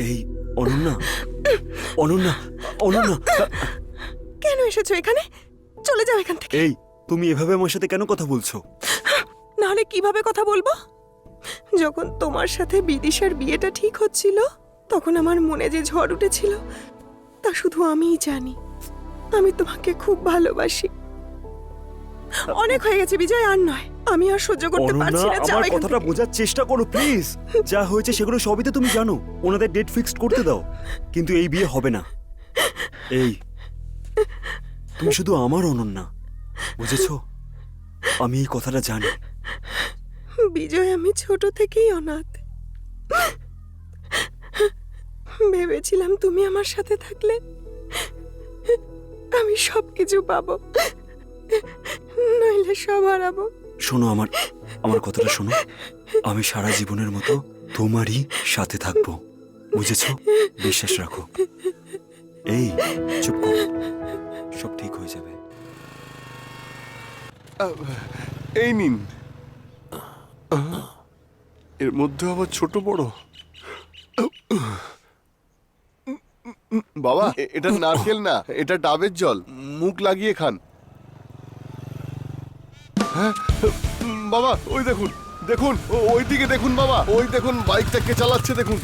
এই অনন্যা, অনন্যা, অনন্যা, কেন এসেছো এখানে? চলে যাও এখান থেকে। এই তুমি এভাবে আমার সাথে কেন কথা বলছো? নাহলে কিভাবে কথা বলবো? যখন তোমার সাথে বিদিশার বিয়েটা ঠিক হচ্ছিল, তখন আমার মনে যে ঝড় উঠেছিল তা শুধু আমিই জানি। আমি তোমাকে খুব ভালোবাসি। অনেক হয়ে গেছে বিজয়, আর নয়। আমি আর সহ্য করতে অনন্যা, পারছি না। যাও আমার এখান কথাটা থেকে। বোঝার চেষ্টা করো প্লিজ। যা হয়েছে সেগুলো সবই তো তুমি জানো। ওনাদের ডেট ফিক্সড করতে দাও, কিন্তু এই বিয়ে হবে না। এই তুমি শুধু আমার অনন্যা, বুঝেছো? আমি এই কথাটা জানি। বিজয়, আমি ছোট থেকেই অনাথ। ভেবেছিলাম তুমি আমার সাথে থাকলে আমি সবকিছু পাবো, নইলে সব হারাবো। শোনো, আমার কথাটা শোনো। আমি সারা জীবনের মতো তোমারই সাথে থাকবো, বুঝেছো? বিশ্বাস রাখো। এই চুপ করো, সব ঠিক হয়ে যাবে। এই নিন। এর মধ্যে আবার ছোট বড়। বাবা, এটা নারকেল না, এটা ডাবের জল। মুখ লাগিয়ে খান। হ্যাঁ বাবা, ওই দেখুন, দেখুন ওই দিকে দেখুন বাবা, ওই দেখুন বাইকটা কে চালাচ্ছে দেখুন।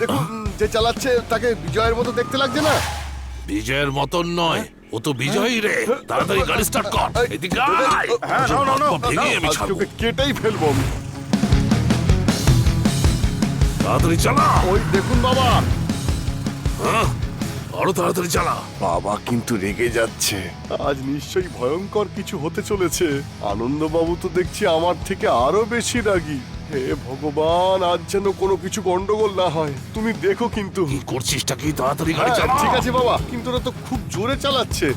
দেখুন, যে চালাচ্ছে তাকে বিজয়ের মতো দেখতে লাগছে না? বিজয়ের মতন নয়, ও তো বিজয়ী রে। তাড়াতাড়ি গাড়ি স্টার্ট কর। এদিকে আয়। হ্যাঁ, নাও, নাও, নাও, ভেঙে নাও, আমি আজকে ছাড়বো। ওকে কেটেই ফেলবো আমি। তাড়াতাড়ি চালা। ওই দেখুন বাবা। হ্যাঁ, আরো তাড়াতাড়ি চালা। বাবা কিন্তু রেগে যাচ্ছে। আজ নিশ্চয়ই ভয়ঙ্কর কিছু হতে চলেছে। আনন্দবাবু তো দেখছি আমার থেকে আরো বেশি রাগী। হে ভগবান, আজ যেন কোনো কিছু গন্ডগোল না হয়। তুমি দেখো কিন্তু। কি করছিসটা কি? তাড়াতাড়ি গাড়ি হ্যাঁ, চালা। ঠিক আছে বাবা, কিন্তু ওরা তো খুব জোরে চালাচ্ছে।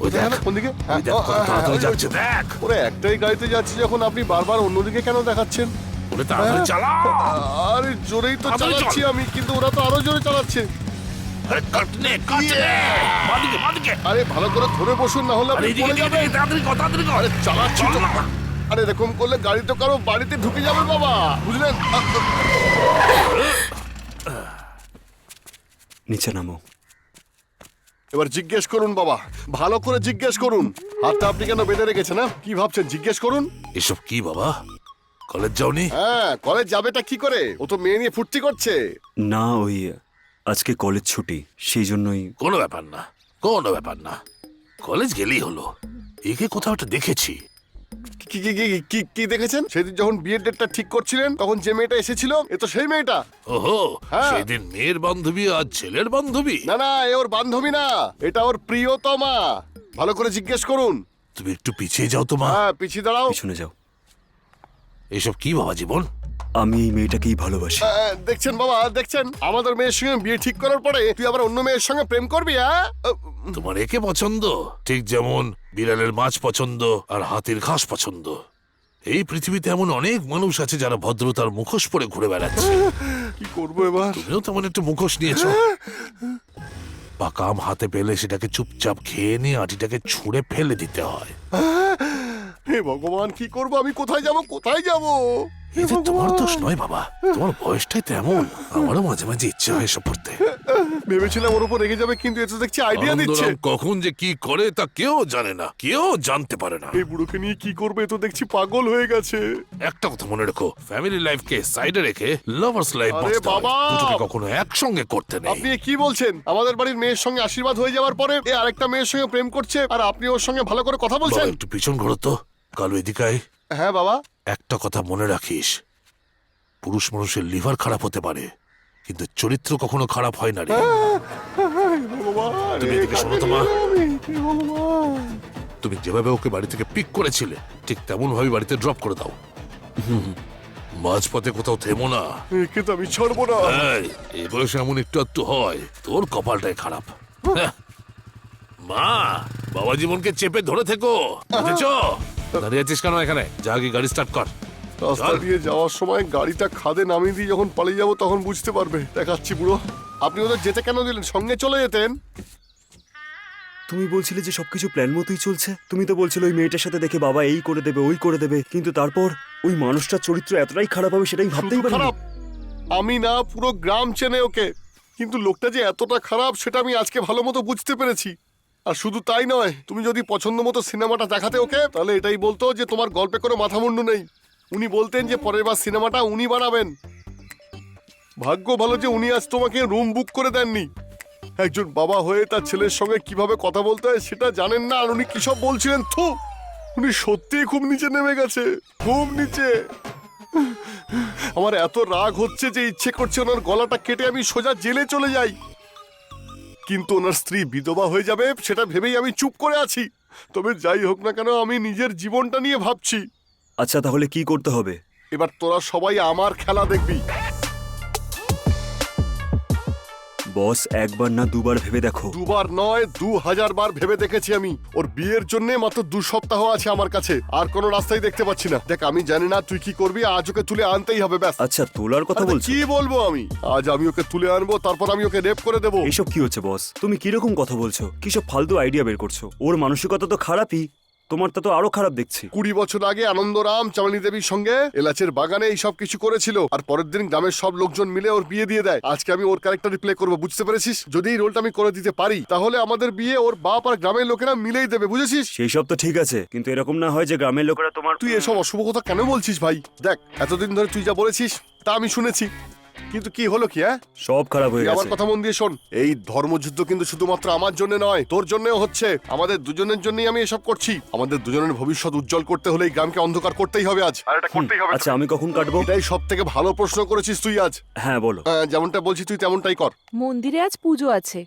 ওই দেখ, কোন দিকে? ওই দেখ, কত তাড়াতাড়ি ওই, যাচ্ছে দেখ। ওরা একটাই গাড়িতে যাচ্ছে যখন আপনি বারবার অন্যদিকে কেন দেখাচ্ছেন? ওরে তাড়াতাড়ি চালা। আরে জোরেই তো তাড়াতাড়ি চল। চালাচ্ছি আমি, কিন্তু ওরা তো আরো জোরে চালাচ্ছে। আরে কাটনে কাটনে। বাদিকে বাদিকে। আরে ভালো করে ধরে বসুন, না হলে আরে আপনি এদিকে পড়ে যাবেন। এদিকে, তাড়াতাড়ি কর, তাড়াতাড়ি কর। আরে চালাচ্ছি চল তো। না। আরে এরকম করলে গাড়ি তো কারো বাড়িতে ঢুকে যাবে বাবা, বুঝলেন? নিচে নামো। এবার জিজ্ঞেস করুন বাবা, ভালো করে জিজ্ঞেস করুন। হাতটা আপনি কেন বেঁধে রেখেছেন? না কি ভাবছেন? জিজ্ঞেস করুন। এসব কি বাবা? কলেজ যাওনি? হ্যাঁ, কলেজ যাবেটা কি করে? ও তো মেয়ে নিয়ে ফুর্তি করছে। না, ওই আজকে কলেজ ছুটি, সেই জন্যই। কোনো ব্যাপার না, কোনো ব্যাপার না। কলেজ গেলেই হলো। একে কোথাও একটা দেখেছি। কি কি কি কি কি দেখেছেন? সেদিন যখন বিয়ের ডেটটা ঠিক করছিলেন, তখন যে মেয়েটা এসেছিল, এ তো সেই মেয়েটা। ওহো, হ্যাঁ। সেদিন মেয়ের বান্ধবী আজ ছেলের বান্ধবী। না না, এ ওর বান্ধবী না, এটা ওর প্রিয়তমা। ভালো করে জিজ্ঞেস করুন। তুমি একটু পিছিয়ে যাও তো মা। হ্যাঁ, পিছিয়ে দাঁড়াও। পিছনে যাও। এসব কি বাবা জীবন? আমি এই মেয়েটাকেই ভালোবাসি। দেখছেন বাবা, দেখছেন আমাদের মেয়ের সঙ্গে বিয়ে ঠিক করার পরে তুই আবার অন্য মেয়ের সঙ্গে প্রেম করবি? হ্যাঁ, তোমার একে পছন্দ, ঠিক যেমন বিড়ালের মাছ পছন্দ আর হাতির ঘাস পছন্দ। এই পৃথিবীতে এমন অনেক মানুষ আছে যারা ভদ্রতার মুখোশ পরে ঘুরে বেড়াচ্ছে। কি করবো এবার? তুমিও তেমন একটা মুখোশ নিয়েছো। পাকা আম হাতে পেলে সেটাকে চুপচাপ খেয়ে নিয়ে আটিটাকে ছুঁড়ে ফেলে দিতে হয়। হে ভগবান, কি করবো আমি? কোথায় যাব, কোথায় যাব? এটা তোমার দোষ নয় বাবা, তোমার বয়সটাই তেমন। আমারও মাঝে মাঝে ইচ্ছে হয় এসব পড়তে। ভেবেছিলাম ওর উপর রেগে যাবে, কিন্তু এটা দেখছি আইডিয়া দিচ্ছে। আনন্দরাম কখন যে কি করে তা কেউ জানে না, কেউ জানতে পারে না। এই বুড়োকে নিয়ে কি করবে? এ তো দেখছি পাগল হয়ে গেছে। একটা কথা মনে রেখো, ফ্যামিলি লাইফকে সাইডে রেখে লাভার্স লাইফ আরে বাঁচতে হয়। বাবা! দুটোকে কখনো একসঙ্গে করতে নেই। আপনি এ কি বলছেন? আমাদের বাড়ির মেয়ের সঙ্গে আশীর্বাদ হয়ে যাওয়ার পরে এ আরেকটা মেয়ের সঙ্গে প্রেম করছে, আর আপনি ওর সঙ্গে ভালো করে কথা বাবা, বলছেন? একটু পিছন ঘোরো তো। কালো এদিকায়। হ্যাঁ বাবা। একটা কথা মনে রাখিস, পুরুষ মানুষের লিভার খারাপ হতে পারে, কিন্তু চরিত্র কখনো খারাপ হয় না রে। ভগবান, তুমি এদিকে শোনো তো মা। হে ভগবান। তুমি যেভাবে ওকে বাড়ি থেকে পিক করেছিলে, ঠিক তেমন ভাবে বাড়িতে ড্রপ করে দাও। মাঝপথে কোথাও থেমো না। একে তো আমি ছাড়বো না। এই বয়সে এমন একটু একটু হয়, তোর কপালটাই খারাপ। হ্যাঁ। মা, বাবা জীবনকে চেপে ধরে থেকো, বুঝেছ? দাঁড়িয়ে আছিস কেন এখানে? যা গিয়ে গাড়ি স্টার্ট কর। রাস্তা চল। দিয়ে যাওয়ার সময় গাড়িটা খাদে নামিয়ে দিয়ে যখন পালিয়ে যাবো তখন বুঝতে পারবে। দেখাচ্ছি বুড়ো। আপনি ওদের যেতে কেন দিলেন? সঙ্গে চলে যেতেন। তুমি বলছিলে যে সবকিছু প্ল্যান মতোই চলছে। তুমি তো বলছিলে ওই মেয়েটার সাথে দেখে বাবা এই করে দেবে, ওই করে দেবে, কিন্তু তারপর ওই মানুষটার চরিত্র এতটাই খারাপ হবে সেটাই ভাবতেই শুধু পারি না। খারাপ আমি না, পুরো গ্রাম চেনে ওকে। কিন্তু লোকটা যে এতটা খারাপ সেটা আমি আজকে ভালো মতো বুঝতে পেরেছি। আর শুধু তাই নয়, তুমি যদি পছন্দ মতো সিনেমাটা দেখাতে ওকে, তাহলে এটাই বলতো যে তোমার গল্পে কোনো মাথামুন্ডু নেই। উনি বলতেন যে পরের বার সিনেমাটা উনি বানাবেন। ভাগ্য ভালো যে উনি আজ তোমাকে রুম বুক করে দেননি। একজন বাবা হয়ে তার ছেলের সঙ্গে কিভাবে কথা বলতে হয় সেটা জানেন না, আর উনি কি সব বলছিলেন। থু, উনি সত্যিই খুব নিচে নেমে গেছে, খুব নিচে। আমার এত রাগ হচ্ছে যে ইচ্ছে করছে ওনার গলাটা কেটে আমি সোজা জেলে চলে যাই, কিন্তু ওনার স্ত্রী বিধবা হয়ে যাবে সেটা ভেবেই আমি চুপ করে আছি। তবে যাই হোক না কেন, আমি নিজের জীবনটা নিয়ে ভাবছি। আচ্ছা তাহলে কি করতে হবে? এবার তোরা সবাই আমার খেলা দেখবি। বস, একবার না দুবার ভেবে দেখো। দুবার নয়, 2000 বার ভেবে দেখেছি আমি। ওর বিয়ের জন্য মাত্র 2 সপ্তাহ আছে আমার কাছে, আর কোনো রাস্তাই দেখতে পাচ্ছি না। দেখ, আমি জানি না তুই কি করবি, আজ ওকে তুলে আনতেই হবে, ব্যাস। আচ্ছা তোলার কথা আরে বলছো? কি বলবো আমি, আজ আমি ওকে তুলে আনবো, তারপর আমি ওকে রেপ করে দেবো। এইসব কি হচ্ছে বস? তুমি কিরকম কথা বলছো? কিসব ফালতু আইডিয়া বের করছো? ওর মানসিকতা তো খারাপই, তোমারটা তো আরো খারাপ দেখছি। 20 বছর আগে আনন্দরাম চামেলি দেবীর সঙ্গে এলাচের বাগানে এই সব কিছু করেছিল, আর পরের দিন গ্রামের সব লোকজন মিলে ওর বিয়ে দিয়ে দেয়। আজকে আমি ওর ক্যারেক্টার প্লে করবো, বুঝতে পেরেছিস? যদি এই রোলটা আমি করে দিতে পারি, তাহলে আমাদের বিয়ে ওর বাপ আর গ্রামের লোকেরা মিলেই দেবে, বুঝেছিস? সেই সব তো ঠিক আছে, কিন্তু এরকম না হয় যে গ্রামের লোকেরা তোমার... তুই এসব অশুভ কথা কেন বলছিস ভাই? দেখ, এতদিন ধরে তুই যা বলেছিস তা আমি শুনেছি, কিন্তু কি হলো কি? সব খারাপ হয়ে তুই আমার গেছে। কথা মন দিয়ে শোন। এই ধর্মযুদ্ধ কিন্তু শুধুমাত্র আমার জন্য নয়, তোর জন্যও হচ্ছে। আমাদের দুজনের জন্যই আমি এসব করছি। আমাদের দুজনের ভবিষ্যৎ উজ্জ্বল করতে হলে এই গ্রামকে অন্ধকার করতেই হবে আজ, আর এটা করতেই হবে। আচ্ছা আমি কখন কাটবো? এটাই সব থেকে ভালো প্রশ্ন করেছিস তুই আজ। হ্যাঁ বলো। যেমনটা বলছি তুই তেমনটাই কর। মন্দিরে আজ পুজো আছে।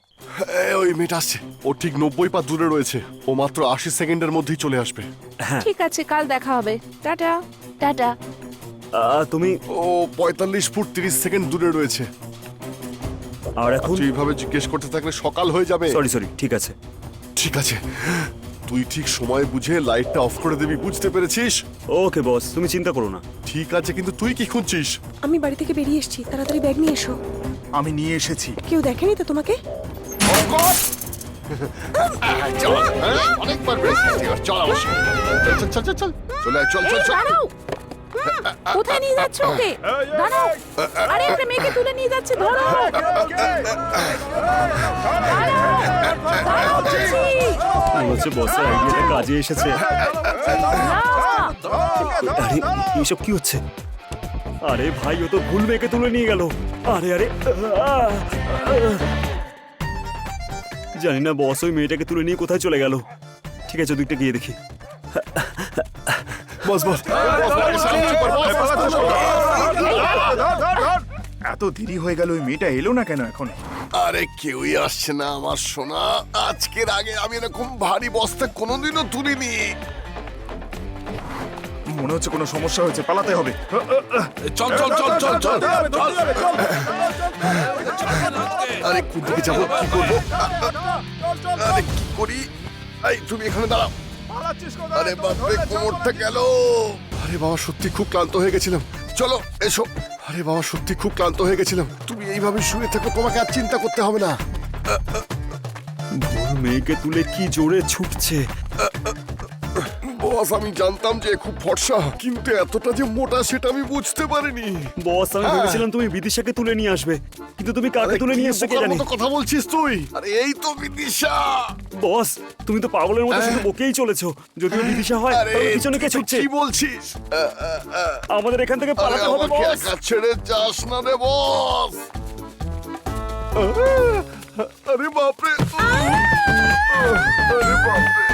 ওই মেয়েটা আসছে, ও ঠিক 90 পা দূরে রয়েছে। ও মাত্র 80 সেকেন্ডের মধ্যেই চলে আসবে। হ্যাঁ ঠিক আছে, কাল দেখা হবে। Tata tata. তুমি... ও 45 ফুট 30 সেকেন্ড দূরে রয়েছে। আর এখন... তুই এইভাবে জিজ্ঞেস করতে থাকলে সকাল হয়ে যাবে। সরি ঠিক আছে। ঠিক আছে, তুই ঠিক সময় বুঝে লাইটটা অফ করে দিবি, বুঝতে পেরেছিস? ওকে বস, তুমি চিন্তা করো না। ঠিক আছে, কিন্তু তুই কি খুঁজছিস? আমি বাড়ি থেকে বেরিয়ে এসেছি, তাড়াতাড়ি ব্যাগ নিয়ে এসো। আমি নিয়ে এসেছি। কেউ দেখেনি তো তোমাকে? চল, অনেকবার বেরিয়েছি, চল আমার সঙ্গে। চল চল চল চল, চলে আয়, চল চল এই, চল। দাঁড়াও। কোথায় নিয়ে যাচ্ছ ওকে? দাঁড়াও। আরে একটা মেয়েকে তুলে নিয়ে যাচ্ছে, ধরো। দাঁড়াও বলছি। মনে হচ্ছে বসের আইডিয়াটা কাজে এসেছে। না। আরে এইসব কি হচ্ছে? আরে ভাই, ও তো ভুল মেয়েকে তুলে নিয়ে গেল। আরে আরে জানি না বস ওই মেয়েটাকে তুলে নিয়ে কোথায় চলে গেল। ঠিক আছে, দুইটা গিয়ে দেখি। বস বস, এত দেরি হয়ে গেল, ওই মেয়েটা এলো না কেন এখন? আরে কেউই আসছে না আমার সোনা। আজকের আগে আমি এরকম ভারী বস্তা কোনোদিনও তুলিনি। মনে হচ্ছে কোনো সমস্যা হয়েছে, পালাতে হবে। চল চল চল চল চল আরে কোন দিকে যাবো, কি করবো? আরে কি করি? এই তুমি এখানে দাঁড়াও। আরে বাপরে, কোমরটা গেল। আরে বাবা, সত্যি খুব ক্লান্ত হয়ে গেছিলাম। চলো এসো। আরে বাবা, সত্যি খুব ক্লান্ত হয়ে গেছিলাম। তুমি এইভাবে শুয়ে থাকো, তোমাকে আর চিন্তা করতে হবে না। ভুল মেয়েকে তুলে কি জোরে ছুটছে। বস, আমি জানতাম যে খুব ফর্সা, কিন্তু এতটা যে মোটা সেটা আমি বুঝতে পারিনি। বস, আমি ভেবেছিলাম তুমি বিদিশাকে তুলে নিয়ে আসবে, কিন্তু তুমি কাকে তুলে নিয়ে এসছো কে বোকার জানে। মতো কথা বলছিস তুই? আরে এই তো বিদিশা। বস, তুমি তো পাগলের মতো শুধু বকেই চলেছো। যদিও বিদিশা হয়, আরে তাহলে পিছনে কে তুই ছুটছে? কি বলছিস? আমাদের এখান থেকে আরে পালাতে হবে আমাকে বস। একা ছেড়ে যাস না রে বস। আরে বাপরে, আরে বাপরে,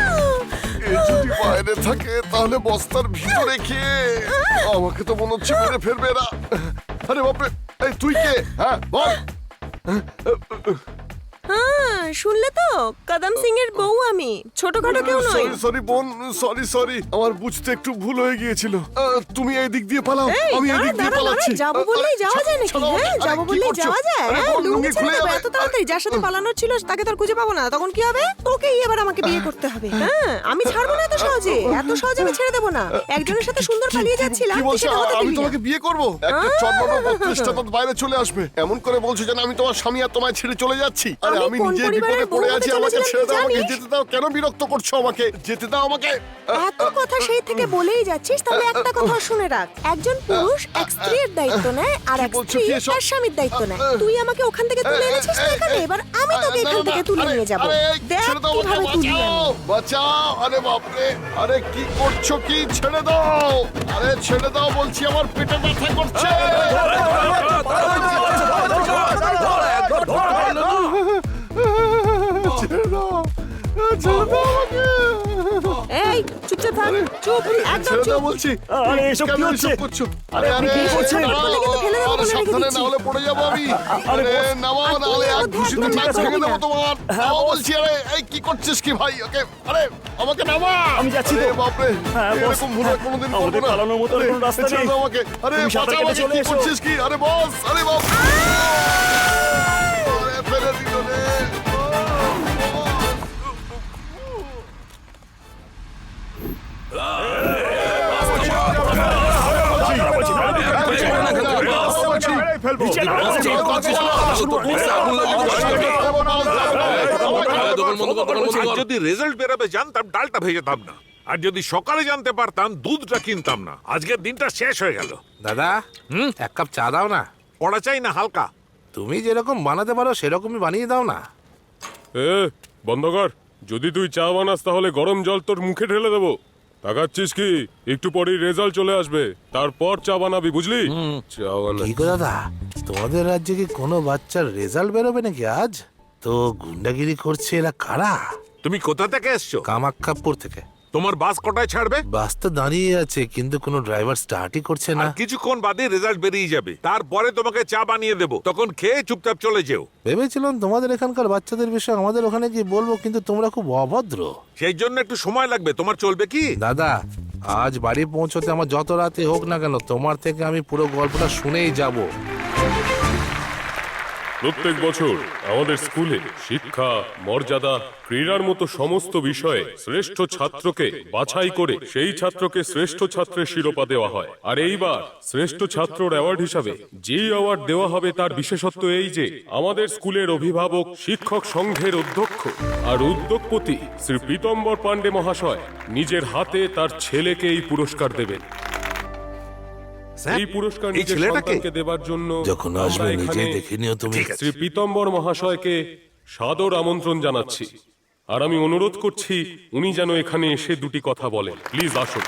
এ যদি বাইরে থাকে তাহলে বস্তার ভিতরে কে? আমাকে তো মনে হচ্ছে মেরে ফেলবে এরা। আরে বাপরে, এই তুই কে? হ্যাঁ বল। হ্যাঁ, শুনলে তো? কদম সিং এর বউ আমি, ছোটখাটো কেউ নই। সরি বোন, সরি, আমার বুঝতে একটু ভুল হয়ে গিয়েছিল। তুমি এই দিক দিয়ে পালাও, এই, আমি এই দিক দিয়ে দাঁড়া, পালাচ্ছি। দাঁড়া, যাবো বললেই যাওয়া যায় নাকি? ছাড়ো, হ্যাঁ, আরে যাবো কি বললেই করছো? যাওয়া যায়। আরে হ্যাঁ, বোন, লুঙ্গি লুঙ্গি ছেড়ে খুলে দেবো যাবে। এত তাড়াতাড়ি? যার সাথে পালানোর ছিল তাকে তো আর খুঁজে পাবো না, তখন কি হবে? তোকেই এবার আমাকে বিয়ে করতে হবে। হ্যাঁ, আমি ছাড়বো না এত সহজে, এত সহজে আমি ছেড়ে দেবো না। একজনের সাথে সুন্দর পালিয়ে যাচ্ছিলাম, কি তুই বলছো? সেটা হতে আমি দিবি না। তোমাকে বিয়ে করব? একটা চন্দ্র 32টা দাঁত বাইরে চলে আসবে। এমন করে বলছো যেন আমি তোমার স্বামী আর তোমায় ছেড়ে চলে যাচ্ছি। আরে আরে আমি কোন নিজে পরিবারের বিপদে পড়ে বউ আছি, হতে আমাকে চলেছিলাম ছেড়ে দাও, আমাকে জানিস? যেতে দাও। কেন বিরক্ত করছো আমাকে? যেতে দাও আমাকে। এত কথা সেই থেকে বলেই যাচ্ছিস, তাহলে একটা কথা শুনে রাখ, একজন পুরুষ এক স্ত্রীর দায়িত্ব নেয় আর এক বলছো স্ত্রী কি এসব? তার স্বামীর দায়িত্ব নেয়। তুই আমাকে ওখান থেকে তুলে এনেছিস না এখানে, এবার আমি তোকে এখান থেকে তুলে নিয়ে যাব। দেখ কিভাবে তুলি আমি। বাঁচাও! আরে বাপরে, আরে কি করছো কি? ছেড়ে দাও, আরে ছেড়ে দাও বলছি, আমার পেটে ব্যথা করছে। ছেড়ে দাও, ছেড়ে দাও আমাকে। এই চুপচাপ থাক, চুপ, একদম ছেড়ে দাও চুপ। বলছি। আরে এসব কেন কি হচ্ছে? এসব করছো? আরে আরে কি করছেন? দাঁড়াও, কিন্তু ফেলে দেবো আরে বলে রেখে সাবধানে, দিচ্ছি। না হলে পড়ে যাবো আমি। আরে আরে বস, নামাও, আর না তুই হলে আমার এক ঘুষিতে ধ্যান নাক করবি ভেঙে না। দেবো তোমার। নামাও বলছি। আরে এই কি করছিস কি ভাই? ওকে, আরে আমাকে নামা। আমি যাচ্ছি তো। আরে বাপরে, হ্যাঁ, বস। এরকম ভুল আর কোনোদিন করবো আমাদের না। পালানোর মতো আরে, কোনো রাস্তা ছেড়ে নেই। দাও আমাকে। আরে তুমি সাঁতার বাঁচাও কেটে আমাকে, চলে কি এসো। করছিস কি? আরে বস, আরে বাপ। আরে ফেলে দিল রে। আর যদি রেজাল্ট বেরোবে জানতাম ডালটা ভেজাতাম না, আর যদি সকালে জানতে পারতাম দুধটা কিনতাম না। আজকের দিনটা শেষ হয়ে গেল। দাদা এক কাপ চা দাও না। পড়া চাই না হালকা। তুমি যেরকম বানাতে পারো সেরকমই বানিয়ে দাও না। বন্ধ কর। যদি তুই চা বানাস তাহলে গরম জল তোর মুখে ঢেলে দেবো। তাকাচ্ছিস কি? একটু পরেই রেজাল্ট চলে আসবে, তারপর চা বানাবি, বুঝলি? চা বানা। কি গো দাদা, তোমাদের রাজ্যে কি কোনো বাচ্চার রেজাল্ট বেরোবে নাকি আজ? তো গুন্ডাগিরি করছে এরা কারা? তুমি কোথা থেকে এসছো? কামাখ্যাপুর থেকে। তোমার বাস কটায় ছাড়বে? বাস তো দাঁড়িয়ে আছে কিন্তু কোনো ড্রাইভার স্টার্টই করছে না। আর কিছুক্ষণ বাদে রেজাল্ট বেরিয়ে যাবে, তারপরে তোমাকে চা বানিয়ে দেবো, তখন খেয়ে চুপচাপ চলে যেও। ভেবেছিলাম তোমাদের এখানকার বাচ্চাদের বিষয়ে আমাদের ওখানে কি বলবো, কিন্তু তোমরা খুব অভদ্র। সেই জন্য একটু সময় লাগবে। তোমার চলবে কি? দাদা, আজ বাড়ি পৌঁছতে আমার যত রাতে হোক না কেন, তোমার থেকে আমি পুরো গল্পটা শুনেই যাব। প্রত্যেক বছর আমাদের স্কুলে শিক্ষা, মর্যাদা, ক্রীড়ার মতো সমস্ত বিষয়ে শ্রেষ্ঠ ছাত্রকে বাছাই করে সেই ছাত্রকে শ্রেষ্ঠ ছাত্রের শিরোপা দেওয়া হয়। আর এইবার শ্রেষ্ঠ ছাত্রর অ্যাওয়ার্ড হিসাবে যেই অ্যাওয়ার্ড দেওয়া হবে তার বিশেষত্ব এই যে আমাদের স্কুলের অভিভাবক, শিক্ষক সংঘের অধ্যক্ষ আর উদ্যোগপতি শ্রী পীতম্বর পাণ্ডে মহাশয় নিজের হাতে তার ছেলেকে এই পুরস্কার দেবেন। এই পুরস্কার এই নিজের ছেলেটাকে? সন্তানকে দেবার জন্য যখন আমরা আসবে এখানে নিজে দেখে নিও তুমি। শ্রী পীতম্বর মহাশয়কে সাদর আমন্ত্রণ জানাচ্ছি, আর আমি অনুরোধ করছি উনি যেন এখানে এসে দুটি কথা বলেন। প্লিজ আসুন।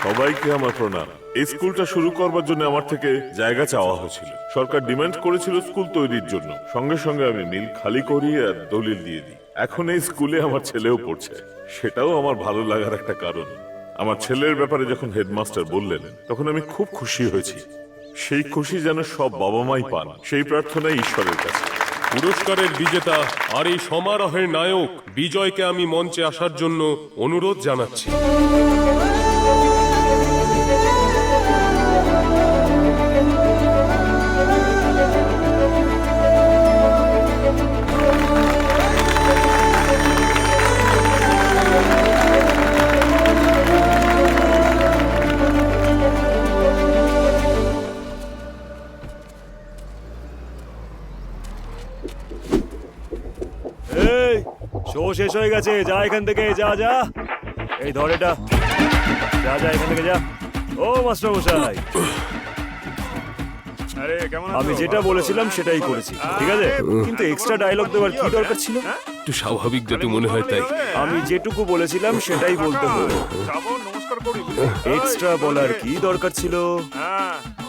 সবাইকে আমার প্রণাম। এই স্কুলটা শুরু করবার জন্য আমার থেকে জায়গা চাওয়া হয়েছিল। সরকার ডিমান্ড করেছিল স্কুল তৈরির জন্য। সঙ্গে সঙ্গে আমি মিল খালি করিয়ে আর দলিল দিয়ে দিই। এখন এই স্কুলে আমার ছেলেও পড়ছে, সেটাও আমার ভালো লাগার একটা কারণ। আমার ছেলের ব্যাপারে যখন হেডমাস্টার বললেন তখন আমি খুব খুশি হয়েছি। সেই খুশি যেন সব বাবা মাই পান, সেই প্রার্থনাই ঈশ্বরের কাছে। পুরস্কারের বিজেতা আর এই সমারোহের নায়ক বিজয়কে আমি মঞ্চে আসার জন্য অনুরোধ জানাচ্ছি। এই শো শেষ হয়ে গেছে, যা এখান থেকে, যা যা। এই ধর এটা, যা যা এখান থেকে যা। ও মাস্টার মশাই, আমি যেটা বলেছিলাম সেটাই করেছি, ঠিক আছে? কিন্তু এক্সট্রা ডায়লগ দেওয়ার কি দরকার ছিল? একটু স্বাভাবিক যাতে মনে হয় তাই। আমি যেটুকু বলেছিলাম সেটাই বলতে হলো। এক্সট্রা বলার কি দরকার ছিল?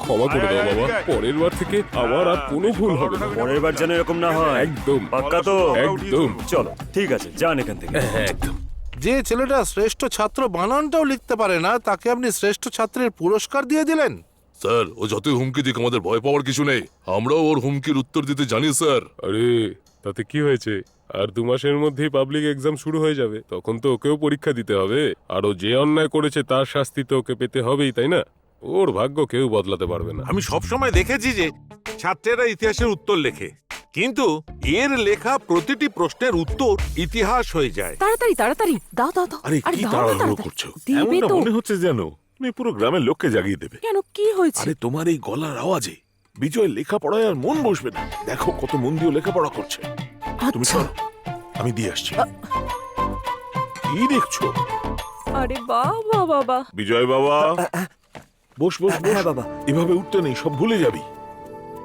ক্ষমা করে দাও বাবা, পরের বার থেকে আমার আর কোনো ভুল হবে না। পরের বার যেন এরকম না হয়। একদম পাক্কা তো? একদম। চলো ঠিক আছে, যান এখান থেকে। একদম। যে ছেলেটা শ্রেষ্ঠ ছাত্র বানানটাও লিখতে পারে না, তাকে আপনি শ্রেষ্ঠ ছাত্রের পুরস্কার দিয়ে দিলেন। স্যার, ও যতই হুমকি দিক আমাদের ভয় পাওয়ার কিছু নেই। আমরাও ওর হুমকির উত্তর দিতে জানি স্যার। আরে তাতে কি হয়েছে? আর 2 মাসের মধ্যেই পাবলিক এক্সাম শুরু হয়ে যাবে, তখন তো ওকেও পরীক্ষা দিতে হবে। আর ও যে অন্যায় করেছে তার শাস্তি তো ওকে পেতে হবেই, তাই না? ওর ভাগ্য কেউ বদলাতে পারবে না। আমি সবসময় দেখেছি যে ছাত্রেরা ইতিহাসের উত্তর লেখে, কিন্তু এর লেখা প্রতিটি প্রশ্নের উত্তর ইতিহাস হয়ে যায়। তাড়াতাড়ি তাড়াতাড়ি দাও দাও দাও। আরে কি দাও না তাড়াহুড়ো তাড়াতাড়ি। করছো? দিবে এমনটা তো। মনে হচ্ছে যেন তুমি পুরো গ্রামের লোককে জাগিয়ে দেবে। কেন, কি হয়েছে? আরে তোমার এই গলার আওয়াজে বিজয় লেখাপড়ায় আর মন বসবে না। দেখো কত মন দিয়ে লেখাপড়া করছে। তুমি আচ্ছা চলো, আমি দিয়ে আসছি। কি দেখছো? আরে বাবা বাবা বিজয় বাবা, বস বস বস। হ্যাঁ বাবা। এভাবে উঠতে নেই, সব ভুলে যাবি।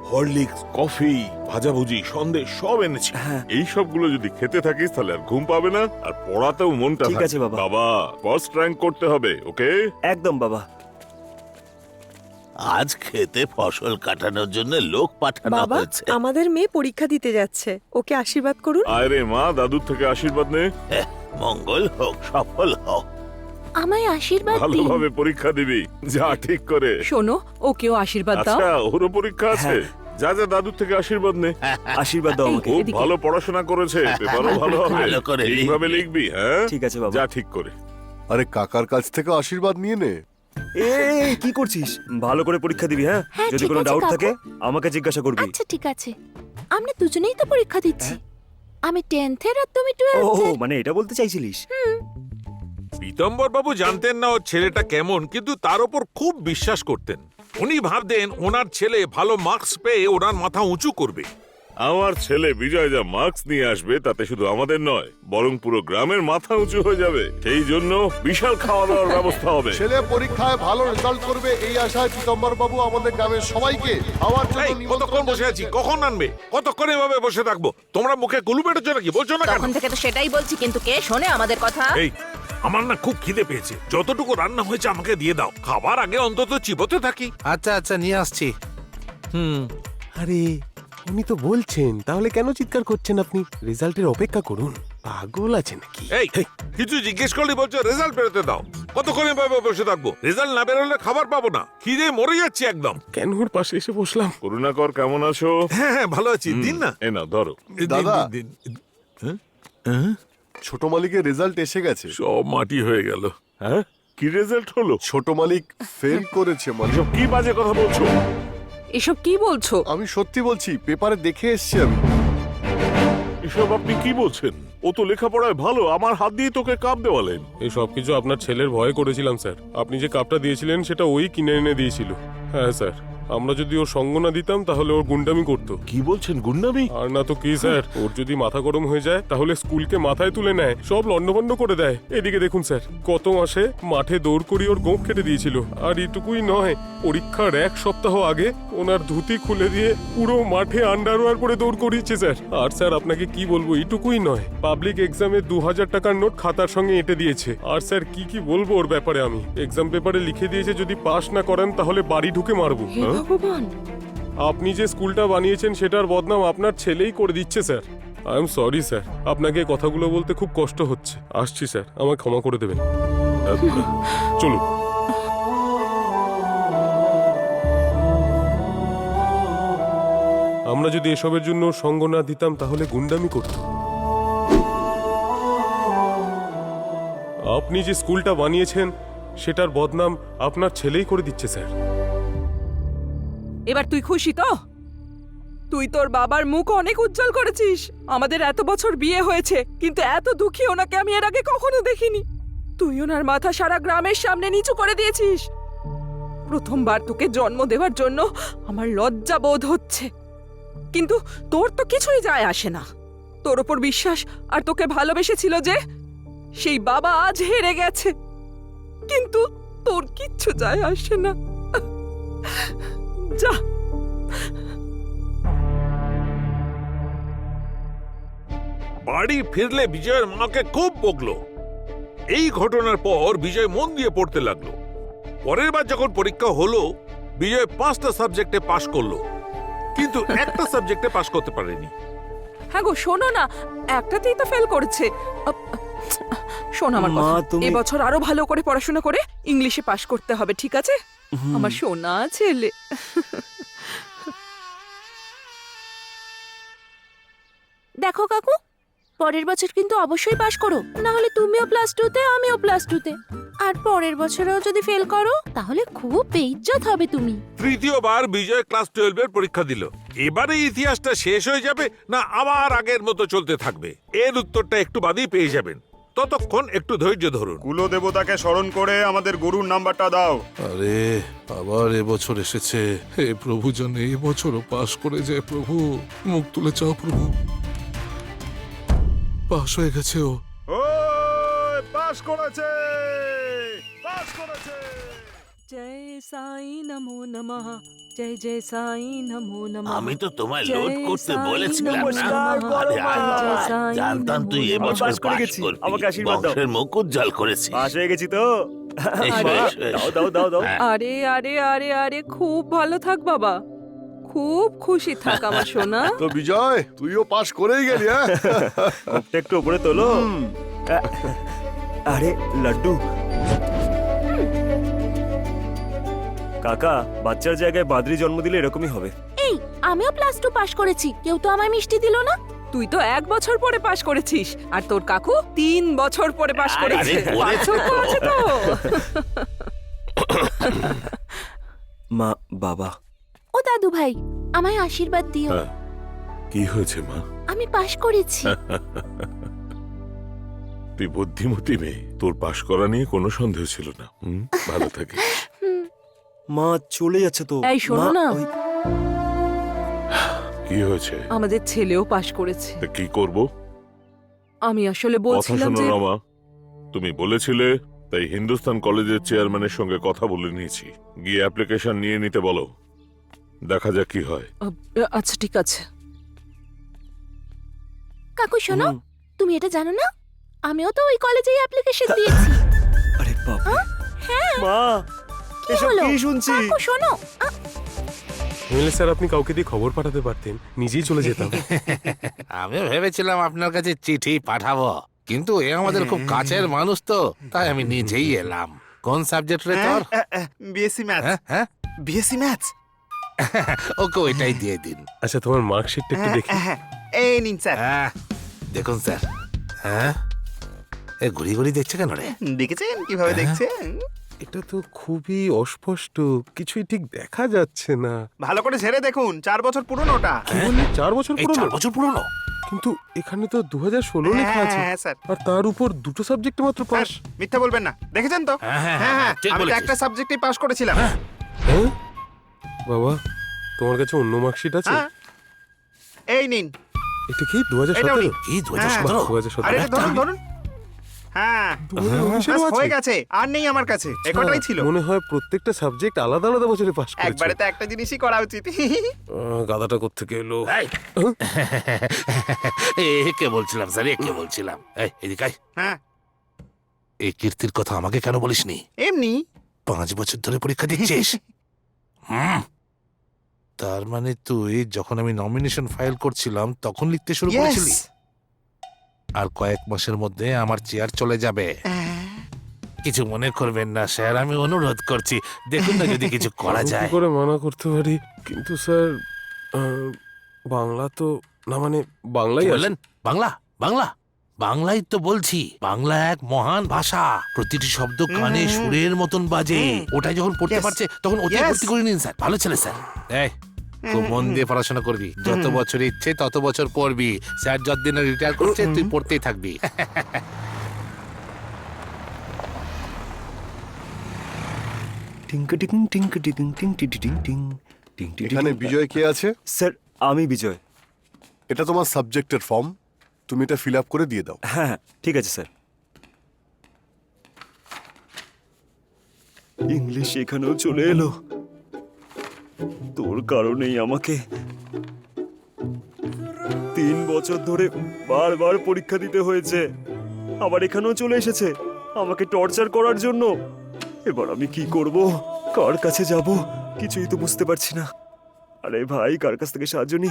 হরলিক্স, কফি, ভাজাভুজি, সন্দেশ সব এনেছি। এই সবগুলো যদি খেতে থাকিস তাহলে আর ঘুম পাবে না, আর পড়াতেও মনটা ঠিক আছে বাবা। বাবা ফার্স্ট র্যাঙ্ক করতে হবে, ওকে? একদম বাবা। আজ খেতে ফসল কাটানোর জন্য লোক পাঠানো বাবা হয়েছে। আমাদের মেয়ে পরীক্ষা দিতে যাচ্ছে, ওকে আশীর্বাদ করুন। আয় রে মা, দাদুর থেকে আশীর্বাদ নে। মঙ্গল হোক, সফল হোক। আমায় আশীর্বাদ দিন। ভালোভাবে পরীক্ষা দিবি, যা ঠিক করে। শোনো, ওকেও আশীর্বাদ দাও। আচ্ছা, ওরও পরীক্ষা আছে। যা যা দাদুর থেকে আশীর্বাদ নে। আশীর্বাদ দাও আমাকে। খুব এদিকে। ভালো পড়াশোনা করেছে, পেপারও ভালো হবে। ভালো করে ঠিকভাবে লিখবি, হ্যাঁ? ঠিক আছে বাবা। যা ঠিক করে। আরে কাকার কাছ থেকে আশীর্বাদ নিয়ে নে। এই কি করছিস? ভালো করে পরীক্ষা দিবি, হ্যাঁ? হ্যাঁ, যদি ঠিক কোনো আছে, ডাউট কাকু। থাকে আমাকে জিজ্ঞাসা করবি। আচ্ছা ঠিক আছে, আমরা দুজনেই তো পরীক্ষা দিচ্ছি। আমি 10th এর আর তুমি ও 12th এর। মানে এটা বলতে চাইছিলিস? পীতম্বর বাবু জানতেন না ওর ছেলেটা কেমন, কিন্তু তার উপর খুব বিশ্বাস করতেন। উনি ভাবতেন ওনার ছেলে ভালো মার্কস পেয়ে ওনার মাথা উঁচু করবে। আমার ছেলে বিজয় যা মার্কস নিয়ে আসবে তাতে শুধু আমাদের নয়, বরং পুরো গ্রামের মাথা উঁচু হয়ে যাবে। সেই জন্য বিশাল খাওয়া দাওয়ার ব্যবস্থা হবে। ছেলে পরীক্ষায় ভালো রেজাল্ট করবে এই আশায় পীতম্বর বাবু আমাদের গ্রামের সবাইকে খাওয়ার জন্য এই, কতক্ষণ বসে আছি, কখন আনবে? কতক্ষণ এভাবে বসে থাকবো? তোমরা মুখে কুলু পেটেছো নাকি? বলছো না কেন? তখন থেকে তো সেটাই বলছি, কিন্তু কে শোনে আমাদের কথা? এই, আমার না খুব খিদে পেয়েছে। যতটুকু রান্না হয়েছে আমাকে দিয়ে দাও, খাবার আগে অন্তত চিবোতে থাকি। আচ্ছা আচ্ছা, নিয়ে আসছি। আরে উনি তো বলছেন, তাহলে কেন চিৎকার করছেন আপনি? রেজাল্টের অপেক্ষা করুন, পাগল আছে নাকি? এই, কিছু জিজ্ঞেস করলে বলছো রেজাল্ট বেরোতে দাও। কতক্ষণ এভাবে বসে থাকবো? রেজাল্ট না বেরোলে খাবার পাবো না, খিদে মরে যাচ্ছে একদম। কেন ওর পাশে এসে বসলাম? করুণাকর কেমন আছো? হ্যাঁ হ্যাঁ, ভালো আছি। দিন না। এ না ধরো। দিন, দাদা। দিন, দিন। ছোট মালিকের রেজাল্ট এসে গেছে। সব মাটি হয়ে গেল। হ্যাঁ, কি রেজাল্ট হলো? ছোট মালিক ফেল করেছে মানে। এসব কি বাজে কথা বলছো? এসব কি বলছো? আমি সত্যি বলছি, পেপারে দেখে এসেছি আমি। এসব আপনি কি বলছেন? ও তো লেখাপড়ায় ভালো, আমার হাত দিয়ে তোকে কাপ দেওয়ালেন। এই সবকিছু আপনার ছেলের ভয়ে করেছিলাম স্যার। আপনি যে কাপটা দিয়েছিলেন সেটা ওই কিনে এনে দিয়েছিল। হ্যাঁ স্যার, আমরা যদি ওর সঙ্গ না দিতাম তাহলে ওর গুন্ডামি করতো। কি বলছেন, গুন্ডামি? আর না তো কি স্যার, ওর যদি মাথা গরম হয়ে যায় তাহলে স্কুলকে মাথায় তুলে নেয়, সব লন্ডভন্ড করে দেয়। এদিকে দেখুন স্যার, গত মাসে মাঠে দৌড় করিয়ে ওর গোঁফ কেটে দিয়েছিল। আর এটুকুই নয়, পরীক্ষার 1 সপ্তাহ আগে ওনার ধুতি খুলে দিয়ে পুরো মাঠে আন্ডারওয়্যার পরে দৌড় করিয়েছে স্যার। আর স্যার আপনাকে কি বলবো, এটুকুই নয়, পাবলিক এক্সামে 2000 টাকার নোট খাতার সঙ্গে এঁটে দিয়েছে। আর স্যার কি কি বলবো ওর ব্যাপারে, আমি এক্সাম পেপারে লিখে দিয়েছে যদি পাস না করেন তাহলে বাড়ি ঢুকে মারবো। হে ভগবান, আপনি যে স্কুলটা বানিয়েছেন সেটার বদনাম আপনার ছেলেই করে দিচ্ছে sir. I am sorry sir, আপনাকে এই কথাগুলো বলতে খুব কষ্ট হচ্ছে। আসছি স্যার, আমায় ক্ষমা করে দেবেন। চলুন। আমরা যদি এসবের জন্য ওর সঙ্গ না দিতাম তাহলে গুন্ডামি করত। আপনি যে স্কুলটা বানিয়েছেন সেটার বদনাম আপনার ছেলেই করে দিচ্ছে স্যার। এবার তুই খুশি তো? তুই তোর বাবার মুখ অনেক উজ্জ্বল করেছিস। আমাদের এত বছর বিয়ে হয়েছে, কিন্তু এত দুঃখী ওনাকে আমি এর আগে কখনো দেখিনি। তুই ওনার মাথা সারা গ্রামের সামনে নিচু করে দিয়েছিস। প্রথমবার তোকে জন্ম দেওয়ার জন্য আমার লজ্জা বোধ হচ্ছে, কিন্তু তোর তো কিছুই যায় আসে না। তোর ওপর বিশ্বাস আর তোকে ভালোবেসেছিল যে, সেই বাবা আজ হেরে গেছে, কিন্তু তোর কিচ্ছু যায় আসে না। যা। বাড়ি ফিরলে বিজয়ের মাকে খুব বকলো। এই ঘটনার পর বিজয় মন দিয়ে পড়তে লাগলো। পরের বার যখন পরীক্ষা হলো, বিজয় 5টা সাবজেক্টে পাশ করলো, কিন্তু একটা সাবজেক্টে পাশ করতে পারেনি। হ্যাঁ গো, শোনো না, একটাতেই তো ফেল করেছে। শোন আমার মা, কথা, তুমি- এবছর আরো ভালো করে পড়াশোনা করে ইংলিশে পাশ করতে হবে, ঠিক আছে? আমার সোনা ছেলে। দেখো কাকু, পরের বছর কিন্তু অবশ্যই পাশ করো, না হলে তুমিও +2-তে আমিও +2-তে। আর পরের বছরেও যদি ফেল করো তাহলে খুব বেইজ্জত হবে তুমি। তৃতীয়বার বিজয় ক্লাস 12 এর পরীক্ষা দিল। এবারে ইতিহাসটা শেষ হয়ে যাবে না আবার আগের মতো চলতে থাকবে, এর উত্তরটা একটু বাদেই পেয়ে যাবেন। ততক্ষণ একটু ধৈর্য ধরুন। কুলো দেবতাকে স্মরণ করে আমাদের গুরুর নাম্বারটা দাও। আরে আবার এবছর এসেছে, হে প্রভু জানে এবছরও পাশ করে যায় প্রভু, মুখ তুলে চাও প্রভু। পাশ হয়ে গেছে ও। ওই পাস করেছে, পাস করেছে। জয় সাই নমো নমঃ, জয় জয় সাই নমো নমঃ। আমি তো তোমায় জয় লোড করতে সাই বলেছিলাম না। নমস্কার, আরে বড়মা। আয় বাবা, জয় সাই জানতাম তুই নমো এবছর পাস করে পাস গেছি। করবি। আমাকে আশীর্বাদ দাও। বংশের মুখ উজ্জ্বল করেছিস। পাশ হয়ে গেছি তো। এসো, মা, এসো, এসো। দাও দাও দাও দাও। হ্যাঁ। আরে আরে আরে আরে খুব ভালো থাক বাবা, খুব খুশি থাক আমার সোনা। তো বিজয় তুইও পাস করেই গেলি, হ্যাঁ? মুখটা একটু উপরে তোলো। আরে লাড্ডু। কাকা, বাচ্চার জায়গায় বাদরি জন্ম দিলে এরকমই হবে। এই আমিও +2 পাশ করেছি, কেউ তো আমায় মিষ্টি দিল না। তুই তো 1 বছর পরে পাশ করেছিস, আর তোর কাকু 3 বছর পরে পাশ করেছে। আরে, বলেছে পার্থক্য তো। আছে তো। মা, বাবা। ও দাদু ভাই, আমায় আশীর্বাদ দিও। হ্যাঁ। কি হয়েছে মা? আমি পাশ করেছি। তুই বুদ্ধিমতী মেয়ে, তোর পাশ করা নিয়ে কোনো সন্দেহ ছিল না। ভালো থাকিস। মা চলে যাচ্ছে তো। এই শোনো মা, না। ওই- কি হয়েছে? আমাদের ছেলেও পাশ করেছে। তা কি করব? আমি আসলে কথা বলছিলাম শোনো যে রমা, তুমি বলেছিলে, তাই হিন্দুস্তান কলেজের চেয়ারম্যানের সঙ্গে কথা বলে নিয়েছি। গিয়ে অ্যাপ্লিকেশন নিয়ে নিতে বলো, দেখা যাক কি হয়। আচ্ছা ঠিক আছে। কাকু শোনো, হুম। তুমি এটা জানো না, আমিও তো ওই কলেজেই অ্যাপ্লিকেশন দিয়েছি। আরে বাবা। হ্যাঁ, মা, কি এসব হলো? কি শুনছি? কাকু শোনো, নইলে স্যার আপনি কাউকে দিয়ে খবর পাঠাতে পারতেন, নিজেই চলে যেতাম। আমিও ভেবেছিলাম আপনার কাছে চিঠি পাঠাবো, কিন্তু এ আমাদের খুব কাছের মানুষ তো, তাই আমি নিজেই এলাম। কোন সাবজেক্ট রে তোর? বিএসসি ম্যাথ, হ্যাঁ হ্যাঁ, বিএসসি ম্যাথস। ওকে ওইটাই দিয়ে দিন। আচ্ছা তোমার মার্কশিটটা একটু দেখি। এই নিন স্যার। হ্যাঁ, দেখুন স্যার। হ্যাঁ, এ ঘুরি ঘুরি দেখছে কেন রে? দেখেছেন কিভাবে দেখছেন? এটা তো খুবই অস্পষ্ট, কিছুই ঠিক দেখা যাচ্ছে না। ভালো করে ঝেড়ে দেখুন, 4 বছর পুরনো ওটা। কি বললি, 4 বছর এই পুরনো? 4 বছর পুরনো? কিন্তু এখানে তো 2016 লেখা আছে, হ্যাঁ স্যার। আর তার উপর 2টো সাবজেক্টে মাত্র পাস। মিথ্যা বলবেন না, দেখেছেন তো? হ্যাঁ, হ্যাঁ, হ্যাঁ হ্যাঁ, ঠিক আমি তো বলেছিস। একটা সাবজেক্টেই পাস করেছিলাম। হ্যাঁ বাবা, তোমার কাছে অন্য মার্কশিট আছে? হ্যাঁ, এই নিন। এটা কি এটাও 2017? নিন। কি 2017? 2017 আরে এটা ধরুন ধরুন। হ্যাঁ, 2019 ব্যাস, আছে? হয়ে গেছে, আর নেই আমার কাছে, একটাই ছিল। মনে হয় প্রত্যেকটা সাবজেক্ট আলাদা আলাদা বছরে পাস করেছে। একবারে তো একটা জিনিসই করা উচিত। গাধাটা কোত্থেকে এলো? এই। কে বলছিলাম স্যার, কে বলছিলাম? এই এদিকে আয়। হ্যাঁ, এই কীর্তির কথা আমাকে কেন বলিসনি? এমনি। 5 বছর ধরে পরীক্ষা দিচ্ছিস? হুম। তার মানে তুই যখন আমি নমিনেশন ফাইল করছিলাম তখন লিখতে শুরু করেছিলি? Yes. আর কয়েক মাসের মধ্যে আমার চেয়ার চলে যাবে। কিছু মনে করবেন না স্যার, আমি অনুরোধ করছি, দেখুন না যদি কিছু করা আমি কি যায়। করে মানা করতে পারি? কিন্তু স্যার বাংলা তো না, মানে বাংলাই কি আছে। বললেন? বাংলা? বাংলা? বাংলাই তো বলছি। বাংলা এক মহান ভাষা, প্রতিটি শব্দ কানে সুরের মতন বাজে। ওটাই যখন পড়তে Yes. পারছে তখন ওটাই Yes. ভর্তি করে নিন স্যার। ভালো ছেলে স্যার। এই খুব মন দিয়ে পড়াশোনা করবি, যত বছর ইচ্ছে তত বছর পড়বি। স্যার যতদিন রিটায়ার করছে তুই পড়তেই থাকবি। টিঙ্কা টিং টিঙ্কা টিং টিং টি টি টিং টিং টিং টি টি। এখানে বিজয় কে আছে? স্যার, আমি বিজয়। এটা তোমার সাবজেক্টের ফর্ম, তুমি এটা ফিল আপ করে দিয়ে দাও। হ্যাঁ হ্যাঁ, ঠিক আছে স্যার। ইংলিশ এখানেও চলে এলো। তোর কারণেই আমাকে 3 বছর ধরে বারবার পরীক্ষা দিতে হয়েছে। আবার এখানেও চলে এসেছে আমাকে টর্চার করার জন্য। এবার আমি কি করব, কার কাছে যাব, কিছুই তো বুঝতে পারছি না। আরে ভাই, কার কাছ থেকে সাহায্য নি?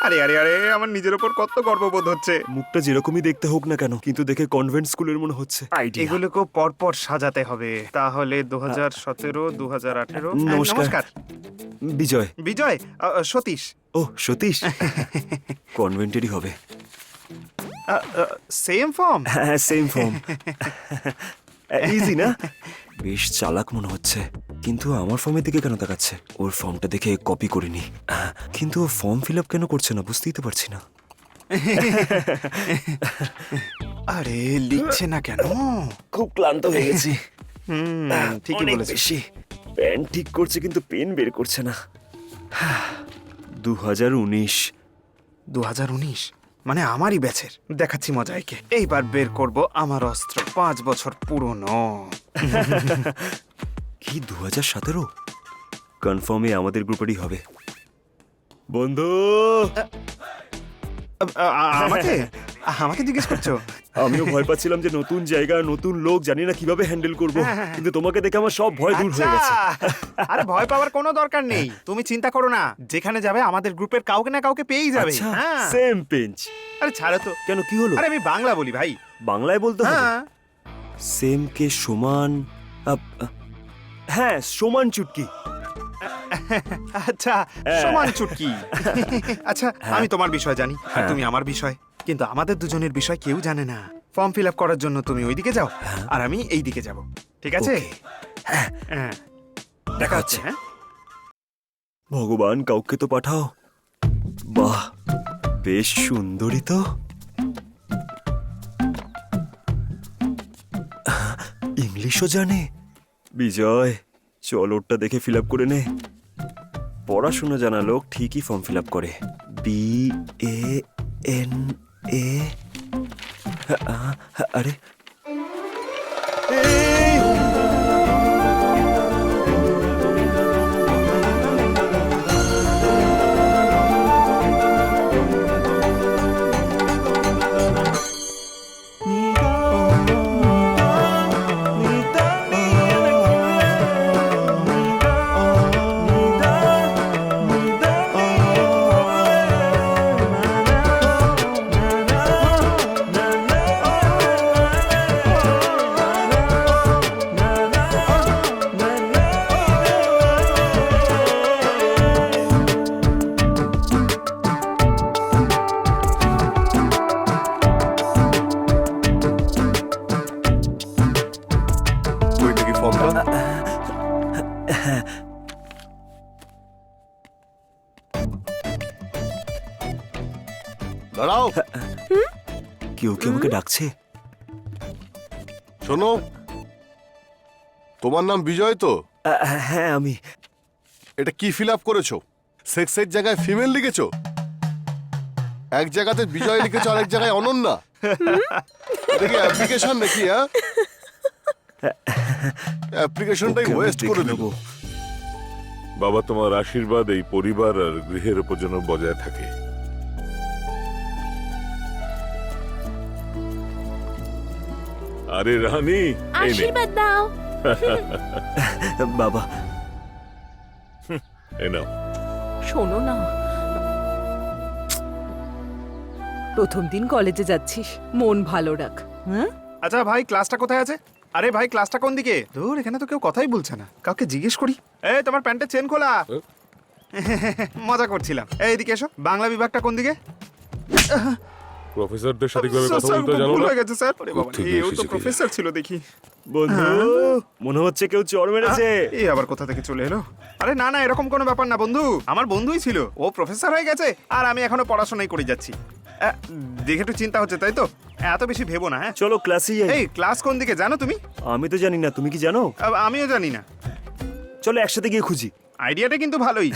আরে আরে আরে, আমার নিজের উপর কত গর্ববোধ হচ্ছে। মুখটা যেরকমই দেখতে হোক না কেন, কিন্তু দেখে কনভেন্ট স্কুলের মনে হচ্ছে। এগুলোকে পরপর সাজাতে হবে, তাহলে 2017, 2018। নমস্কার। বিজয়। বিজয়, সতীশ। ও সতীশ। কনভেন্টেরই হবে। Same form. হ্যাঁ, সেম ফর্ম। ইজি না? বেশ চালাক মনে হচ্ছে, কিন্তু আমার ফর্মের দিকে কেন তাকাচ্ছে? ওর ফর্মটা দেখে কপি করিনি, কিন্তু ও ফর্ম ফিল আপ কেন করছে না বুঝতেই তো পারছি না। আরে লিখছে না কেন? খুব ক্লান্ত হয়ে গেছি। ঠিকই অনেক বলেছো। বেশি। পেন ঠিক করছে কিন্তু পেন বের করছে না। 2019। 2019 মানে আমারই ব্যাচের। দেখাচ্ছি মজা একে। এইবার বের করব আমার অস্ত্র, 5 বছর পুরনো। কি 2017? কনফার্মে আমাদের গ্রুপেরই হবে। বন্ধু, আমাকে আমাকে জিজ্ঞেস করছো? আমিও ভয় পাচ্ছিলাম যে নতুন জায়গা, নতুন লোক, জানি না কিভাবে হ্যান্ডেল করব, কিন্তু তোমাকে দেখে আমার সব ভয় দূর হয়ে গেছে। আরে ভয় পাওয়ার কোনো দরকার নেই, তুমি চিন্তা করো না। যেখানে যাবে আমাদের গ্রুপের কাউকে না কাউকে পেয়েই যাবে। আচ্ছা, হ্যাঁ। সেম পেঞ্চ। আরে ছাড়ো তো। কেন, কি হলো? আরে আমি বাংলা বলি ভাই। বাংলায় বলতে হবে? হ্যাঁ। সেম কে সমান, হ্যাঁ সমান চুটকি। আচ্ছা, সমান চুটকি। আচ্ছা, আমি তোমার বিষয় জানি আর তুমি আমার বিষয়, কিন্তু আমাদের দুজনের বিষয় কেউ জানে না। ফর্ম ফিল আপ করার জন্য তুমি ওইদিকে যাও আর আমি এই দিকে যাব, ঠিক আছে? হ্যাঁ, দেখা হচ্ছে। হ্যাঁ। ভগবান, কাউকে তো পাঠাও। বাহ, বেশ সুন্দরী তো। ইংলিশও জানে। বিজয়, চল ওরটা দেখে ফিল আপ করে নে। পড়াশোনা জানা লোক ঠিকই ফর্ম ফিল আপ করে। BANA। আরে এই! ওই দেখি ফর্মটা। দাঁড়াও, কেউ কি আমাকে ডাকছে? শোনো, তোমার নাম বিজয় তো? হ্যাঁ আমি। এটা কি ফিল আপ করেছো? সেক্সের জায়গায় ফিমেল লিখেছো, এক জায়গাতে বিজয় লিখেছো আর এক জায়গায় অনন্যা। দেখি অ্যাপ্লিকেশন নাকি? হ্যাঁ, অ্যাপ্লিকেশনটাই ওকে, আমি ওয়েস্ট দেখে করে নেব। দেবো। বাবা, তোমার আশীর্বাদ এই পরিবার আর গৃহের উপর যেন বজায় থাকে। আরে রানী, এই নে। আশীর্বাদ দাও। বাবা, এই নাও। শোনো না, প্রথম দিন কলেজে যাচ্ছিস, মন ভালো রাখ। হ্যাঁ, আচ্ছা ভাই, ক্লাসটা কোথায় আছে? আরে ভাই, ক্লাসটা কোন দিকে? ধুর, এখানে তো কেউ কথাই বলছে না। কাউকে জিজ্ঞেস করি। এই, তোমার প্যান্টের চেন খোলা। মজা করছিলাম। এই, এদিকে এসো। বাংলা বিভাগটা কোন দিকে? প্রফেসরদের সাথে কিভাবে কথা স্যার, বলতে জানো ভুল না? হয়ে গেছে স্যার। আরে বাবা, কোত্থেকে এও তো এসেছে কে? প্রফেসর ছিল দেখি। বন্ধু, মনে হচ্ছে কেউ চড় মেরেছে। এই আবার কোথা থেকে চলে এলো? আরে না না, এরকম কোনো ব্যাপার না বন্ধু। আমার বন্ধুই ছিল, ও প্রফেসর হয়ে গেছে আর আমি এখনো পড়াশোনাই করে যাচ্ছি। দেখে একটু চিন্তা হচ্ছে, তাই তো? এত বেশি ভেবো না। হ্যাঁ, চলো ক্লাসে যাই। এই ক্লাস কোন দিকে জানো তুমি? আমি তো জানি না, তুমি কি জানো? আমিও জানি না। চলো একসাথে গিয়ে খুঁজি। আইডিয়াটা কিন্তু ভালোই।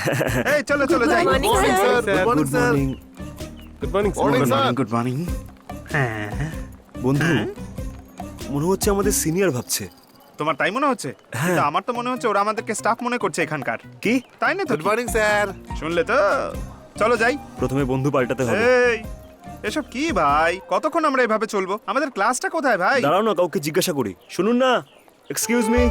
এই চলো চলো যাই। morning, Morning, sir. sir. Good morning, good sir. Morning. Good morning Morning, sir. Good morning. হ্যাঁ, বন্ধু, মনে হচ্ছে আমাদের সিনিয়র ভাবছে। তোমার তাই মনে হচ্ছে? কিন্তু আমার তো মনে হচ্ছে ওরা আমাদেরকে স্টাফ মনে করছে এখানকার। কি? তাই না তো? Good morning sir. শুনলে তো? চলো যাই। প্রথমে বন্ধু পাল্টাতে হবে। এই, এসব কি ভাই? কতক্ষণ আমরা এভাবে চলবো? আমাদের ক্লাসটা কোথায় ভাই? দাঁড়াও না, কাউকে জিজ্ঞাসা করি। শুনুন না, এক্সকিউজ মি।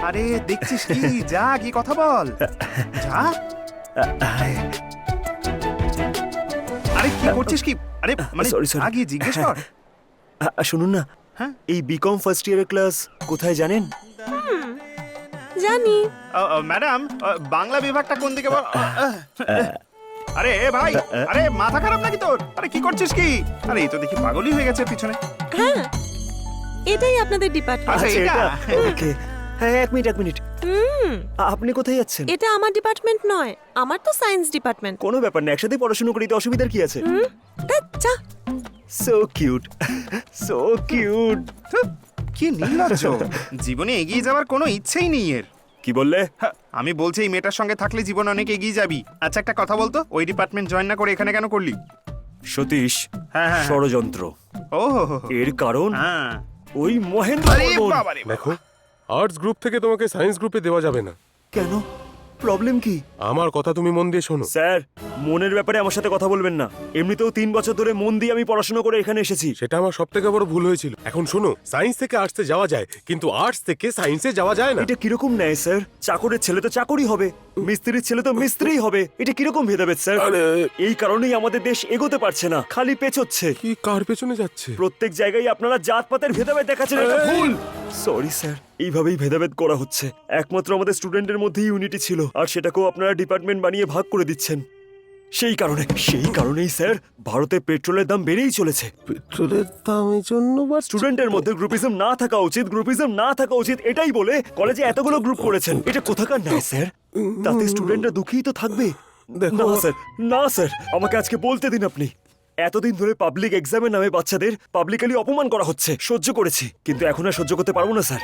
আরে দেখছিস কি? যা কি কথা বল। যা। আরে কি করছিস কি? আরে মানে Sorry, sorry. আগে জিজ্ঞেস কর। শুনুন না, হ্যাঁ? এই বিকম ফার্স্ট ইয়ারের ক্লাস কোথায় জানেন? জানি। ম্যাডাম, বাংলা বিভাগটা কোন দিকে বল? আরে এ ভাই, আরে মাথা খারাপ নাকি তোর? আরে কি করছিস কি? আরে এই তো দেখি পাগলই হয়ে গেছে পিছনে। হ্যাঁ, এটাই আপনাদের ডিপার্টমেন্ট। আচ্ছা, এটা? ওকে। হ্যাঁ, এক মিনিট। আপনি কোথায় যাচ্ছেন? এটা আমার ডিপার্টমেন্ট নয়, আমার তো সায়েন্স ডিপার্টমেন্ট। কোনো ব্যাপার না, একসাথে পড়াশোনা করিতে অসুবিধার কি আছে? যা। So cute, so cute. কি নির্লজ্জ! জীবনে এগিয়ে যাওয়ার কোনো ইচ্ছেই নেই এর। কি বললে? হ্যাঁ, আমি বলছি এই মেয়েটার সঙ্গে থাকলে জীবন অনেক এগিয়ে যাবি। আচ্ছা একটা কথা বলতো, ওই ডিপার্টমেন্ট জয়েন না করে এখানে কেন করলি? সতীশ, হ্যাঁ, হ্যাঁ। ষড়যন্ত্র। ও এর কারণ হ্যাঁ। ওই মহেন্দ্র আরে বর্মন। বাবারে বাবা। দেখো, আর্টস গ্রুপ থেকে তোমাকে সায়েন্স গ্রুপে দেওয়া যাবে না। কেন? প্রবলেম কি? আমার কথা তুমি মন দিয়ে শোনো। স্যার, মনের ব্যাপারে আমার সাথে কথা বলবেন না। এমনিতেও 3 বছর ধরে মন দিয়ে আমি পড়াশোনা করে এখানে এসেছি। সেটা আমার সব থেকে বড় ভুল হয়েছিল। এখন শোনো, সায়েন্স থেকে আর্টসে যাওয়া যায়, কিন্তু আর্টস থেকে সায়েন্সে যাওয়া যায় না। এটা কিরকম ন্যায় স্যার? চাকরের ছেলে তো চাকরই হবে, মিস্ত্রির ছেলে তো মিস্ত্রিই হবে। এটা কিরকম ভেদাভেদ স্যার? এই কারণেই আমাদের দেশ এগোতে পারছে না, খালি পেছোচ্ছে। কি কার পেছনে যাচ্ছে? প্রত্যেক জায়গায় আপনারা জাতপাতের ভেদাভেদ দেখাচ্ছেন, এটা ভুল। সরি স্যার, এইভাবেই ভেদাভেদ করা হচ্ছে। একমাত্র আমাদের স্টুডেন্টের মধ্যেই ইউনিটি ছিল, আর সেটাকেও আপনারা ডিপার্টমেন্ট বানিয়ে ভাগ করে দিচ্ছেন। সেই কারণেই স্যার ভারতে পেট্রোলের দাম বেড়েই চলেছে। পেট্রোলের দামের জন্য স্টুডেন্টের মধ্যে গ্রুপিজম না থাকা উচিত, গ্রুপিজম না থাকা উচিত, এটাই বলে কলেজে এতগুলো গ্রুপ করেছেন। এটা কোথাকার ন্যায় স্যার? তাতে স্টুডেন্টরা দুঃখী তো থাকবে। না স্যার, না স্যার, আমাকে আজকে বলতে দিন। আপনি এতদিন ধরে পাবলিক এক্সামের নামে বাচ্চাদের পাবলিকালি অপমান করা হচ্ছে, সহ্য করেছি, কিন্তু এখন আর সহ্য করতে পারবো না স্যার।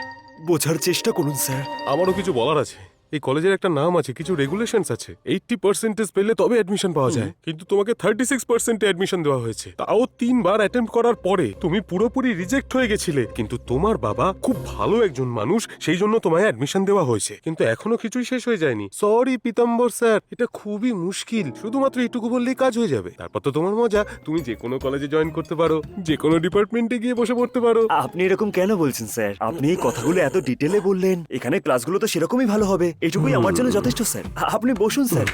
বোঝার চেষ্টা করুন স্যার। আমারও কিছু বলার আছে। এই কলেজের একটা নাম আছে, কিছু রেগুলেশনস আছে। 80% পেলে তবে অ্যাডমিশন পাওয়া যায়, কিন্তু তোমাকে 36% অ্যাডমিশন দেওয়া হয়েছে। তাও 3 বার অ্যাটেম্প করার পরে তুমি পুরোপুরি রিজেক্ট হয়ে গেছিলে। কিন্তু তোমার বাবা খুব ভালো একজন মানুষ, সেই জন্য তোমায় অ্যাডমিশন দেওয়া হয়েছে। কিন্তু এখনো কিছুই শেষ হয়ে যায়নি। সরি পীতাম্বর স্যার, এটা খুবই মুশকিল। শুধুমাত্র এইটুকু বললেই কাজ হয়ে যাবে। তারপর তো তোমার মজা, তুমি যে কোনো কলেজে জয়েন করতে পারো, যে কোনো ডিপার্টমেন্টে গিয়ে বসে পড়তে পারো। আপনি এরকম কেন বলছেন স্যার? আপনি এই কথাগুলো এত ডিটেলে বললেন, এখানে ক্লাসগুলো তো সেরকমই ভালো হবে। এটুকুই আমার জন্য যথেষ্ট স্যার। আপনি বসুন স্যার।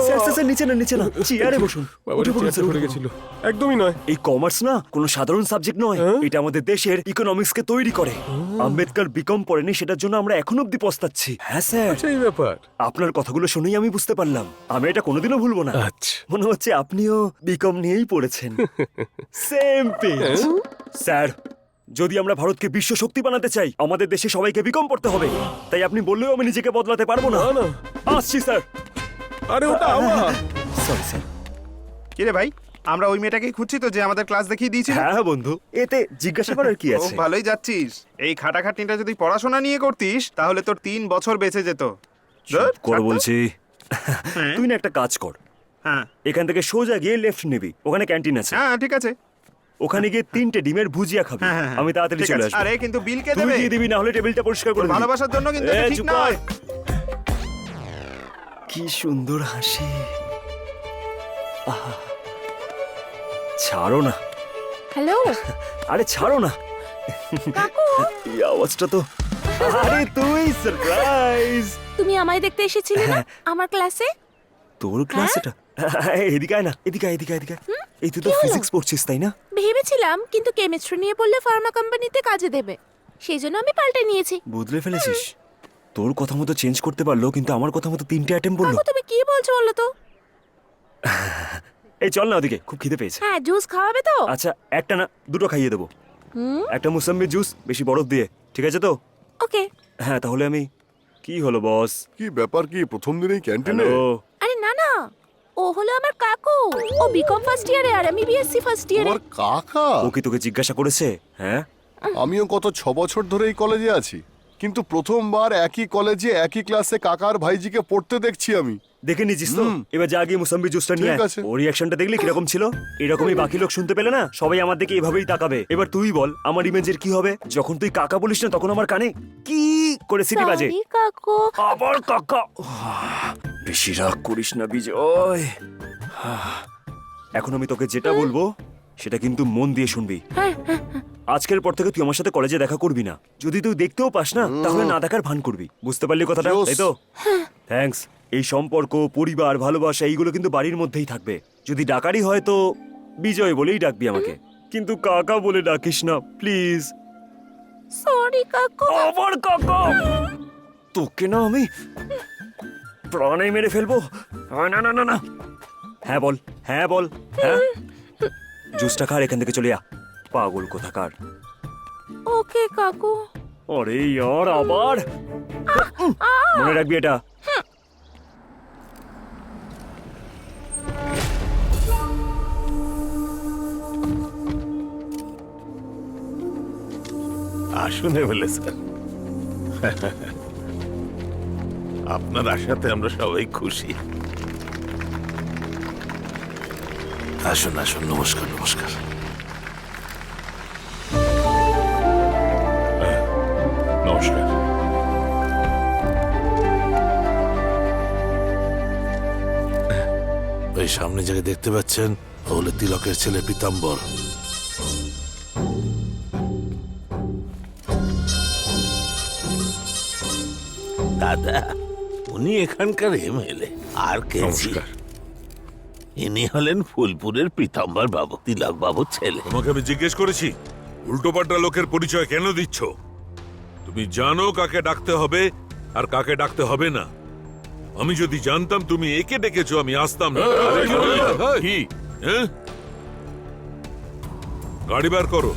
স্যার স্যার স্যার, নিচে না, নিচে না, চেয়ারে বসুন। বাবা, উঠে পড়ুন স্যার, পড়ে উঠে গেছিল। পড়ুন। একদমই নয়। এই কমার্স না কোনো সাধারণ সাবজেক্ট নয়, এটা আমাদের দেশের ইকোনমিক্সকে তৈরি করে। আম্বেদকর বিকম পড়েনি, সেটার জন্য আমরা এখন অব্দি পস্তাচ্ছি। হ্যাঁ স্যার, সেই ব্যাপার। আপনার কথাগুলো শুনেই আমি বুঝতে পারলাম। আমি এটা কোনোদিনও ভুলবো না। আচ্ছা, মনে হচ্ছে আপনিও বিকম নিয়েই পড়েছেন। Same page. স্যার, যদি আমরা ভারতকে বিশ্ব শক্তি বানাতে চাই, আমাদের দেশে সবাইকে বিকম পড়তে হবে। তাই আপনি বললেও আমি নিজেকে বদলাতে পারবো না। না। আসছি স্যার। আরে ওটা আমার। Sorry sir. কি রে ভাই, আমরা ওই মেয়েটাকেই খুঁজছি তো, যে আমাদের ক্লাস দেখিয়ে দিয়েছিল। হ্যাঁ বন্ধু, এতে জিজ্ঞাসা করার কি ও, আছে? ভালোই যাচ্ছিস। এই খাটাখাটনিটা যদি পড়াশোনা নিয়ে করতিস, তাহলে তোর 3 বছর বেঁচে যেত। চুপ কর ছাড় তো। বলছি। তুই না একটা কাজ কর, হ্যাঁ এখান থেকে সোজা গিয়ে লেফট নিবি, ওখানে ক্যান্টিন আছে। হ্যাঁ ঠিক আছে। ওখানে গিয়ে 3টে ডিমের ভুজিয়া খাবি। হ্যাঁ, হ্যাঁ, আমি তাড়াতাড়ি ঠিক চলে আছে। আসবো। আরে কিন্তু বিল কে তুই দেবে? দিয়ে দিবি, না হলে টেবিলটা পরিষ্কার করে তোর দিবি। ভালোবাসার জন্য কিন্তু এ, এটা ঠিক চুপ নয়। কর। কি সুন্দর হাসি। আহা। ছাড়ো না, হ্যালো আরে ছাড়ো না। কাকু, এই আওয়াজটা তো। আরে তুই সারপ্রাইজ। তুমি আমায় দেখতে এসেছিলে না আমার ক্লাসে? তোর ক্লাস এটা? এদিকে আয় না, এদিকে আয়, এদিকে আয়, এদিকে আয়। এই তুই তো কি হলো? ফিজিক্স পড়ছিস তাই না? ভেবেছিলাম, কিন্তু কেমিস্ট্রি নিয়ে পড়লে ফার্মা কোম্পানিতে কাজে দেবে, সেই জন্য আমি পাল্টে নিয়েছি। বদলে ফেলেছিস। তোর কথা মতো চেঞ্জ করতে পারলো, কিন্তু আমার কথা মতো 3টে অ্যাটেম্প বললো। কাকু তুমি কি বলছো বলো তো? এই চল না ওদিকে, খুব খিদে পেয়েছে। হ্যাঁ, জুস খাওয়াবে তো? আচ্ছা, একটা না 2টো খাইয়ে দেবো। একটা মুসাম্বি জুস, বেশি বরফ দিয়ে, ঠিক আছে তো? ওকে। হ্যাঁ, তাহলে আমি। কি হলো বস? কি ব্যাপার, কি প্রথম দিনেই ক্যান্টিনে? হ্যালো। আরে না না, ও হলো আমার কাকু। ও বিকম ফার্স্ট ইয়ারে আর আমি বিএসসি ফার্স্ট ইয়ারে। তোমার কাকা? ও কি তোকে জিজ্ঞাসা করেছে? হ্যাঁ, আমিও গত 6 বছর ধরে এই কলেজে আছি, কিন্তু প্রথমবার একই কলেজে একই ক্লাসে কাকার ভাইজিকে পড়তে দেখছি আমি। দেখে নিছিস তো? এবার যা গিয়ে মুসাম্বি জুসটা নিয়ে ঠিক আয়। আছে। ওর রিঅ্যাকশনটা দেখলি কিরকম ছিল? এরকমই বাকি লোক শুনতে পেলে না, সবাই আমার দিকে এভাবেই তাকাবে। এবার তুই বল, আমার ইমেজের কি হবে? যখন তুই কাকা বলিস না, তখন আমার কানে কি করে সিটি বাজে। সরি কাকু। আবার কাকা। বেশি রাগ করিস না বিজয়। এখন আমি তোকে যেটা বলবো সেটা কিন্তু মন দিয়ে শুনবি। আজকের পর থেকে তুই আমার সাথে কলেজে দেখা করবি না। যদি তুই দেখতেও পাস না, তাহলে না দেখার ভান করবি। বুঝতে পারলি কথাটা? জোস। তাই তো? থ্যাঙ্কস। এই সম্পর্ক, পরিবার, ভালোবাসা এইগুলো কিন্তু বাড়ির মধ্যেই থাকবে। যদি ডাকারই হয় তো বিজয় বলেই ডাকবি আমাকে, কিন্তু কাকা বলে ডাকিস না প্লিজ। সরি কাকু। আবার কাকা? তোকে না আমি প্রাণে মেরে ফেলবো। না না না না। হ্যাঁ বল, হ্যাঁ বল, হ্যাঁ। জুসটা খা, এখান থেকে চলে যা, পাগল কোথাকার। ওকে কাকু। আরে ইয়ার আবার মনে রাখবি এটা। আসুন এমএলএ স্যার, আপনার আশাতে আমরা সবাই খুশি। আসুন আসুন, নমস্কার নমস্কার। নমস্কার। ওই সামনে যাকে দেখতে পাচ্ছেন ও হলো তিলকের ছেলে পীতাম্বর। দাদা, উনি এখানকার এমএলএ। আর কে? নমস্কার। ইনি হলেন ফুলপুরের পীতাম্বর বাবু, তিলক বাবুর ছেলে। তোমাকে আমি জিজ্ঞেস করেছি উল্টোপাল্টা লোকের পরিচয় কেন দিচ্ছ? তুমি জানো কাকে ডাকতে হবে আর কাকে ডাকতে হবে না। আমি যদি জানতাম তুমি একে ডেকেছো আমি আসতাম না। কি হ্যাঁ? গাড়ি বার করো।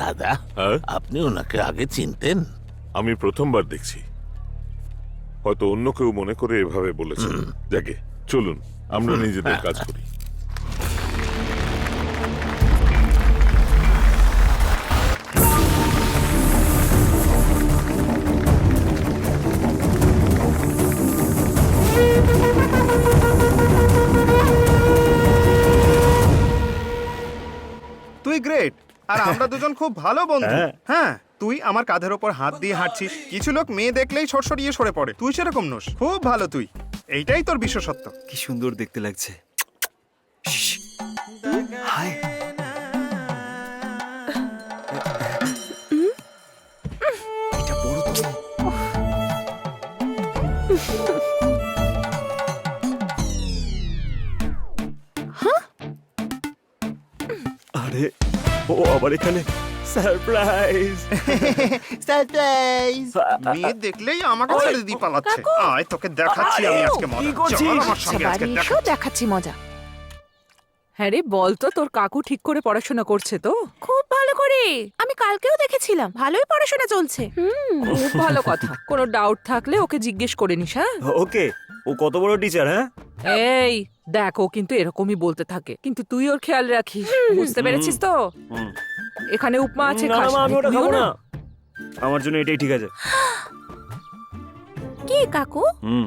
দাদা, হ্যাঁ? আপনি ওনাকে আগে চিনতেন? আমি প্রথমবার দেখছি, হয়তো অন্য কেউ মনে করে এভাবে বলেছে। যাকে চলুন আমরা নিজেদের কাজ করি। তুই গ্রেট, আর আমরা দুজন খুব ভালো বন্ধু। হ্যাঁ, তুই আমার কাঁধের ওপর হাত দিয়ে হাঁটছিস। কিছু লোক মেয়ে দেখলেই সরসরিয়ে সরে পড়ে, তুই সেরকম নোস। খুব ভালো তুই, এইটাই তোর বিশেষত্ব। কি সুন্দর দেখতে লাগছে। হাই। এটা বড় তো। আরে ও আবার এখানে সারপ্রাইজ। সারপ্রাইজ! মেয়ে দেখলেই আমাকে ছেড়ে দিয়ে পালাচ্ছে। আয় তোকে দেখাচ্ছি আমি আজকে মজা। কি করছিস? চল আমার সঙ্গে আজকে দেখা। দেখাচ্ছি মজা। হ্যাঁ রে, বল তো তোর কাকু ঠিক করে পড়াশোনা করছে তো? খুব ভালো করে, আমি কালকেও দেখেছিলাম, ভালোই পড়াশোনা চলছে। খুব ভালো কথা। কোনো ডাউট থাকলে ওকে জিজ্ঞেস করে নিস। হ্যাঁ ওকে, ও কত বড় টিচার? হ্যাঁ এই দেখ, ও কিন্তু এরকমই বলতে থাকে, কিন্তু তুই ওর খেয়াল রাখিস। বুঝতে পেরেছিস তো? এখানে উপমা আছে, না খাস না, আমি ওটা নিও খাবো না। না। আমার জন্য এটাই ঠিক আছে। কি কাকু, হুম,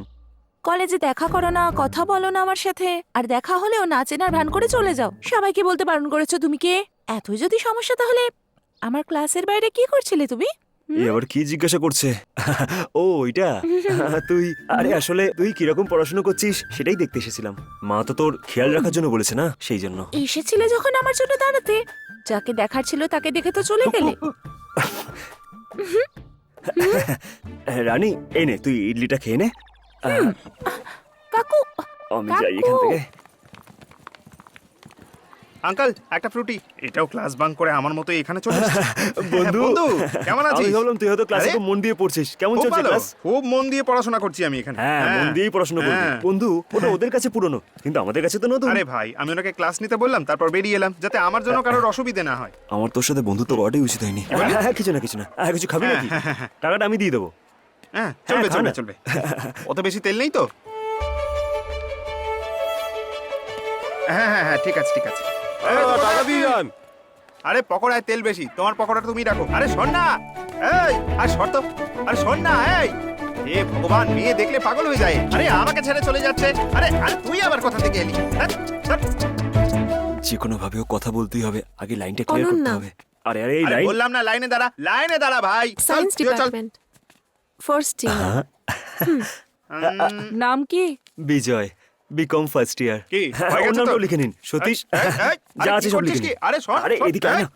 কলেজে দেখা করো না, কথা বলো না আমার সাথে, আর দেখা হলেও না চেনার ভান করে চলে যাও। সবাইকে বলতে বারণ করেছো তুমি কে? এতই যদি সমস্যা তাহলে আমার ক্লাসের বাইরে কি করছিলে তুমি? এ আবার কি জিজ্ঞাসা করছে? ও ওইটা তুই, আরে আসলে তুই কিরকম পড়াশোনা করছিস সেটাই দেখতে এসেছিলাম। মা তো তোর খেয়াল রাখার জন্য বলেছে না, সেই জন্য। এসেছিলে যখন আমার জন্য দাঁড়াতে, যাকে দেখার ছিল তাকে দেখে তো চলে গেলে। রানী এই নে, তুই ইডলিটা খেয়ে নে। কাকু, আমি যাই এখান থেকে। আঙ্কেল, একটা ফ্রুটি। এটাও ক্লাস বাঙ্ক করে আমার মতো এখানে চলে এসেছে। বন্ধু কেমন আছিস? আমি ভাবলাম তুই হয়তো ক্লাসে আরে, খুব মন দিয়ে পড়ছিস। কেমন খুব চলছে ভালো, ক্লাস? খুব মন দিয়ে পড়াশোনা করছি আমি এখানে। হ্যাঁ, মন দিয়েই পড়াশোনা করবি। হ্যাঁ। বন্ধু, ওটা ওদের কাছে পুরনো, কিন্তু আমাদের কাছে তো নতুন। আরে ভাই, আমি ওনাকে ক্লাস নিতে বললাম, তারপর বেরিয়ে এলাম, যাতে আমার জন্য কারোর অসুবিধা না হয়। আমার তোর সাথে বন্ধুত্ব করাটাই উচিত হয়নি। হ্যাঁ, কিছু না কিছু না। কিছু খাবি নাকি? টাকাটা আমি দিয়ে দেবো। হ্যাঁ, চলবে খা চলবে না। চলবে। অত বেশি তেল নেই তো? হ্যাঁ হ্যাঁ হ্যাঁ, ঠিক আছে ঠিক আছে। টাকা দিয়ে যান। আরে পকোড়ায় তেল বেশি, তোমার পকোড়াটা তুমি রাখো। আরে শোন না, এই আর শোন তো, আরে শোন না, এই এ ভগবান, মেয়ে দেখলে পাগল হয়ে যায়। আরে আমাকে ছেড়ে চলে যাচ্ছে। আরে আরে তুই আবার কোথা থেকে এলি? যে কোনো ভাবে ও কথা বলতেই হবে, আগে লাইনটা ক্লিয়ার করতে হবে। আরে আরে এই আরে লাইন। বললাম না, লাইনে দাঁড়া, লাইনে দাঁড়া ভাই। সায়েন্স চল, চল, চল। Department, first year. নাম কি? বিজয়, বিকম ফার্স্ট ইয়ার। কি, হয়ে গেছে তো? নামটাও লিখে নিন। সতীশ, এই, এই, যা আরে আছে কি সব করছিস লিখে কি? নিন। আরে শোন, আরে শোন, এদিকে আয় না।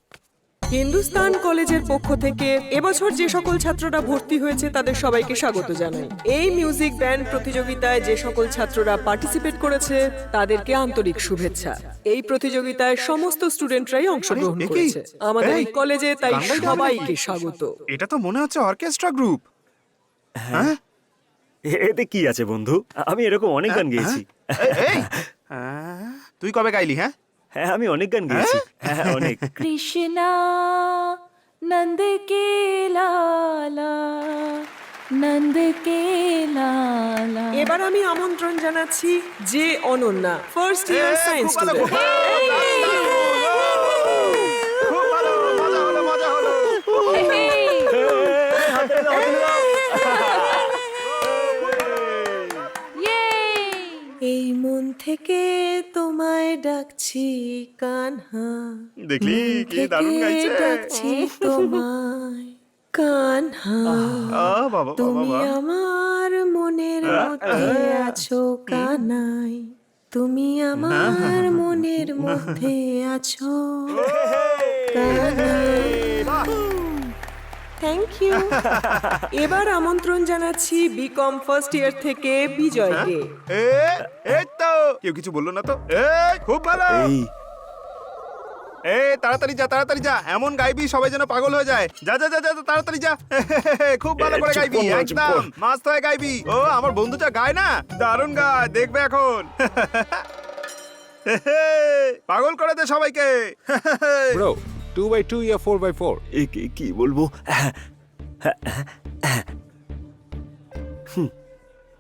হিন্দুস্তান কলেজের পক্ষ থেকে এবছর যে সকল ছাত্ররা ভর্তি হয়েছে তাদের সবাইকে স্বাগত জানাই। এই মিউজিক ব্যান্ড প্রতিযোগিতায় যে সকল ছাত্ররা পার্টিসিপেট করেছে তাদেরকে আন্তরিক শুভেচ্ছা। এই প্রতিযোগিতায় সমস্ত স্টুডেন্টরাই অংশগ্রহণ আরে, এ কি? করেছে আমাদের এই এই, কলেজে, তাই গান গাইতে সবাইকে স্বাগত। এটা তো মনে হচ্ছে অর্কেস্ট্রা গ্রুপ। হ্যাঁ, এতে কি আছে বন্ধু? আমি এরকম অনেক গান গেয়েছি। এই, তুই কবে গাইলি? হ্যাঁ হ্যাঁ আমি অনেক গান গেয়েছি, হ্যাঁ অনেক। কৃষ্ণা নন্দ কে লালা, নন্দ কে লালা। এবার আমি আমন্ত্রণ জানাচ্ছি যে Ananya, first year science student. খুব ভালো, মজা হলো, মজা হলো। এই মন থেকে তোমায় ডাকছি কানহা, দেখলি কি দারুণ গাইছে। ডাকছি তোমায় কানহা, বাবা তুমি আমার মনের মধ্যে আছো কানাই, তুমি আমার মনের মধ্যে আছো কানাই। Thank you. এবার আমন্ত্রণ জানাচ্ছি বিকম ফার্স্ট ইয়ার থেকে বিজয়কে। এই তো কেউ কিছু বললো না তো। খুব ভালো। তাড়াতাড়ি যা, তাড়াতাড়ি যা, এমন গাইবি সবাই যেন পাগল হয়ে যায়। যা যা যা যা, তাড়াতাড়ি যা। খুব ভালো করে গাইবি, একদম মাস্ত হয়ে গাইবি। ও আমার বন্ধুটা গায় না, দারুণ গায়, দেখবে এখন। পাগল করে দে সবাইকে। ব্রো 2x2 या 4x4? কি বলবো,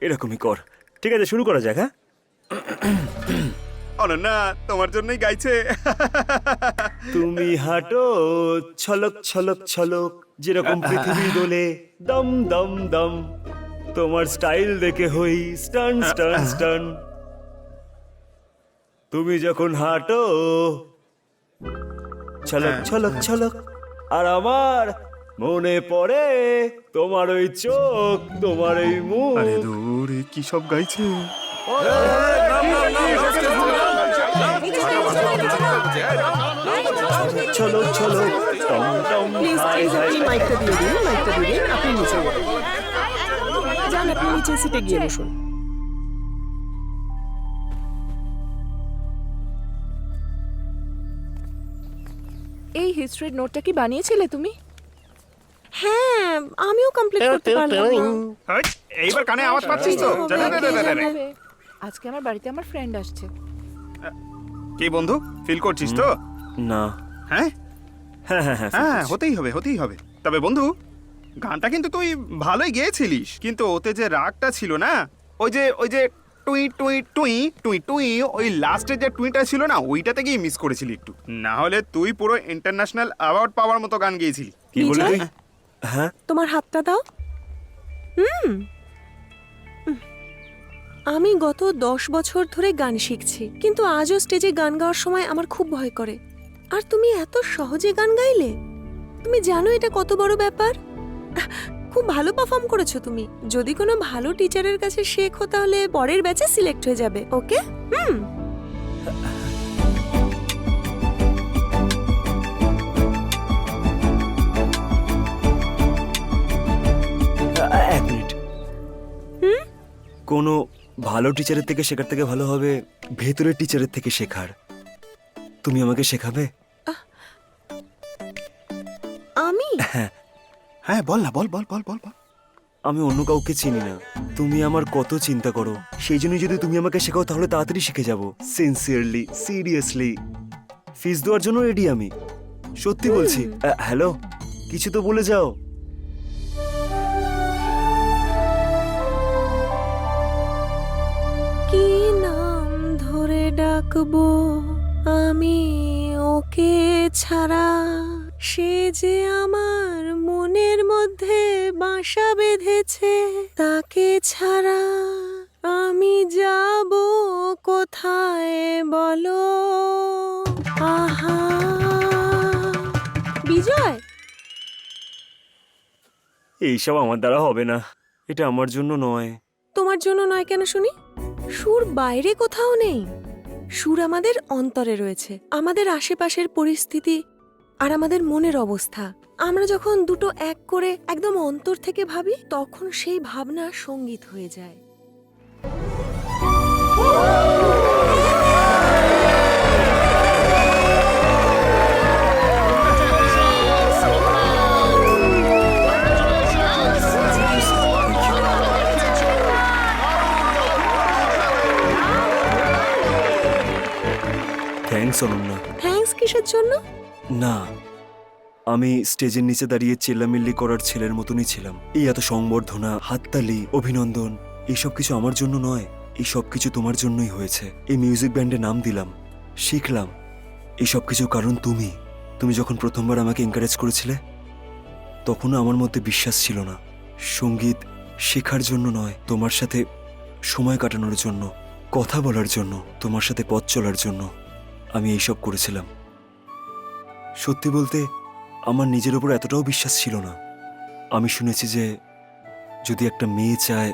এরকমই কর। ঠিক আছে শুরু করা যাক। হ্যাঁ অনন্যা তোমার জন্যই গাইছে। তুমি হাঁটো ছলক ছলক ছলক, যেরকম পৃথিবী দোলে দম দম দম, তোমার স্টাইল দেখে হই স্টান স্টান স্টান। তুমি যখন হাঁটো ছলক ছলক ছলক, আর আমার মনে পড়ে তোমার ওই চোখ, তোমার ওই মুখ। আরে দূর, কি সব গাইছে। ছলক ছলক টম টম। প্লিজ আপনি মাইকটা দিয়ে দিন, মাইকটা দিয়ে দিন। আপনি নিচে যান, আপনি নিচে সিটে গিয়ে বসুন। এই হিস্ট্রির নোটটা কি বানিয়েছিলে তুমি? হ্যাঁ, আমিও কমপ্লিট করতে পারলাম না। এইবার কানে আওয়াজ পাচ্ছিস তো? আজকে আমার বাড়িতে আমার ফ্রেন্ড আসছে। কি বন্ধু, ফিল করছিস তো? না। হ্যাঁ হ্যাঁ হ্যাঁ হ্যাঁ হ্যাঁ, হতেই হবে, হতেই হবে। তবে বন্ধু, গানটা কিন্তু তুই ভালোই গেয়েছিলিস, কিন্তু ওতে যে রাগটা ছিল না, ওই যে টুই টুই টুই টুই টুই, ওই লাস্টের যে টুইটা ছিল না, ওইটাতে গিয়ে মিস করেছিলি একটু। না হলে তুই পুরো ইন্টারন্যাশনাল অ্যাওয়ার্ড পাওয়ার মতো গান গেয়েছিলি। কি বলে বিজয়? তুই? হ্যাঁ তোমার হাতটা দাও। আমি গত 10 বছর ধরে গান শিখছি, কিন্তু আজও স্টেজে গান গাওয়ার সময় আমার খুব ভয় করে। আর তুমি এত সহজে গান গাইলে। তুমি জানো এটা কত বড় ব্যাপার? খুব ভালো পারফর্ম করেছো তুমি। যদি কোনো ভালো টিচারের কাছে শেখো তাহলে পরের ব্যাচে সিলেক্ট হয়ে যাবে। ওকে? এক মিনিট। কোনো ভালো টিচারের থেকে শেখার থেকে ভালো হবে ভেতরের টিচারের থেকে শেখার। তুমি আমাকে শেখাবে? আমি? হ্যাঁ বল না, বল বল বল বল বল। আমি অন্য কাউকে চিনি না, তুমি আমার কত চিন্তা করো। সেই জন্য যদি তুমি আমাকে শেখাও তাহলে তাড়াতাড়ি শিখে যাব। সিনসিয়ারলি, সিরিয়াসলি, ফিস দেওয়ার জন্য রেডি আমি, সত্যি বলছি। হ্যালো, কিছু তো বলে যাও। কি নাম ধরে ডাকবো আমি ওকে ছাড়া? সে যে আমার মনের মধ্যে বাসা বেঁধেছে, তাকে ছাড়া আমি যাব কোথায় বলো? আহা বিজয়, এইসব আমার দ্বারা হবে না, এটা আমার জন্য নয়। তোমার জন্য নয় কেন শুনি? সুর বাইরে কোথাও নেই, সুর আমাদের অন্তরে রয়েছে, আমাদের আশেপাশের পরিস্থিতি আর আমাদের মনের অবস্থা। আমরা যখন দুটো এক করে একদম অন্তর থেকে ভাবি, তখন সেই ভাবনা সঙ্গীত হয়ে যায়। থ্যাংকস অনন্যা। ভালোবাসার জন্য? না, আমি স্টেজের নিচে দাঁড়িয়ে চেল্লামিল্লি করার ছেলের মতনই ছিলাম। এই এত সংবর্ধনা, হাততালি, অভিনন্দন, এইসব কিছু আমার জন্য নয়, এই সব কিছু তোমার জন্যই হয়েছে। এই মিউজিক ব্যান্ডে নাম দিলাম, শিখলাম, এই সব কিছু কারণ তুমি। তুমি যখন প্রথমবার আমাকে এনকারেজ করেছিলে, তখনও আমার মধ্যে বিশ্বাস ছিল না। সঙ্গীত শেখার জন্য নয়, তোমার সাথে সময় কাটানোর জন্য, কথা বলার জন্য, তোমার সাথে পথ চলার জন্য আমি এইসব করেছিলাম। সত্যি বলতে আমার নিজের উপর এতটাও বিশ্বাস ছিল না। আমি শুনেছি যে যদি একটা মেয়ে চায়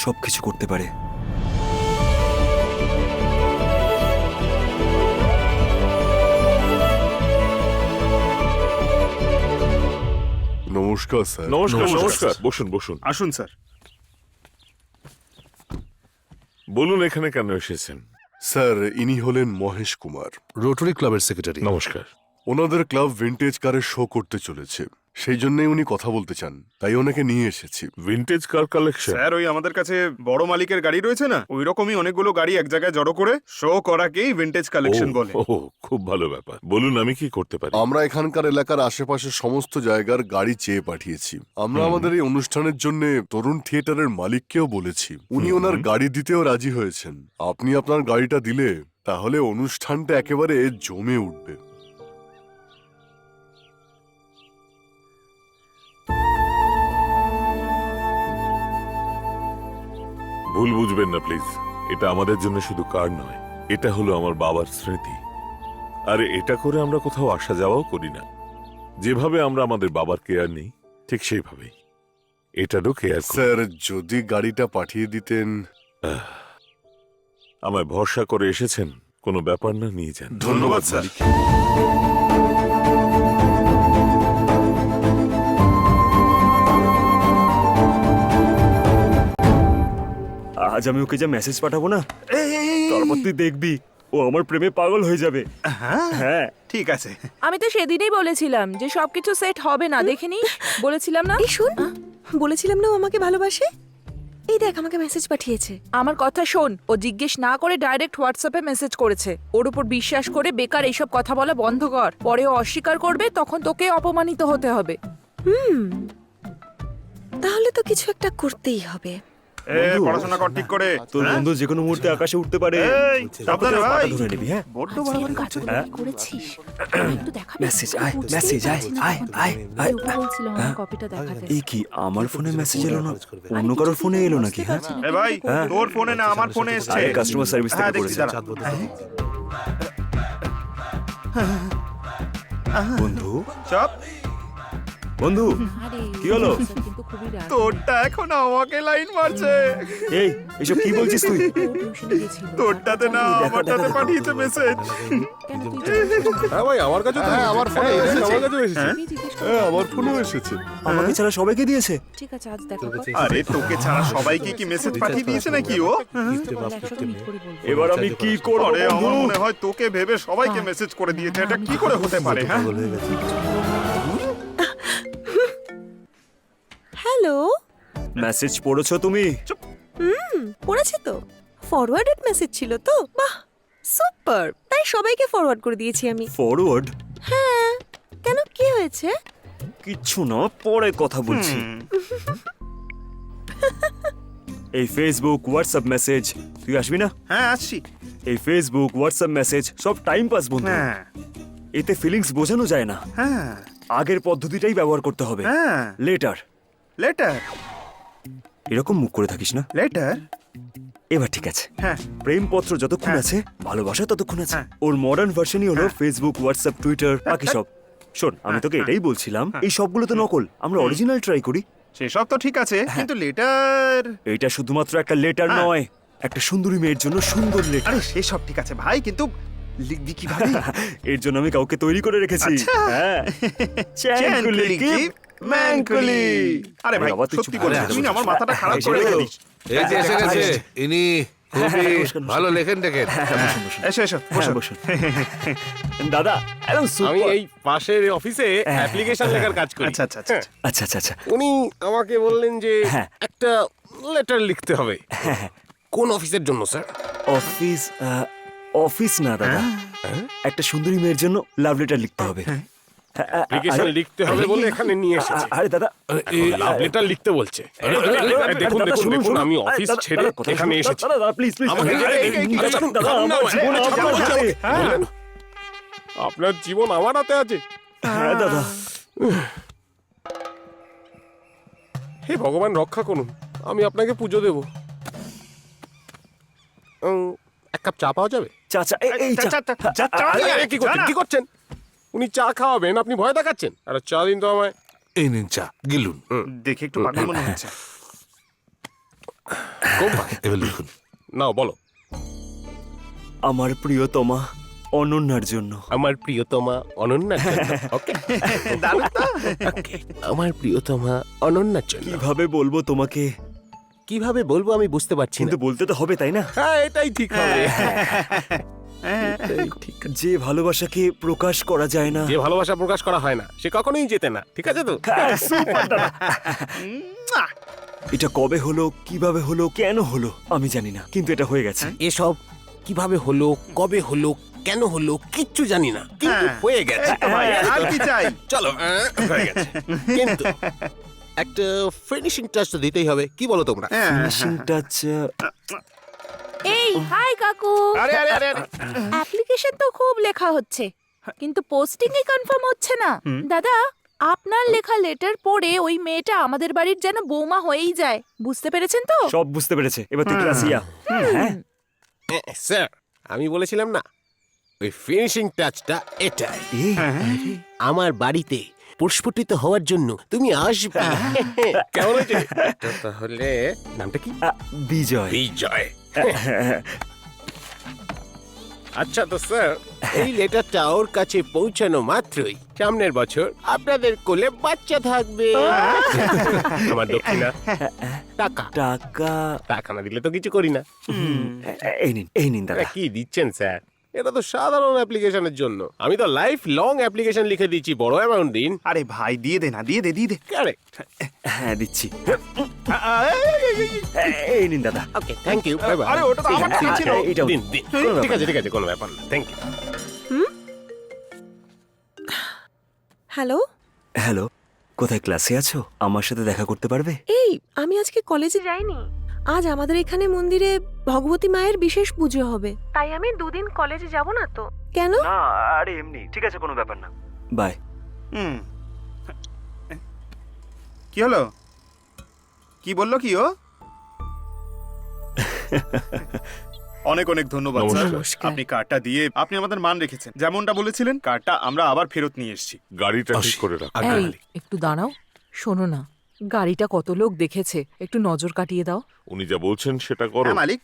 সব কিছু করতে পারে। নমস্কার স্যার। নমস্কার নমস্কার, বসুন বসুন। আসুন স্যার। বলুন এখানে কেন এসেছেন? স্যার, ইনি হলেন মহেশ কুমার। রোটারি ক্লাবের সেক্রেটারি। নমস্কার। ওনাদের ক্লাব ভিন্টেজ কারের শো করতে চলেছে, সেই জন্যই উনি কথা বলতে চান, তাই ওনাকে নিয়ে এসেছি। Vintage car collection? স্যার, ওই আমাদের কাছে বড় মালিকের গাড়ি রয়েছে না, ওই রকমই অনেকগুলো গাড়ি এক জায়গায় জড়ো করে শো করাকেই ভিন্টেজ কালেকশন বলে। ও, খুব ভালো ব্যাপার। বলুন আমি কি করতে পারি? আমরা এখানকার এলাকার আশেপাশে সমস্ত জায়গার গাড়ি চেয়ে পাঠিয়েছি। আমরা আমাদের এই অনুষ্ঠানের জন্য তরুণ থিয়েটারের মালিককেও বলেছি, উনি ওনার গাড়ি দিতেও রাজি হয়েছেন। আপনি আপনার গাড়িটা দিলে তাহলে অনুষ্ঠানটা একেবারে জমে উঠবে। ভুল বুঝবেন না প্লিজ, এটা আমাদের জন্য শুধু কার নয়, এটা হলো আমার বাবার স্মৃতি। আর এটা করে আমরা কোথাও আসা যাওয়াও করি না। যেভাবে আমরা আমাদের বাবার কেয়ার নিই, ঠিক সেইভাবেই এটারও কেয়ার। স্যার, যদি গাড়িটা পাঠিয়ে দিতেন। আমায় ভরসা করে এসেছেন, কোনো ব্যাপার না, নিয়ে যান। ধন্যবাদ স্যার। আজ আমি ওকে যা মেসেজ পাঠাবো না, তারপর তুই দেখবি ও আমার প্রেমে পাগল হয়ে যাবে। হ্যাঁ, ঠিক আছে। আমি তো সেদিনই বলেছিলাম যে সবকিছু সেট হবে না, দেখিনি বলেছিলাম না? এই শোন, বলেছিলাম না ও আমাকে ভালোবাসে। এই দেখ আমাকে মেসেজ পাঠিয়েছে। আমার কথা শোন, ও জিজ্ঞেস না করে ডাইরেক্ট হোয়াটসঅ্যাপে মেসেজ করেছে। ওর উপর বিশ্বাস করে বেকার এইসব কথা বলা বন্ধ কর। পরে ও অস্বীকার করবে, তখন তোকে অপমানিত হতে হবে। তাহলে তো কিছু একটা করতেই হবে। পড়াশোনা কর ঠিক করে। তোর বন্ধু যে কোনো মুহূর্তে আকাশে উঠতে পারে। এই, সাবধানে ভাই। পাটা ধরে নিবি। হ্যাঁ, বড্ড আজকে বাড়াবাড়ি কাজ করছো। করে কি করেছিস? একটু দেখাবি? মেসেজ আয়, বুঝতেই মেসেজ আয়, পারছি না আয়, কেন। আয়, আমি আয়। ওকে বলছিলাম আমার কপিটা দেখাতে। এই কি আমার ফোনে মেসেজ এলো না, আরে অন্য কিছু কারোর ঠিক ফোনে এলো নাকি? বুঝতে হ্যাঁ, পারছি না এ ভাই, কি করবো। তোর ফোনে না আমার ফোনে এসছে। আরে কাস্টমার সার্ভিস হ্যাঁ, থেকে দেখছি, করেছে। দাঁড়া। বন্ধু, চপ। বন্ধু, আরে, কি হলো? কিন্তু খুবই রাগ। তোরটা এখন আমাকে লাইন মারছে। এই এসব কি বলছিস তুই? ও টিউশনে গেছিল। তোরটাতে না, আমারটাতে পাঠিয়েছে মেসেজ। কেন তুই জিজ্ঞেস করছিস? হ্যাঁ ভাই, আমার কাছে আমার ফোনে এসেছে। আমার কাছেও এসেছে। তুই জিজ্ঞেস করছিস? হ্যাঁ, আমার ফোনেও এসেছে। আমাকে ছাড়া সবাইকে দিয়েছে। ঠিক আছে, আজ দেখা কর। আরে তোকে ছাড়া সবাইকে কি মেসেজ পাঠিয়ে দিয়েছে নাকি ও? তাহলে একসাথে meet করে বলবো। এবার আমি কি করব? আরে আমার মনে হয় তোকে ভেবে সবাইকে মেসেজ করে দিয়েছে। এটা কি করে হতে পারে? হ্যাঁ, হ্যালো, মেসেজ পড়েছো তুমি? পড়েছে তো। ফরওয়ার্ডেড মেসেজ ছিল তো। বাহ, সুপার। তাই সবাইকে ফরওয়ার্ড করে দিয়েছি আমি। ফরওয়ার্ড? হ্যাঁ, কেন কি হয়েছে? কিচ্ছু না, পরে কথা বলছি। এই ফেসবুক হোয়াটসঅ্যাপ মেসেজ তুই আসবি না? হ্যাঁ আসছি। এই ফেসবুক হোয়াটসঅ্যাপ মেসেজ সব টাইম পাস বন্ধু। হ্যাঁ এতে ফিলিংস বোঝানো যায় না। হ্যাঁ আগের পদ্ধতিটাই ব্যবহার করতে হবে। হ্যাঁ। লেটার। লেটার এরকম মুখ করে থাকিস না। লেটার। এবার ঠিক আছে। হ্যাঁ প্রেমপত্র যতক্ষণ হ্যাঁ। আছে, ভালোবাসা ততক্ষণ আছে। হ্যাঁ। ওর মডার্ন ভার্সনই হলো হ্যাঁ। ফেসবুক, হোয়াটসঅ্যাপ, টুইটার, বাকি সব। শোন, আমি তোকে এটাই বলছিলাম, এই সবগুলো তো নকল, আমরা অরিজিনাল ট্রাই করি। সেসব তো ঠিক আছে, কিন্তু লেটার। এইটা শুধুমাত্র একটা লেটার হ্যাঁ। নয়, একটা সুন্দরী মেয়ের জন্য সুন্দর লেটার। আরে সেসব ঠিক আছে ভাই, কিন্তু লিখবি কিভাবে? এর জন্য আমি কাউকে তৈরি করে রেখেছি। আচ্ছা। হ্যাঁ, চ্যানকুলি কি ম্যানকুলি। আরে ভাই, বাবা, তুই সত্যি চুপ বলছিস, করে তুই না বসে। আমার মাথাটা খারাপ এসে করে রেখে গেলো। দিস। এই যে এসে গেছে ইনি খুবই বসুন, বসুন। ভালো লেখেন দেখেন। এসো এসো, হ্যাঁ, বসো। বসুন। দাদা, একদম আমি সুপার। এই পাশের অফিসে অ্যাপ্লিকেশন লেখার কাজ করি। আচ্ছা আচ্ছা আচ্ছা। আচ্ছা আচ্ছা আচ্ছা। উনি আমাকে বললেন যে হ্যাঁ। একটা লেটার লিখতে হবে। কোন অফিসের জন্য স্যার? অফিস অফিস না দাদা, একটা সুন্দরী মেয়ের জন্য লাভ লেটার লিখতে হবে। অ্যাপ্লিকেশন লিখতে হবে বলে এখানে নিয়ে এসেছি। আরে দাদা, লাভ লেটার লিখতে বলছে। দেখুন দাদা, দেখুন শুনুন, দেখুন, শুনুন। আমি অফিস দাদা, ছেড়ে দাদা, কথা এখানে শুনুন। এসেছি। দাদা, প্লিজ প্লিজ। দাদা, আমার জীবন আপনার হাতে। আপনার জীবন আমার হাতে আছে। হ্যাঁ দাদা। হে ভগবান রক্ষা করুন, আমি আপনাকে পুজো দেব। এক কাপ চা পাওয়া যাবে? চাচা, এই চা। আরে, কি করছেন, কি করছেন? উনি চা খাওয়াবেন, আপনি ভয় দেখাচ্ছেন। আরে চা দিন তো আমায়। এই নিন চা, গিলুন। দেখে একটু পাগল মনে হচ্ছে। এবার লিখুন। নাও বলো। আমার প্রিয়তমা অনন্যার জন্য। আমার প্রিয়তমা অনন্যার জন্য। ওকে, দারুণ তো। আমার প্রিয়তমা অনন্যার জন্য। কিভাবে বলবো তোমাকে, কিভাবে বলবো আমি বুঝতে পারছি না। কিন্তু বলতে তো হবে, তাই না? হ্যাঁ, এটাই ঠিক হবে। এটাই ঠিক। যে ভালোবাসাকে প্রকাশ করা যায় না। যে ভালোবাসা প্রকাশ করা হয় না, সে কখনোই জেতে না। ঠিক আছে তো? এটা কবে হলো, কিভাবে হলো, কেন হলো আমি জানি না, কিন্তু এটা হয়ে গেছে। এসব কিভাবে হলো, কবে হলো, কেন হলো, কিচ্ছু জানি না, কিন্তু হয়ে গেছে। ভাই, আর কি চাই? চলো, হয়ে গেছে। কিন্তু একটা ফিনিশিং টাচ তো দিতেই হবে। কি বলো তোমরা? Finishing touch. এই হাই কাকু, আরে আরে আরে আরে। অ্যাপ্লিকেশন তো খুব লেখা হচ্ছে, কিন্তু পোস্টিং এ কনফার্ম হচ্ছে না। দাদা, আপনার লেখা লেটার পড়ে ওই মেয়েটা আমাদের বাড়ির যেন বৌমা হয়েই যায়। বুঝতে পেরেছেন তো? সব বুঝতে পেরেছে, এবার তুই ক্লাসে যা। হ্যাঁ, স্যার, আমি বলেছিলাম না, ওই ফিনিশিং টাচটা এটাই। আমার বাড়িতে পুষ্পটিত হওয়ার জন্য তুমি আসবে। কেমন হয়েছে? তাহলে নামটা কি? বিজয়। বিজয়। আচ্ছা তো স্যার, এই লেটারটা ওর কাছে পৌঁছানো মাত্রই সামনের বছর আপনাদের কোলে বাচ্চা থাকবে। আমার দক্ষিণা টাকা। টাকা? টাকা না দিলে তো কিছু করি না। এই নিন দাদা। কি দিচ্ছেন স্যার? এটা তো সাধারণ অ্যাপ্লিকেশনের জন্য। আমি তো লাইফ লং অ্যাপ্লিকেশন লিখে দিচ্ছি, বড় অ্যামাউন্ট দিন। আরে ভাই, দিয়ে দে না, দিয়ে দে, দিয়ে দে। কারেক্ট। হ্যাঁ, দিচ্ছি। এই নিন দাদা। ওকে, থ্যাংক ইউ, বাই বাই। আরে, ওটা তো আমার কাছে ছিল। এইটাও দিন দিন। ঠিক আছে ঠিক আছে, কোনো ব্যাপার না, থ্যাংক ইউ। হ্যালো, হ্যালো, কোথায় ক্লাসে আছো? আমার সাথে দেখা করতে পারবে? এই আমি আজকে কলেজে যাইনি। আজ আমাদের এখানে মন্দিরে ভগবতী মায়ের বিশেষ পুজো হবে, তাই আমি দুদিন কলেজে যাব না তো। কেন? না, আরে এমনি। ঠিক আছে, কোনো ব্যাপার না। বাই। কি হলো? কি বললো কি ও? অনেক অনেক ধন্যবাদ স্যার। নমস্কার। আপনি কার্ডটা দিয়ে আপনি আমাদের মান রেখেছেন। যেমনটা বলেছিলেন, কার্ডটা আমরা আবার ফেরত নিয়ে এসেছি। গাড়িটা ঠিক করে রাখ। আগে একটু দাঁড়াও, শোনো না, গাড়িটা কত লোক দেখেছে, একটু নজর কাটিয়ে দাও। উনি যা বলছেন সেটা করো। হ্যাঁ মালিক।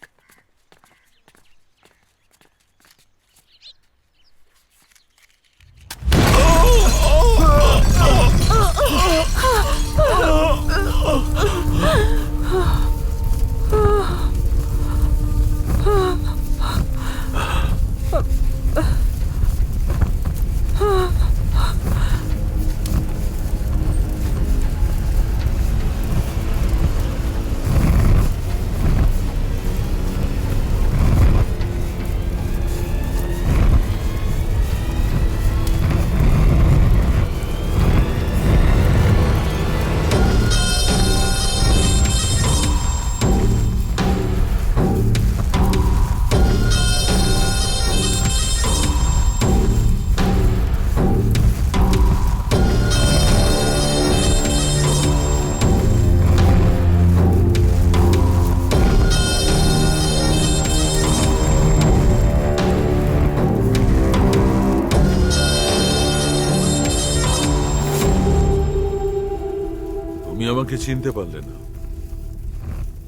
তুমি আমাকে চিনতে পারলে না।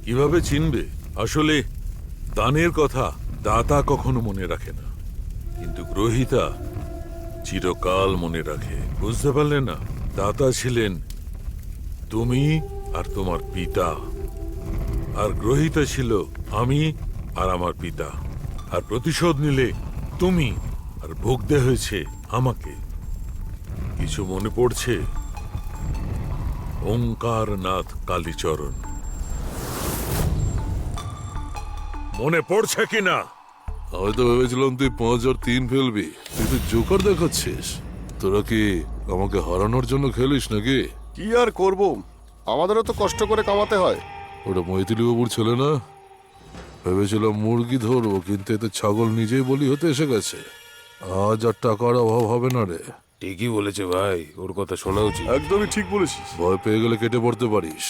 কিভাবে চিনবে? আসলে দানের কথা দাতা কখনো মনে রাখে না, কিন্তু গ্রহীতা চিরকাল মনে রাখে। বুঝতে পারলে না? দাতা ছিলেন তুমি আর তোমার পিতা, আর গ্রহীতা ছিল আমি আর আমার পিতা। আর প্রতিশোধ নিলে তুমি, আর ভুগতে হয়েছে আমাকে। কিছু মনে পড়ছে? ওঙ্কারনাথ কালীচরণ, মনে পড়ছে কিনা? হয়তো ভেবেছিলাম তুই 5 আর 3 ফেলবি, তুই তো জোকার দেখাচ্ছিস। তোরা কি আমাকে হারানোর জন্য খেলিস নাকি? কি আর করব, আমাদেরও তো কষ্ট করে কামাতে হয়। ওটা মৈথিলি বাবুর ছেলে না? ভেবেছিলাম মুরগি ধরবো, কিন্তু এতে ছাগল নিজেই বলি হতে এসে গেছে। আজ আর টাকার অভাব হবে না রে। ঠিকই বলেছে ভাই, ওর কথা শোনা উচিত। একদমই ঠিক বলেছিস। ভয় পেয়ে গেলে কেটে পড়তে পারিস।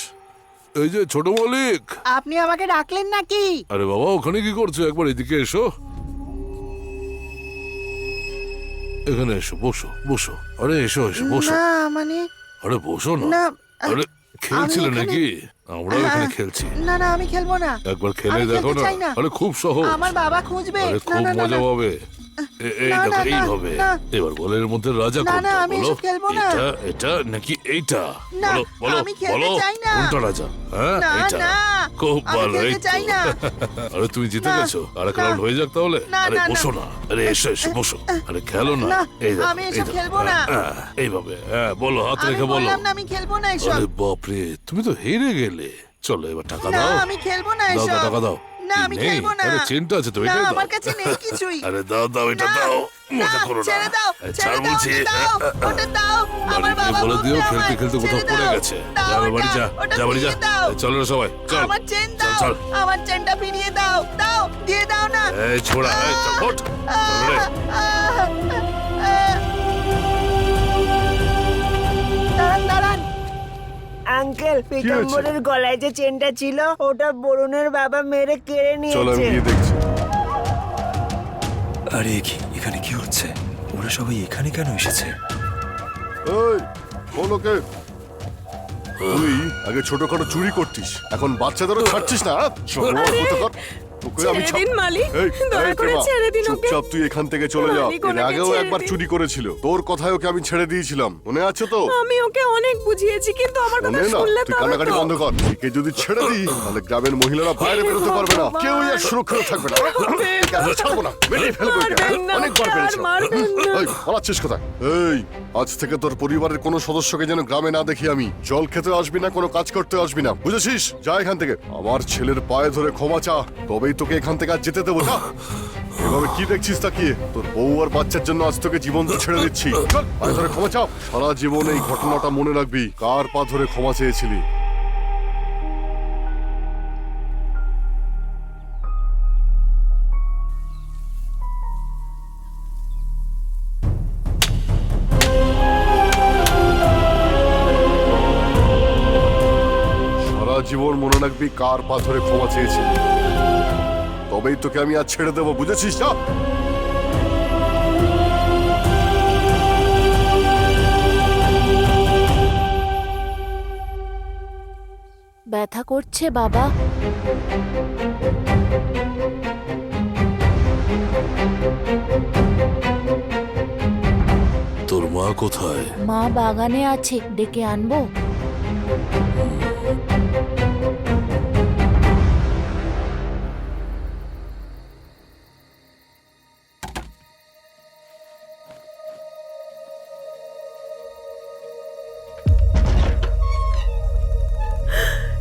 এই যে ছোট মালিক, আপনি আমাকে ডাকলেন নাকি? আরে বাবা ওখানে কি করছো? একবার এদিকে এসো, এখানে এসো, বসো বসো। আরে এসো এসো বসো। না মানে আরে বসো না। না, আরে খেলছিলে আমি এখানে- নাকি? আমরাও এখানে খেলছি। না না আমি খেলবো না। একবার খেলে আমি দেখো খেলতে না। চাই না। আরে খুব সহজ। আমার বাবা খুঁজবে। আরে না খুব না না মজা না। পাবে। এই না, দেখো না, না, এইভাবে। না। এবার বলের মধ্যে রাজা না, কোনটা না, আমি বলো? এসব খেলবো না। এটা এটা নাকি এইটা? না, বলো বলো আমি খেলতে বলো। চাই না। কোনটা রাজা? হ্যাঁ না, এইটা। না, খুব আমি ভালো। খেলতে এই তো। চাই না। আরে তুমি জিতে না, গেছো। আর এক না। রাউন্ড হয়ে যাক তাহলে। না, আরে না, না। বসো না। আরে এসো এসো বসো। আরে খেলো না। না, এই দেখো, আমি এই এসব দেখো। খেলবো না। এইভাবে হ্যাঁ বলো, হাত আমি রেখে বলো। বললাম না আমি খেলবো না এসব। আরে বাপরে, তুমি তো হেরে গেলে। চলো এবার টাকা না দাও। আমি খেলবো না দাও এসব। দাও, টাকা দাও। না কি আমি নেই? খেলবো না। আরে চেনটা আছে তো, না এটাই দাও। আমার কাছে নেই কিছুই। আরে দাও দাও, এটা না, দাও। না, মজা করো না। ছেড়ে দাও, এই ছেড়ে ছাড় দাও, বলছি। ওটা দাও, ওটা দাও। আমার বাড়ি গিয়ে বাবা বলে দিও বকবে খেলতে আমায়। খেলতে কোথাও ছেড়ে পড়ে দাও, গেছে। দাও যা বাড়ি ওটা, যা, ওটা যা বাড়ি যা। ফিরিয়ে দাও। এই চলো রে সবাই, চল। আমার চেন চল, দাও, চল। আমার চেনটা ফিরিয়ে দাও, দাও, দিয়ে দাও না। এই ছোড়া, এই চল, ওঠ। চল রে। দাঁড়ান দাঁড়ান। আঙ্কেল পীতাম্বরের গলায় যে চেনটা ছিল ওটা বরুণের বাবা মেরে কেড়ে চল আমি নিয়েছে। গিয়ে দেখছি। আরে কি এখানে কি হচ্ছে? ওরা সবাই এখানে কেন এসেছে? এই বলোকে, তুই আগে ছোটখাটো চুরি করতিস, এখন বাচ্চাদেরও ছাড়ছিস না? তোকে আমি ছেড়ে দিন, মালিক। এই, দয়া এই করে প্রেমা, ছেড়ে দিন ওকে। চুপচাপ তুই এখান থেকে চলে যা। মালিক, এর ওনাকে আগেও ছেড়ে একবার দিন। চুরি করেছিল, তোর কথায় ওকে আমি ছেড়ে দিয়েছিলাম, মনে আছে তো? আমি ওকে অনেক বুঝিয়েছি কিন্তু আমার কথা শোনে না, শুনলে তুই তবে কান্নাকাটি তো। বন্ধ কর। একে যদি ছেড়ে দিই তাহলে গ্রামের মহিলারা বাইরে বেরোতে পারবে না, কেউ আর সুরক্ষিত থাকবে না। একে আমরা ছাড়বো না, মেরেই ফেলবো একে। মারবেন না, অনেকবার আর পেরেছো। মারবেন না। এই, পালাচ্ছিস কোথায়? এই, আজ থেকে তোর পরিবারের কোনো সদস্যকে যেন গ্রামে না দেখি আমি। জল খেতে আসবি না, কোনো কাজ করতে আসবি না, বুঝেছিস? যা এখান থেকে। আমার ছেলের পায়ে ধরে ক্ষমা চা, তবেই তোকে এখান থেকে আজ যেতে দেবো। যা। এভাবে কি দেখছিস তাকিয়ে? তোর বউ আর বাচ্চার জন্য আজ তোকে জীবন ছেড়ে দিচ্ছি। চল, পায়ে ধরে ক্ষমা চাও। সারা জীবন এই ঘটনাটা মনে রাখবি, কার পা ধরে ক্ষমা চেয়েছিলি। সারা জীবন মনে রাখবি কার পা ধরে ক্ষমা চেয়েছিলি, তবেই তোকে আমি আজ ছেড়ে দেবো, বুঝেছিস? যা। ব্যথা করছে বাবা? তোর মা কোথায়? মা বাগানে আছে, ডেকে আনবো?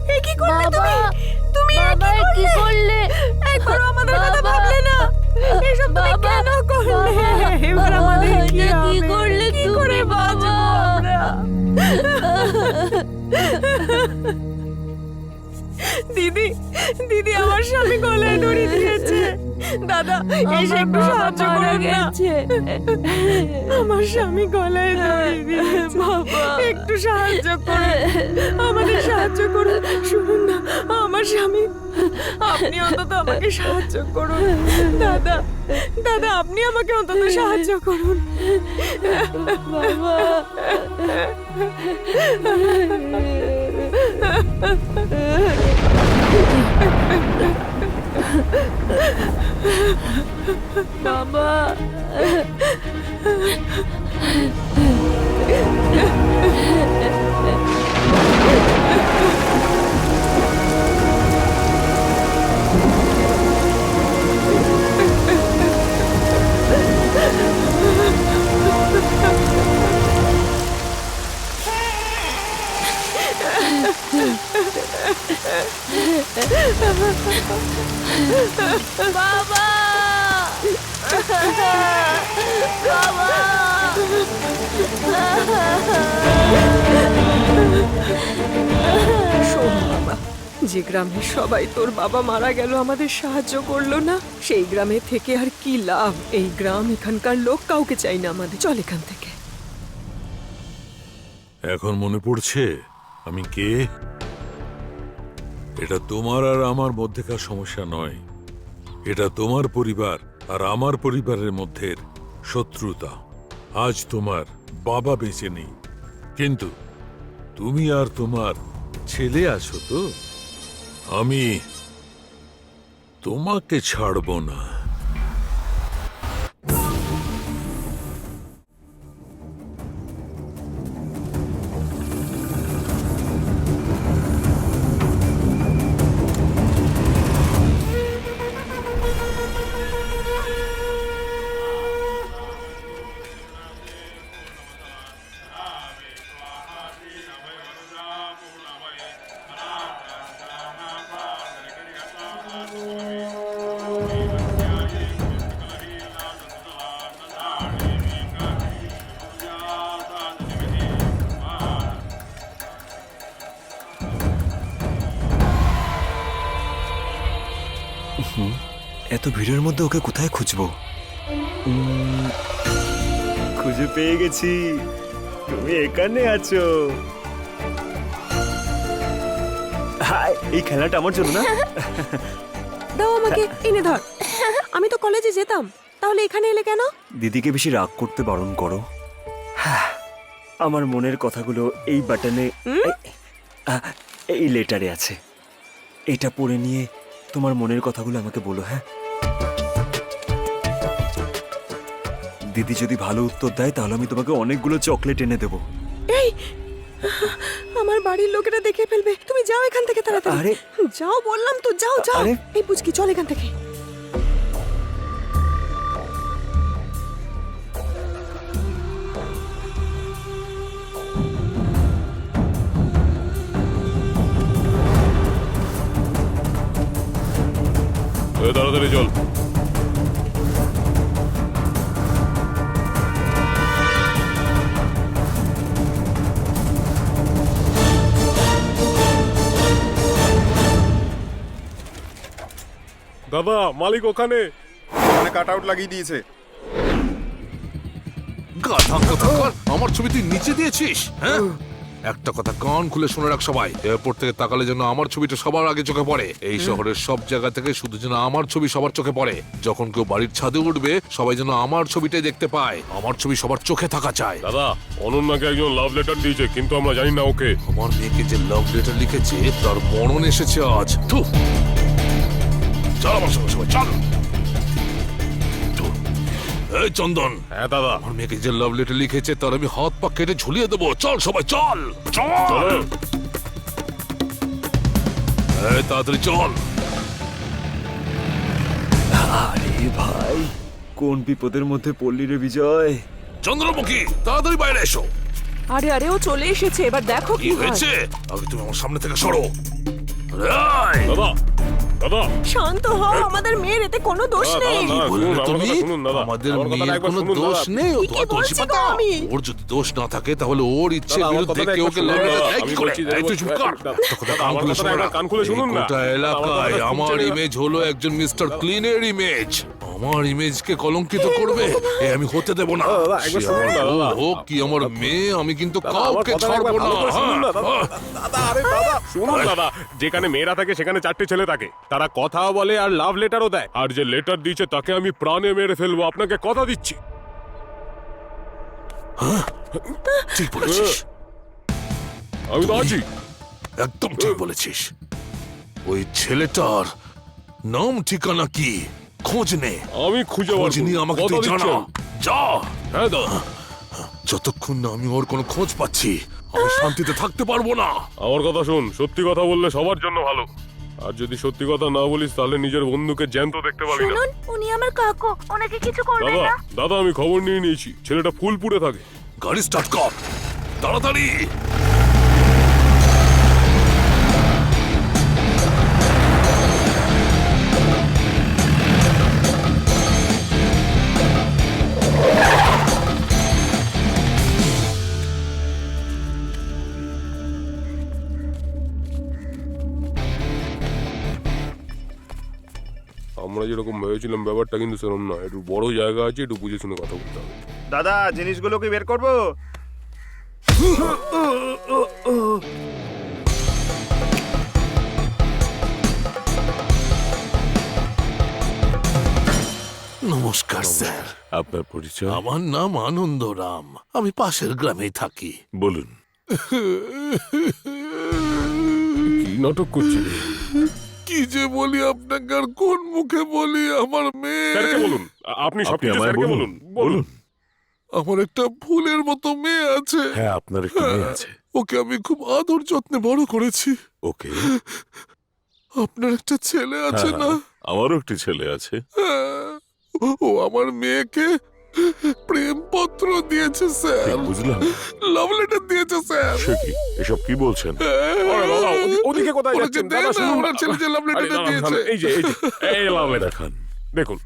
এ কি করলে তুমি? তুমি এ বাবা, কি করলে? একবারও আমাদের কথা বাবা, ভাবলে না? এসব তুমি বাবা, কেন করলে? বাবা, এবার আমাদের কি এটা কি হবে? করলে কি তুমি, করে বাঁচবো বাবা? আমরা? দিদি, দিদি আমার স্বামী গলায় দড়ি দিয়েছে। দাদা এসে একটু সাহায্য করুন না। আমার স্বামী গলায় দড়ি দিয়েছে। বাবা একটু সাহায্য করুন, আমাদের সাহায্য করুন। শুনুন না, আমার স্বামী, আপনি অন্তত আমাকে সাহায্য করুন। দাদা, দাদা আপনি আমাকে অন্তত সাহায্য করুন। বাবা, বাবা, বাবা, যে গ্রামের সবাই তোর বাবা মারা গেল আমাদের সাহায্য করলো না, সেই গ্রামে থেকে আর কি লাভ? এই গ্রাম, এখানকার লোক কাউকে চাই না আমাদের। চল এখান থেকে। এখন মনে পড়ছে আমি কে? এটা তোমার আর আমার মধ্যেকার সমস্যা নয়, এটা তোমার পরিবার আর আমার পরিবারের মধ্যে শত্রুতা। আজ তোমার বাবা বেঁচে নেই, কিন্তু তুমি আর তোমার ছেলে আছো তো। আমি তোমাকে ছাড়ব না। এত ভিড়ের মধ্যে ওকে কোথায় খুঁজবো? খুঁজে পেয়ে গেছি, তুমি এখানে আছো। হাই, এই খেলাটা আমার জন্য না? দাও আমাকে, এনে ধর। আমি তো কলেজে যেতাম, তাহলে এখানে এলে কেন? দিদিকে বেশি রাগ করতে বারণ করো। আমার মনের কথাগুলো এই বাটনে, এই লেটারে আছে। এটা পড়ে নিয়ে তোমার মনের কথাগুলো আমাকে বলো। হ্যাঁ, দিদি যদি ভালো উত্তর দেয় তাহলে আমি তোমাকে অনেকগুলো চকলেট এনে দেবো। এই, আমার বাড়ির লোকেরা দেখে ফেলবে। তুমি যাও এখান থেকে তাড়াতাড়ি। আরে, যাও বললাম তো, যাও যাও। আরে, এই পুচকি, চল এখান থেকে। তাড়াতাড়ি চল। দাদা, মালিক ওখানে। কাট আউট লাগিয়ে দিয়েছে। গাধা কোথাকার, আমার ছবি তুই নিচে দিয়েছিস? হ্যাঁ, একটা কথা কান খুলে শুনে রাখ সবাই, এয়ারপোর্ট থেকে তাকালে যেন আমার ছবিটা সবার আগে চোখে পড়ে। এই শহরের সব জায়গা থেকে শুধু যেন আমার ছবি সবার চোখে পড়ে। যখন কেউ বাড়ির ছাদে উঠবে সবাই যেন আমার ছবিটাই দেখতে পায়। আমার ছবি সবার চোখে থাকা চাই। দাদা, অনন্যাকে একজন লাভ লেটার দিয়েছে, কিন্তু আমরা জানি না ওকে। আমার মেয়েকে যে লাভ লেটার লিখেছে তার মরণ এসেছে আজ। থু, চল আমার সঙ্গে সবাই, চল। এই চন্দন। হ্যাঁ দাদা। আমার মেয়েকে যে লাভ লেটার লিখেছে তার আমি হাত পা কেটে ঝুলিয়ে দেবো। চল সবাই, চল চল। এই তাড়াতাড়ি চল। আরে ভাই, কোন বিপদের মধ্যে পড়লি রে বিজয়? চন্দ্রমুখী, তাড়াতাড়ি বাইরে এসো। আরে আরে, ও চলে এসেছে, এবার দেখো কি কি হয়েছে। আগে তুমি আমার সামনে থেকে সরো। দাদা, দাদা, শান্ত হও, আমাদের মেয়ের এতে কোনো দোষ নেই। তুমি আমাদের মেয়ের কোনো দোষ নেই। ও তো তুলসী পাতা। ওর যদি দোষ না থাকে তাহলে ওর ইচ্ছে বিরুদ্ধে কেউ কে লড়বে কি করে? এই তুই চুপ কর। কান খুলে শুনুন না। গোটা এলাকায় আমার ইমেজ হলো একজন মিস্টার ক্লিনের ইমেজ। আমার ইমেজকে কলঙ্কিত করবে এ আমি হতে দেব না। হোক কি আমার মেয়ে, আমি কিন্তু কাউকে ছাড়বো না। শুনুন দাদা, যেখানে মেয়েরা থাকে সেখানে চারটে ছেলে থাকে, তারা কথাও বলে আর লাভ লেটারও দেয়। আর যে লেটার দিয়েছে তাকে আমি প্রাণে মেরে ফেলবো, আপনাকে কথা দিচ্ছি। ঠিক বলেছিস, আমি তো আছি। একদম ঠিক বলেছিস। ওই ছেলেটার নাম ঠিকানা কি খোঁজ নে। আমি খুঁজে খোঁজ নিয়ে আমাকে তুই জানা। যা। হ্যাঁ দাদা। যতক্ষণ না আমি ওর কোনো খোঁজ পাচ্ছি আমি শান্তিতে থাকতে পারবো না। আমার কথা শোন, সত্যি কথা বললে সবার জন্য ভালো। আর যদি সত্যি কথা না বলিস তাহলে নিজের বন্ধুকে জ্যান্ত দেখতে পাবি না। শুনুন, উনি আমার কাকু, ওনাকে কিছু করবেন দাদা, না। দাদা, আমি খবর নিয়ে নিয়েছি, ছেলেটা ফুলপুরে থাকে। গাড়ি স্টার্ট কর তাড়াতাড়ি। আমরা যেরকম ভেবেছিলাম ব্যাপারটা কিন্তু সেরকম নয়, একটু বড় জায়গা আছে, একটু বুঝে শুনে কথা বলতে হবে। দাদা জিনিসগুলো কি বের করবো? নমস্কার স্যার, আপনার পরিচয়? আমার নাম আনন্দরাম, আমি পাশের গ্রামেই থাকি। বলুন। কি নাটক করছিস? কি যে বলি আপনাকে, আর কোন মুখে বলি? আমার মেয়ে, স্যারকে বলুন, আপনি সব আপনি কিছু আমায় স্যারকে বলুন, বলুন, বলুন। আমার একটা ফুলের মতো মেয়ে আছে। হ্যাঁ, আপনার একটা মেয়ে আছে। ওকে আমি খুব আদর যত্নে বড় করেছি। ওকে। আপনার একটা ছেলে আছে হ্যাঁ, না? আমারও একটি ছেলে আছে। হ্যাঁ, ও আমার মেয়েকে প্রেমপত্র দিয়েছে স্যার, ঠিক বুঝলাম। লাভ লেটার দিয়েছে স্যার। সে কি? এসব কি বলছেন? আরে দাদা, ওদিকে কোথায় ওনাকে যাচ্ছেন? দেন দাদা না, শুনুন না। ওনার ছেলে যে লাভ আরে লেটারটা দাদা, দিয়েছে। এই যে এই লাভ লেটার দেখান। দেখুন।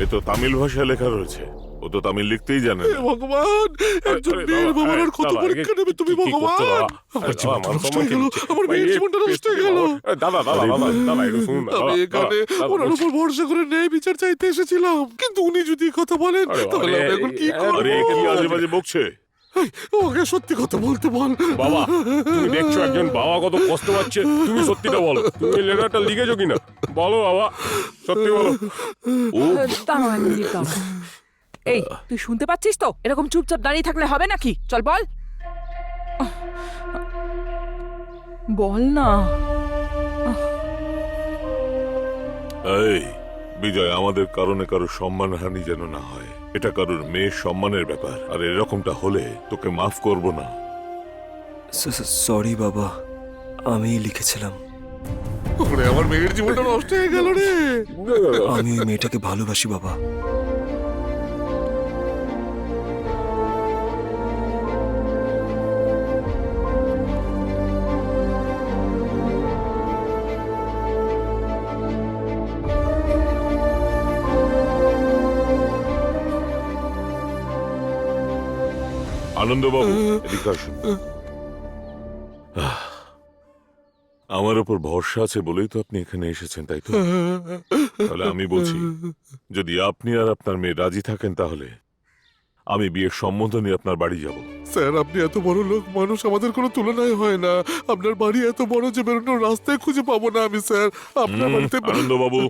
এ তো তামিল ভাষায় লেখা রয়েছে। ও তো তামিল লিখতেই জানে হে না। ভগবান, একজন মেয়ের বাবার আর কত পরীক্ষা নেবে তুমি ভগবান? আমার জীবনটা নষ্ট হয়ে গেল, আমার মেয়ের জীবনটা নষ্ট হয়ে গেল। দাদা দাদা দাদা দাদা একটু শুনুন না। আমি এখানে ওনার উপর ভরসা করে ন্যায় বিচার চাইতে এসেছিলাম, কিন্তু উনি যদি কথা বলেন তাহলে আমি এখন কি করব? আরে এ কি আজে বাজে বকছে? এই, ওকে সত্যি কথা বলতে বল। বাবা, তুমি দেখছো একজন বাবা কত কষ্ট পাচ্ছে, তুমি সত্যিটা বলো, তুমি লেটারটা লিখেছো কিনা বলো বাবা, সত্যি বলো। দাঁড়াও এক মিনিট, দাঁড়াও। এই, তুই শুনতে পাচ্ছিস তো? এরকম চুপচাপ দাঁড়িয়ে থাকলে হবে নাকি? চল বল, বল না। এই বিজয়, আমাদের কারণে কারো সম্মানহানি যেন না হয়। এটা কারোর মেয়ের সম্মানের ব্যাপার, আর এরকমটা হলে তোকে মাফ করব না। সরি বাবা, আমি লিখেছিলাম। ওরে, আমার মেয়ের জীবনটা নষ্ট হয়ে গেল রে। আমি ওই মেয়েটাকে ভালোবাসি বাবা। আনন্দবাবু, এদিকে আসুন। আমার উপর ভরসা আছে বলেই তো আপনি এখানে এসেছেন, তাই তো? তাহলে আমি বলছি, যদি আপনি আর আপনার মেয়ে রাজি থাকেন তাহলে আমি বিয়ের সম্বন্ধ নিয়ে আপনার বাড়ি যাব। স্যার, আপনি এত বড় লোক মানুষ, আমাদের কোনো তুলনায় হয় না। আপনার বাড়ি এত বড় যে বেরোনোর রাস্তায় খুঁজে পাবো না আমি স্যার। আপনার বাড়িতে আনন্দবাবু,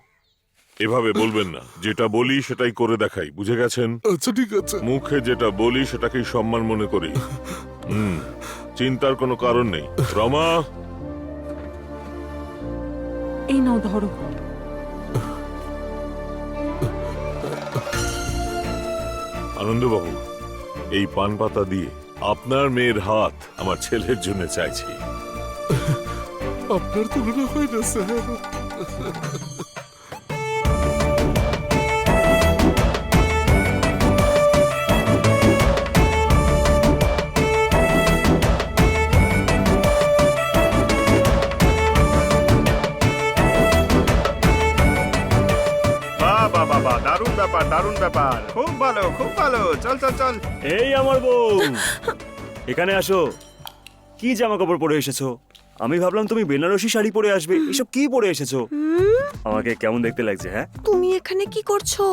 এভাবে বলবেন না। যেটা বলি সেটাই করে দেখাই, বুঝে গেছেন? আচ্ছা ঠিক আছে। মুখে যেটা বলি সেটাকেই সম্মান মনে করি। চিন্তার কোনো কারণ নেই। রমা, এই নাও ধরো। আনন্দবাবু, এই পান পাতা দিয়ে আপনার মেয়ের হাত আমার ছেলের জন্য চাইছি। আপনার তুলনা হয় না স্যার। বাবা, দারুণ ব্যাপার, দারুণ ব্যাপার। খুব ভালো, খুব ভালো। চল চল চল। এই আমার বউ, এখানে আসো। কি জামা কাপড় পরে এসেছো? আমি ভাবলাম তুমি বেনারসি শাড়ি পরে আসবে, এসব কি পরে এসেছো? আমাকে কেমন দেখতে লাগছে? হ্যাঁ, তুমি এখানে কি করছো?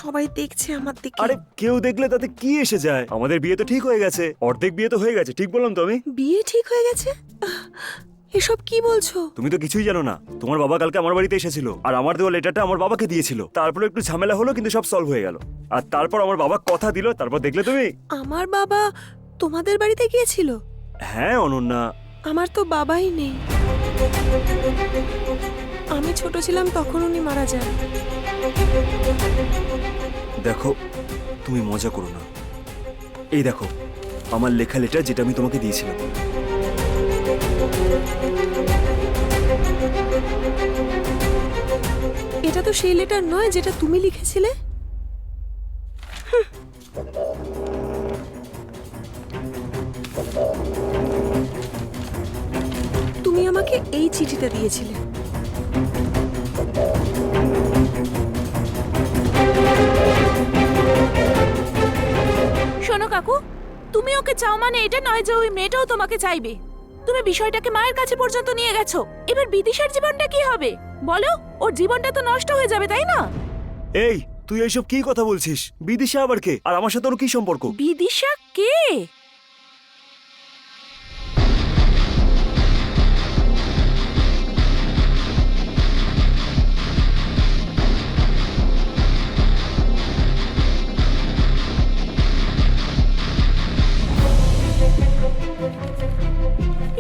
সবাই দেখছে আমার দিকে। আরে কেউ দেখলে তাতে কি এসে যায়? আমাদের বিয়ে তো ঠিক হয়ে গেছে, অর্ধেক বিয়ে তো হয়ে গেছে, ঠিক বললাম তো আমি? বিয়ে ঠিক হয়ে গেছে? এসব কি বলছো? তুমি তো কিছুই জানো না। তোমার বাবা কালকে আমার বাড়িতে এসেছিল, আর আমার দেওয়া লেটারটা আমার বাবাকে দিয়েছিল। তারপরে একটু ঝামেলা হলো, কিন্তু সব সলভ হয়ে গেল। আর তারপর আমার বাবা কথা দিল, তারপর দেখলে তুমি। আমার বাবা তোমাদের বাড়িতে গিয়েছিল? হ্যাঁ অনন্যা, আমার তো বাবাই নেই। আমি ছোট ছিলাম তখন উনি মারা যান। দেখো, তুমি মজা করো না। এই দেখো আমার লেখা লেটার, যেটা আমি তোমাকে দিয়েছিলাম। এটা তো সেই লেটার নয় যেটা তুমি লিখেছিলে। তুমি আমাকে এই চিঠিটা দিয়েছিলে। শোনো কাকু, তুমি ওকে চাও মানে এটা নয় যে ওই মেয়েটাও তোমাকে চাইবে। তুমি বিষয়টাকে মায়ের কাছে পর্যন্ত নিয়ে গেছো। এবার বিদিশার জীবনটা কি হবে বলো? ওর জীবনটা তো নষ্ট হয়ে যাবে, তাই না? এই তুই এইসব কি কথা বলছিস? বিদিশা আবার কে? আর আমার সাথে ওর কি সম্পর্ক? বিদিশা কে?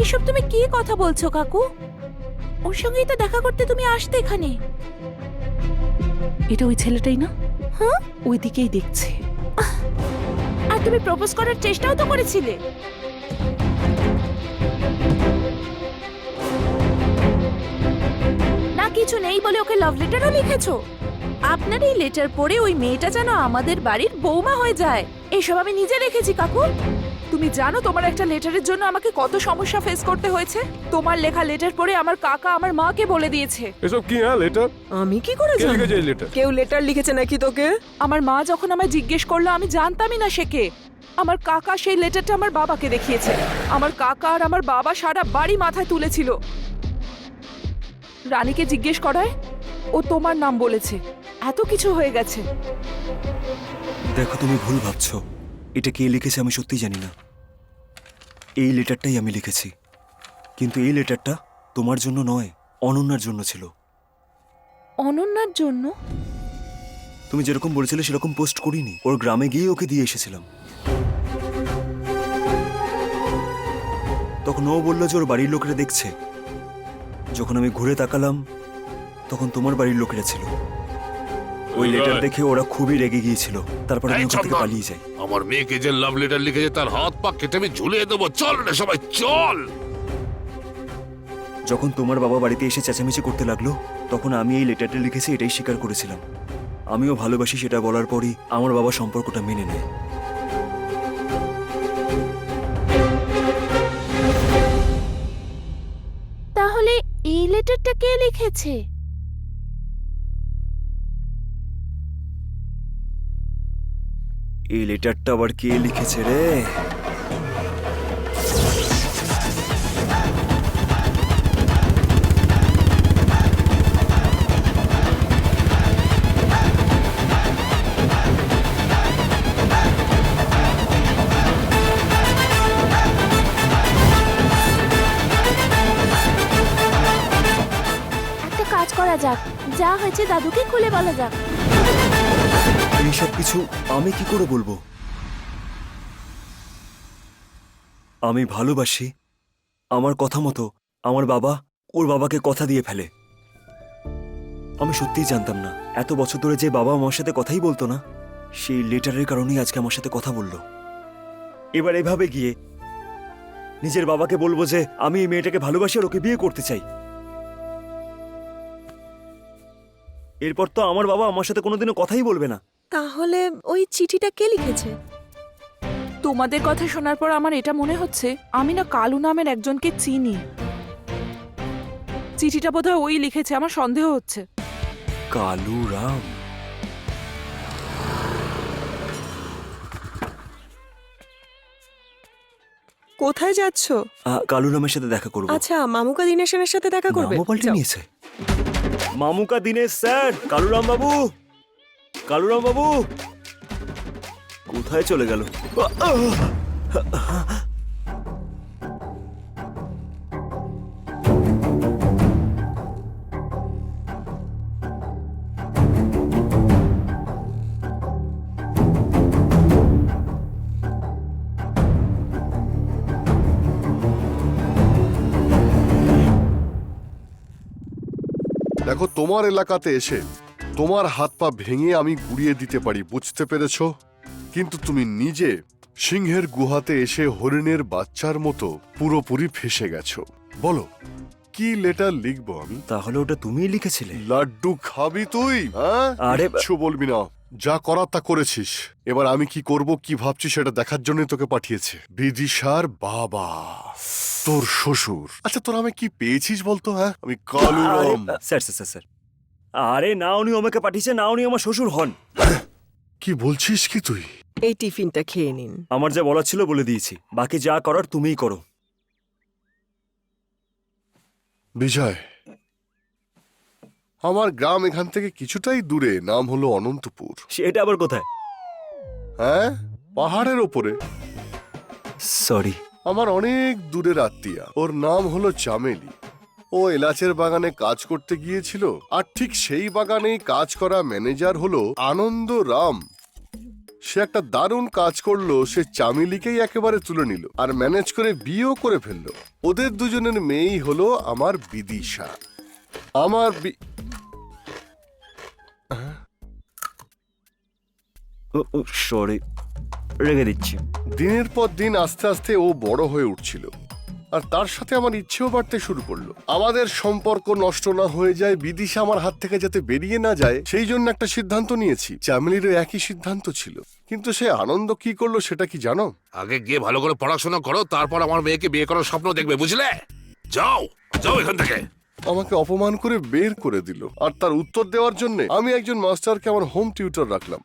এসব তুমি কি কথা বলছো কাকু? ওর সঙ্গেই তো দেখা করতে তুমি আসতে এখানে। এটা ওই ছেলেটাই না? হ্যাঁ, ওইদিকেই দেখছে। আর তুমি প্রপোজ করার চেষ্টাও তো করেছিলে। না কিছু নেই বলে ওকে লাভ লেটারও লিখেছো? আপনার এই লেটার পড়ে ওই মেয়েটা যেন আমাদের বাড়ির বৌমা হয়ে যায়, এসব আমি নিজে দেখেছি কাকু। তুমি জানো তোমার একটা লেটারের জন্য আমাকে কত সমস্যা ফেস করতে হয়েছে? তোমার লেখা লেটার পড়ে আমার কাকা আমার মাকে বলে দিয়েছে। এসব কি? হ্যাঁ, লেটার আমি কি করে কে জানবো? লিখেছে এই লেটার? কেউ লেটার লিখেছে নাকি তোকে? আমার মা যখন আমায় জিজ্ঞেস করলো আমি জানতামই না সে কে। আমার কাকা সেই লেটারটা আমার বাবাকে দেখিয়েছে। আমার কাকা আর আমার বাবা সারা বাড়ি মাথায় তুলেছিল। রানীকে জিজ্ঞেস করায় ও তোমার নাম বলেছে। এত কিছু হয়ে গেছে। দেখো তুমি ভুল ভাবছো। এটা কে লিখেছে আমি সত্যি জানি না। এই লেটারটাই আমি লিখেছি, কিন্তু এই লেটারটা তোমার জন্য নয়, অনন্যার জন্য ছিল। অনন্যার জন্য? তুমি যেরকম বলেছিলে সেরকম পোস্ট করিনি, ওর গ্রামে গিয়ে ওকে দিয়ে এসেছিলাম। তখন ও বলল যে ওর বাড়ির লোকেরা দেখছে। যখন আমি ঘুরে তাকালাম তখন তোমার বাড়ির লোকেরা ছিল। ওই লেটার দেখে ওরা খুবই রেগে গিয়েছিল। তারপর আমি ওখান থেকে পালিয়ে যাই। আমার মেয়েকে যে লাভ লেটার লিখেছে তার হাত পা কেটে আমি ঝুলিয়ে দেবো। চল রে সবাই চল। যখন তোমার বাবা বাড়িতে এসে চেঁচামেচি করতে লাগলো তখন আমি এই লেটারটা লিখেছি এটাই স্বীকার করেছিলাম। আমিও ভালোবাসি সেটা বলার পরই আমার বাবা সম্পর্কটা মেনে নেয়। তাহলে এই লেটারটা কে লিখেছে? এই লেটারটা আবার কে লিখেছে রে? একটা কাজ করা যাক, যা হয়েছে দাদুকে খুলে বলা যাক। এইসব কিছু আমি কি করে বলবো? আমি ভালোবাসি, আমার কথা মতো আমার বাবা ওর বাবাকে কথা দিয়ে ফেলে। আমি সত্যিই জানতাম না এত বছর ধরে যে বাবা আমার সাথে কথাই বলতো না, সেই লেটারের কারণেই আজকে আমার সাথে কথা বললো। এবার এভাবে গিয়ে নিজের বাবাকে বলবো যে আমি এই মেয়েটাকে ভালোবাসি আর ওকে বিয়ে করতে চাই। এরপর তো আমার বাবা আমার সাথে কোনোদিনও কথাই বলবে না। তাহলে ওই চিঠিটা কে লিখেছে? তোমাদের কথা শোনার পর আমার এটা মনে হচ্ছে আমি না কালু নামের একজনকে চিনি। চিঠিটা বোধহয় ওই লিখেছে, আমার সন্দেহ হচ্ছে। কালু রাম? কোথায় যাচ্ছো? কালু রামের সাথে দেখা করবো। আচ্ছা, মামুকা দিনেশের সাথে দেখা করবে? নামও পাল্টে যাও। নিয়েছে। মামুকা দিনেশ স্যার, কালুরাম বাবু, কালুরাম বাবু কোথায় চলে গেল? দেখো, তোমার এলাকাতে এসে তোমার হাত পা ভেঙে আমি গুড়িয়ে দিতে পারি, বুঝতে পেরেছো? কিন্তু তুমি নিজে সিংহের গুহাতে এসে হরিণের বাচ্চার মতো পুরোপুরি ফেসে গেছো। বলো, কি লেটার লিখবো আমি? তাহলে ওটা তুমিই লিখেছিলে? লাড্ডু খাবি তুই? হ্যাঁ, আরে কিচ্ছু বলবি না। যা করার তা করেছিস। এবার আমি কি করব, কি ভাবছি সেটা দেখার জন্য তোকে পাঠিয়েছে বিদিশার বাবা, তোর শ্বশুর। আচ্ছা, তোর আমি কি পেয়েছিস বলতো? হ্যাঁ, আমি Kaluram. Sir sir sir sir, আরে না, উনি আমাকে পাঠিয়েছে না, উনি আমার শ্বশুর হন। কি বলছিস কি তুই? এই টিফিনটা খেয়ে নিন। আমার যা বলার ছিল বলে দিয়েছি, বাকি যা করার তুমিই করো। বিজয়, আমার গ্রাম এখান থেকে কিছুটাই দূরে, নাম হলো অনন্তপুর। সেটা আবার কোথায়? হ্যাঁ, পাহাড়ের ওপরে। সরি। আমার অনেক দূরের আত্মীয়া, ওর নাম হলো চামেলি। ও এলাচের বাগানে কাজ করতে গিয়েছিল, আর ঠিক সেই বাগানেই কাজ করা ম্যানেজার হলো আনন্দ রাম। সে একটা দারুণ কাজ করলো, সে চামেলিকেই একেবারে তুলে নিল আর ম্যানেজ করে বিয়েও করে ফেললো। ওদের দুজনের মেয়েই হলো আমার বিদিশা। আমার সরি, রেখে দিচ্ছি। দিনের পর দিন আস্তে আস্তে ও বড় হয়ে উঠছিল, আর তার সাথে আমার ইচ্ছেও বাড়তে শুরু করলো। আমাদের সম্পর্ক নষ্ট না হয়ে যায়, বিদিশা আমার হাত থেকে যাতে বেরিয়ে না যায়, সেই জন্য একটা সিদ্ধান্ত নিয়েছি। চামেলিরও একই সিদ্ধান্ত ছিল, কিন্তু সে আনন্দ কি করলো সেটা কি জানো? আগে গিয়ে ভালো করে পড়াশোনা করো, তারপর আমার মেয়েকে বিয়ে করার স্বপ্ন দেখবে, বুঝলে? যাও যাও এখান থেকে। আমাকে অপমান করে বের করে দিল, আর তার উত্তর দেওয়ার জন্য আমি একজন মাস্টারকে আমার হোম টিউটর রাখলাম।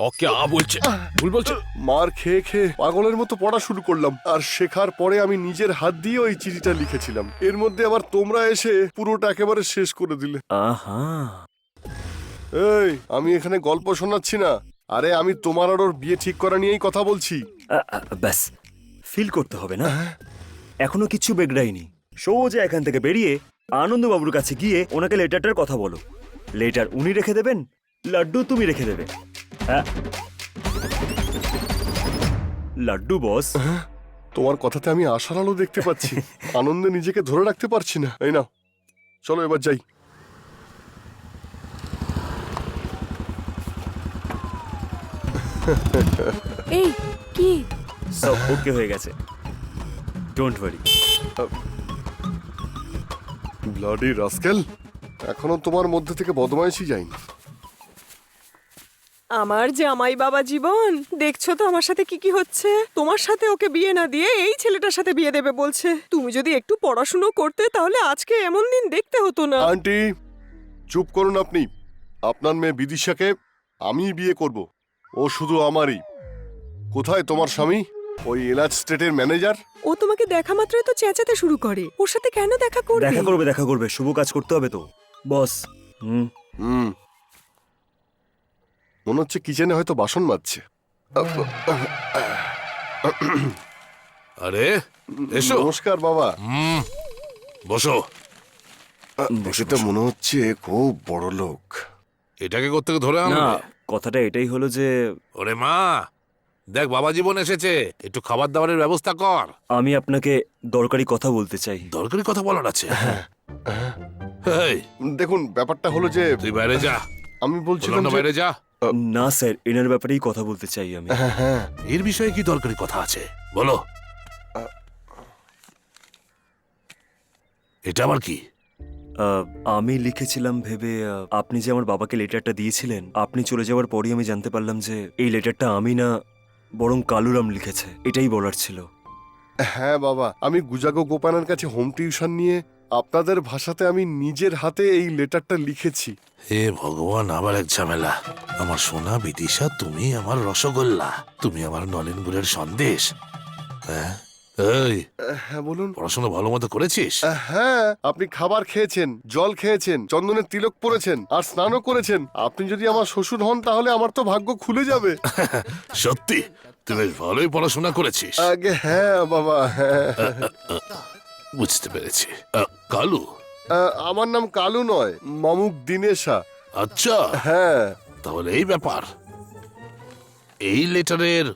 ওকে বলছে, ভুল বলছে। মার খেয়ে খেয়ে পাগলের মতো পড়া শুরু করলাম, আর শেখার পরে আমি নিজের হাত দিয়ে ওই চিঠিটা লিখেছিলাম। এর মধ্যে আবার তোমরা এসে পুরোটা একেবারে শেষ করে দিলে। আহা, এই, আমি এখানে গল্প শোনাচ্ছি না, আরে আমি তোমার আর ওর বিয়ে ঠিক করা নিয়েই কথা বলছি। ব্যাস, ফিল করতে হবে না, এখনো কিছু বেগড়াইনি। সোজা এখান থেকে বেরিয়ে আনন্দবাবুর কাছে গিয়ে ওনাকে লেটারটার কথা বলো। লেটার উনি রেখে দেবেন, লাড্ডু তুমি রেখে দেবে। হ্যাঁ, লাড্ডু বস। তোমার কথাতে আমি আশার আলো দেখতে পাচ্ছি। আনন্দে নিজেকে ধরে রাখতে পারছি না। এই নাও, চলো এবার যাই। এই কি? সব ওকে হয়ে গেছে, ডোন্ট ওয়ারি। ব্লাডি রাস্কেল, এখনো তোমার মধ্যে থেকে বদমাইশি যায়নি। আমার জামাই বাবা জীবন, দেখছো তো আমার সাথে কি কি হচ্ছে। তোমার সাথে ওকে বিয়ে না দিয়ে এই ছেলেটার সাথে বিয়ে দেবে বলছে। তুমি যদি একটু পড়াশুনো করতে তাহলে আজকে এমন দিন দেখতে হতো না। আন্টি, চুপ করুন আপনি। আপনার মেয়ে বিদিশাকে আমি বিয়ে করব, ও শুধু আমারই। কোথায় তোমার স্বামী, ওই এলাচ স্টেটের ম্যানেজার? ও তোমাকে দেখা মাত্রই তো চেঁচাতে শুরু করে। ওর সাথে কেন দেখা করবে? দেখা করবে, শুভ কাজ করতে হবে তো বস। মনে হচ্ছে কিচেনে হয়তো বাসন মাজছে। আরে এসো। নমস্কার বাবা। বসো। দেখে তো মনে হচ্ছে খুব বড় লোক। এটাকে কোত্থেকে ধরে না, আনবে? কথাটা এটাই হলো যে ওরে মা, দেখ বাবা জীবন এসেছে, একটু খাবার দাবারের ব্যবস্থা কর। আমি আপনাকে দরকারি কথা বলতে চাই। দরকারি কথা বলার আছে? এই, দেখুন, ব্যাপারটা হলো যে তুই বাইরে যা। আমি বলছিলাম বললাম না, বাইরে যা। না স্যার, এনার ব্যাপারেই কথা বলতে চাই আমি। এর বিষয়ে কি দরকারি কথা আছে বলো। এটা আবার কি? আমি লিখেছিলাম ভেবে, আপনি যে আমার বাবাকে লেটারটা দিয়েছিলেন, আপনি চলে যাওয়ার পরই আমি জানতে পারলাম যে এই লেটারটা আমি না, বরং কালুরাম লিখেছে। এটাই বলার ছিল। হ্যাঁ বাবা, আমি গুজাগো গোপানের কাছে হোম টিউশন নিয়ে আপনাদের ভাষাতে আমি নিজের হাতে এই লেটারটা লিখেছি। হে ভগবান, আবার এক ঝামেলা। আমার সোনা বিদিশা, তুমি আমার রসগোল্লা, তুমি আমার নলেন গুড়ের সন্দেশ। হ্যাঁ, এই হ্যাঁ বলুন। পড়াশোনা ভালো মতো করেছিস? হ্যাঁ, আপনি খাবার খেয়েছেন, জল খেয়েছেন, চন্দনের তিলক পরেছেন, আর স্নানও করেছেন। আপনি যদি আমার শ্বশুর হন তাহলে আমার তো ভাগ্য খুলে যাবে। সত্যি তুই বেশ ভালোই পড়াশোনা করেছিস। আগে হ্যাঁ বাবা, হ্যাঁ। বুঝতে পেরেছি। কালু? আমার নাম কালু নয়, মামুক দিনেশা। আচ্ছা, হ্যাঁ। তাহলে এই ব্যাপার। এই লেটারের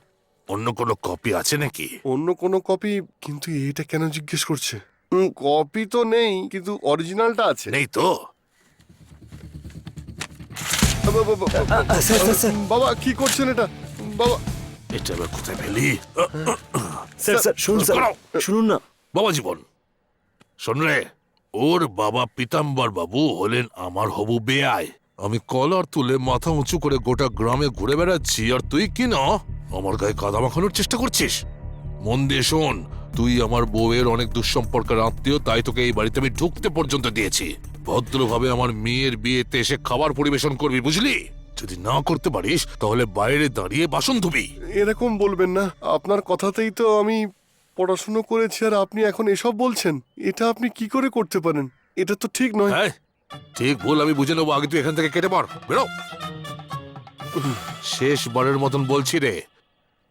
অন্য কোনো কপি আছে নাকি? অন্য কোনো কপি? কিন্তু এটা কেন জিজ্ঞেস করছে? কপি তো নেই, কিন্তু অরিজিনালটা আছে। নেই তো? বাবা কি করছেন এটা? বাবা, এটা আবার কোথায় পেলি? স্যার শুনুন না। বাবা জীবন শোন রে, ওর বাবা পীতাম্বর বাবু হলেন আমার হবু বেয়াই। আমি কলার তুলে মাথা উঁচু করে গোটা গ্রামে ঘুরে বেড়াচ্ছি, আর তুই কি না আমার গায়ে কাদা মাখানোর চেষ্টা করছিস। মন দিয়ে শোন, তুই আমার বউয়ের অনেক দুঃসম্পর্কের আত্মীয়, তাই তোকে এই বাড়িতে আমি ঢুকতে পর্যন্ত দিয়েছি। ভদ্রভাবে আমার মেয়ের বিয়েতে এসে খাবার পরিবেশন করবি, বুঝলি? যদি না করতে পারিস তাহলে বাইরে দাঁড়িয়ে বাসন ধুবি। এরকম বলবেন না, আপনার কথাতেই তো আমি পড়াশুনো করেছি আর আপনি এখন এসব বলছেন। এটা আপনি কি করে করতে পারেন? এটা তো ঠিক নয়। হ্যাঁ ঠিক ভুল আমি বুঝে নেবো, আগে তুই এখান থেকে কেটে পড়, বেরো। শেষবারের মতন বলছি রে,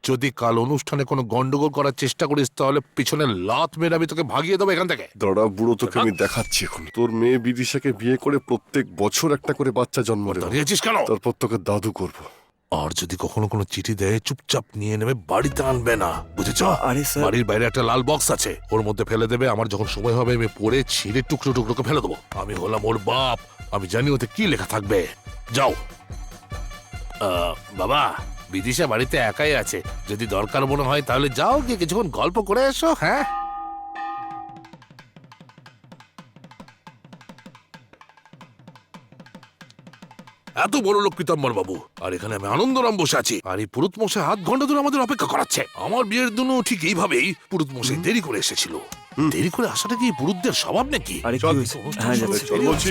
যদি কাল অনুষ্ঠানে কোনো গন্ডগোল করার চেষ্টা করিস তাহলে পিছনে লাত মেরে আমি তোকে ভাগিয়ে দেবো এখান থেকে। দাঁড়া বুড়ো, তোকে আমি দেখাচ্ছি এখন। তোর মেয়ে বিদিশাকে বিয়ে করে প্রত্যেক বছর একটা করে বাচ্চা জন্ম দেবো। দাঁড়িয়েছিস কেন? তারপর তোকে দাদু করবো। আর যদি কখনো কোনো চিঠি দেয় চুপচাপ নিয়ে নেবে, বাড়িতে আনবে না, বুঝেছ? আরে স্যার, বাড়ির বাইরে একটা লাল বক্স আছে, ওর মধ্যে ফেলে দেবে। আমার যখন সময় হবে আমি পড়ে ছিঁড়ে টুকরো টুকরোকে ফেলে দেবো। আমি হলাম ওর বাপ, আমি জানি ওতে কি লেখা থাকবে। যাও। বাবা, বিদিশা বাড়িতে একাই আছে, যদি দরকার মনে হয় তাহলে যাও, গিয়ে কিছুক্ষণ গল্প করে এসো। হ্যাঁ, এত বড় লোক পিতাম্বর বাবু, আর এখানে আমি আনন্দরাম বসে আছি, আর এই পুরুত মশাই 8 ঘন্টা ধরে আমাদের অপেক্ষা করাচ্ছে। আমার বিয়ের দিনও ঠিক এইভাবেই পুরুত মশাই দেরি করে এসেছিল। দেরি করে আসাটা কি পুরুতদের স্বভাব নাকি? আরে কি হয়েছে? হ্যাঁ যাচ্ছি। চল বলছি,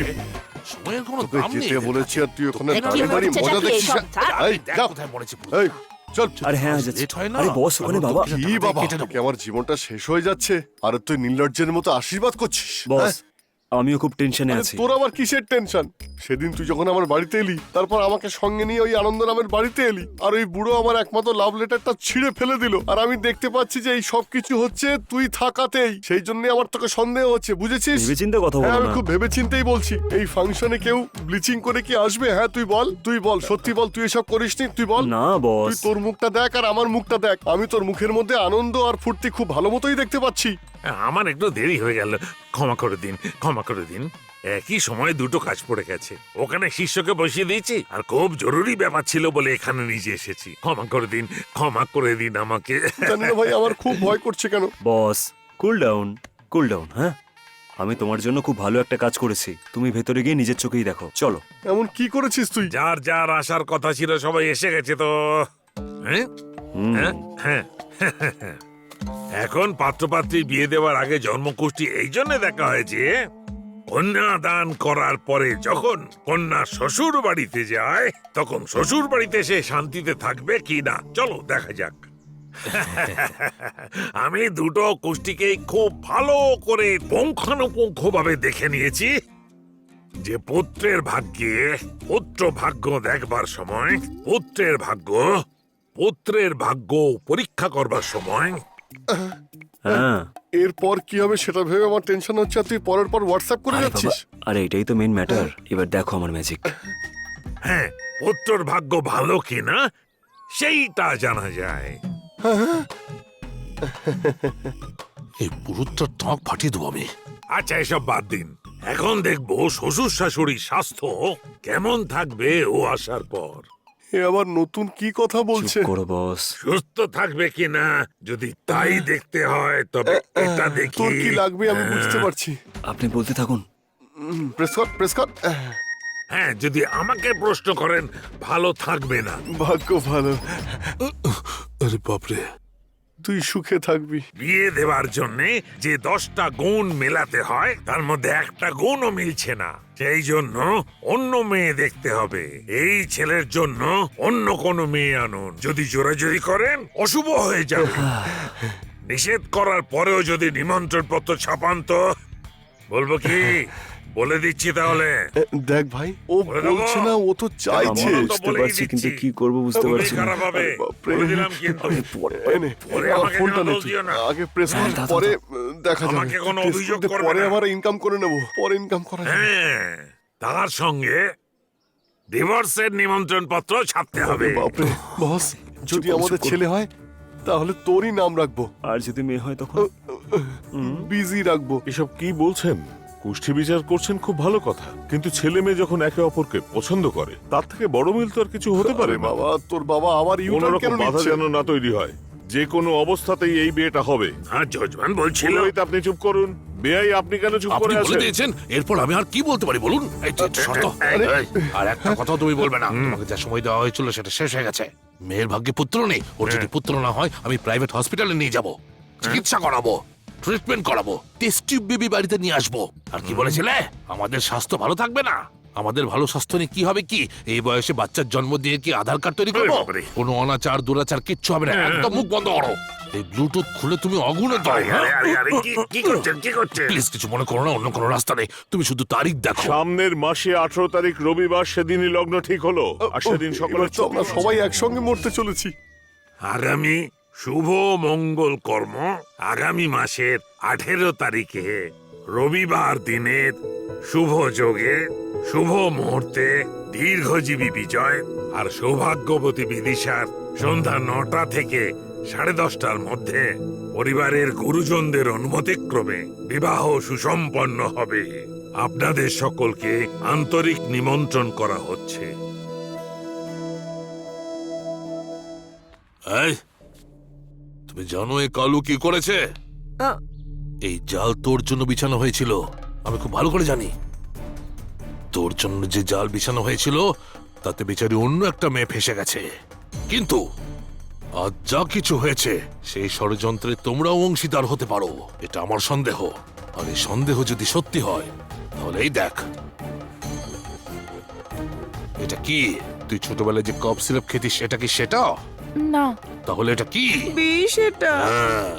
সময়ের কোনো তোকে দাম নেই। যেতে বলেছি আর তুই ওখানে একটু দাঁড়িয়ে দাঁড়িয়ে হচ্ছে মজা নাকি দেখছিস। এসব? এই, দেখ যা। কোথায় মরেছে পুরুত। এই, চল। আরে হ্যাঁ যাচ্ছি। লেট হয় না? আরে বস ওখানে বাবা। কি বাবা, কি আমার জীবনটা শেষ হয়ে যাচ্ছে আর তুই নির্লজ্জের মতো আশীর্বাদ করছিস? বস হ্যাঁ? আমিও খুব টেনশনে আরে আছি। তোর আবার কিসের টেনশন? সেদিন তুই যখন আমার বাড়িতে এলি, তারপর আমাকে সঙ্গে নিয়ে ওই আনন্দরামের বাড়িতে এলি, আর ওই বুড়ো আমার একমাত্র লাভ লেটারটা ছিঁড়ে ফেলে দিল। আর আমি দেখতে পাচ্ছি যে এই সব কিছু হচ্ছে তুই থাকাতেই। সেই জন্য আমার তোকে সন্দেহ হচ্ছে, বুঝেছিস? ভেবেচিন্তে কথা হ্যাঁ, বলো আমি না। খুব ভেবেচিন্তেই বলছি। এই ফাংশনে কেউ ব্লিচিং করে কি আসবে? হ্যাঁ তুই বল, তুই বল, সত্যি বল, তুই এসব করিসনি? তুই বল না বস। তুই তোর মুখটা দেখ আর আমার মুখটা দেখ। আমি তোর মুখের মধ্যে আনন্দ আর ফুর্তি খুব ভালো মতোই দেখতে পাচ্ছি। আমার একটু দেরি হয়ে গেল, ক্ষমা করে দিন, ক্ষমা করে দিন। একই সময় দুটো কাজ পড়ে গেছে, ওখানে শিষ্যকে বসিয়ে দিয়েছি, আর খুব জরুরি ব্যাপার ছিল বলে এখানে নিজে এসেছি। ক্ষমা করে দিন, ক্ষমা করে দিন আমাকে। জানি না ভাই, আমার খুব ভয় করছে কেন। বস কুল ডাউন, কুল ডাউন। হ্যাঁ আমি তোমার জন্য খুব ভালো একটা কাজ করেছি, তুমি ভেতরে গিয়ে নিজের চোখেই দেখো। চলো। এমন কি করেছিস তুই? যার যার আসার কথা ছিল সবাই এসে গেছে তো। হ্যাঁ হুম। হ্যাঁ হ্যাঁ। এখন পাত্রপাত্রী বিয়ে দেওয়ার আগে জন্মকুষ্টি এই জন্য দেখা হয়েছে, কন্যা দান করার পরে যখন কন্যা শ্বশুর বাড়িতে যায়, তখন শ্বশুর বাড়িতে সে শান্তিতে থাকবে কি না। চলো দেখা যাক। আমি দুটো কুষ্টিকেই খুব ভালো করে পুঙ্খানুপুঙ্খ ভাবে দেখে নিয়েছি, যে পুত্রের ভাগ্যে পুত্র ভাগ্য দেখবার সময়, পুত্রের ভাগ্য পরীক্ষা করবার সময়। হ্যাঁ এরপর কি হবে সেটা ভেবে আমার টেনশন হচ্ছে, আর তুই পরের পর হোয়াটসঅ্যাপ করে আরে যাচ্ছিস। বাবা, আরে এটাই তো মেন ম্যাটার। এবার দেখো আমার ম্যাজিক। হ্যাঁ, পুত্রের ভাগ্য ভালো কিনা সেইটা জানা যায়। এই পুরুতটা টাক ফাটিয়ে দেবো আমি। আচ্ছা এসব বাদ দিন, এখন দেখবো শ্বশুর শাশুড়ির স্বাস্থ্য কেমন থাকবে ও আসার পর। এ আবার নতুন কি কথা বলছে? চুপ করো বস। সুস্থ থাকবে কিনা যদি তাই দেখতে হয়, তবে এটা দেখি। তোর কি লাগবে আমি বুঝতে পারছি। আপনি বলতে থাকুন। প্রেস কর, প্রেস কর। হ্যাঁ, যদি আমাকে প্রশ্ন করেন, ভালো থাকবে না। ভাগ্য ভালো, আরে বাপরে। তুই সুখে থাকবি। বিয়ে দেওয়ার জন্যে যে 10টা গুণ মেলাতে হয়, তার মধ্যে একটা গুণও মিলছে না। সেই জন্য অন্য মেয়ে দেখতে হবে। এই ছেলের জন্য অন্য কোনো মেয়ে আনুন। যদি জোরাজুরি করেন অশুভ হয়ে যাবে। নিষেধ করার পরেও যদি নিমন্ত্রণ পত্র ছাপান তো বলবো কি? বলে দিচ্ছি তাহলে। দেখ ভাই, ও বলে দেবো? বলছে না, ও তো চাইছে। আমারও তো বুঝতে বলেই পারছি কিন্তু দিচ্ছি। কি করব বুঝতে খুবই পারছি না। খারাপ হবে। বাপরে। বলে দিলাম কিন্তু। এনে, পরে আমার আমাকে ফোনটা যেন নে দোষ তুই। দিও না। আগে প্রেস কর, দাও, পরে দাও। দেখা যাবে। আমাকে কোনো প্রেস অভিযোগ করতে করবে পরে না। আবার ইনকাম করে নেব, পরে ইনকাম করা যাবে। হ্যাঁ, তার সঙ্গে ডিভোর্সের নিমন্ত্রণ পত্র ছাপতে হবে। বাপরে বস, যদি করো, আমাদের চুপ করো। ছেলে হয় তাহলে তোরই নাম রাখবো, আর যদি মেয়ে হয় তখন? বিজি রাখবো। এসব কি বলছেন? কুষ্টি বিচার করছেন খুব ভালো কথা, কিন্তু ছেলে মেয়ে যখন একে অপরকে পছন্দ করে, তার থেকে বড় মিল তো আর কিছু হতে পারে আরে না। বাবা, তোর বাবা আবার কোনো ইউটার্ন কেন রকম বাধা নিচ্ছে? যেন না তৈরি হয়। যে কোনো অবস্থাতেই এই বিয়েটা হবে। হ্যাঁ, জজমান বলছিল। পুরোহিত, আপনি চুপ করুন। বেয়াই, আপনি কেন চুপ আপনি করে বলে আছেন? দিয়েছেন, এরপর আমি আর কি বলতে পারি বলুন? এই তো একটু শর্ত। আর একটা কথা তুমি বলবে না। তোমাকে যা সময় দেওয়া হয়েছিল সেটা শেষ হয়ে গেছে। মেয়ের ভাগ্যে পুত্র নেই, ওর যদি পুত্র না হয় আমি প্রাইভেট হসপিটালে নিয়ে যাব, চিকিৎসা করাবো, ট্রিটমেন্ট করাবো, টেস্ট টিউব বেবি বাড়িতে নিয়ে আসবো। আর কি বলেছিলে? আমাদের স্বাস্থ্য ভালো থাকবে না। আমাদের ভালো স্বাস্থ্য নিয়ে কি হবে কি? এই বয়সে বাচ্চার জন্ম দিয়ে কি আধার কার্ড তৈরি করবো? কোনো অনাচার দুরাচার কিচ্ছু হবে না, একদম মুখ বন্ধ করো। এই ব্লুটুথ খুলে তুমি অগুনে দাও। প্লিজ কিছু মনে করো না, অন্য কোনো রাস্তা নেই, তুমি শুধু তারিখ দেখো। সামনের মাসে 18 তারিখ রবিবার, সেদিনই লগ্ন ঠিক হলো। আর সেদিন সকালে এবার তো আমরা সবাই একসঙ্গে মরতে চলেছি। আগামী শুভ মঙ্গল কর্ম আগামী মাসের 18 তারিখে রবিবার দিনের শুভ যোগে শুভ মুহূর্তে দীর্ঘজীবী বিজয় আর সৌভাগ্যবতী বিদিশার সন্ধ্যা 9টা থেকে 10:30টার মধ্যে পরিবারের গুরুজনদের অনুমতিক্রমে বিবাহ সুসম্পন্ন হবে। আপনাদের সকলকে আন্তরিক নিমন্ত্রণ করা হচ্ছে। এই, তুমি জানো এই কালু কি করেছে? এই জাল তোর জন্য বিছানো হয়েছিল, আমি খুব ভালো করে জানি। তোর জন্য যে জাল বিছানো হয়েছিল তাতে বেচারি অন্য একটা মেয়ে ফেসে গেছে। কিন্তু আজ যা কিছু হয়েছে সেই ষড়যন্ত্রে তোমরাও অংশীদার হতে পারো, এটা আমার সন্দেহ। আর এই সন্দেহ যদি সত্যি হয় তাহলে এই দেখ, এটা কি? তুই ছোটবেলায় যে কফ সিরাপ খেতিস সেটা কি সেটা? না। তাহলে এটা কি? বিষ এটা। হ্যাঁ,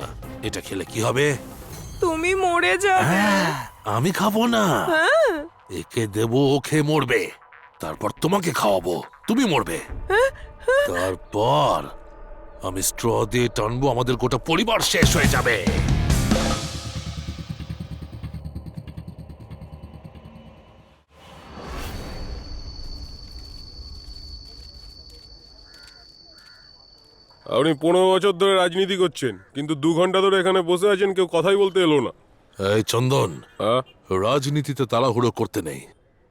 এটা খেলে কি হবে? তুমি মরে যাবে। আমি খাবো না, হ্যাঁ। একে দেবো, ও খেয়ে মরবে, তারপর তোমাকে খাওয়াবো, তুমি মরবে। তারপর আমি স্ট্র দিয়ে টানবো, আমাদের গোটা পরিবার শেষ হয়ে যাবে। আপনি 15 বছর ধরে রাজনীতি করছেন, কিন্তু 2 ঘন্টা ধরে এখানে বসে আছেন, কেউ কথাই বলতে এলো না। এই চন্দন, রাজনীতিতে তাড়াহুড়ো করতে নেই।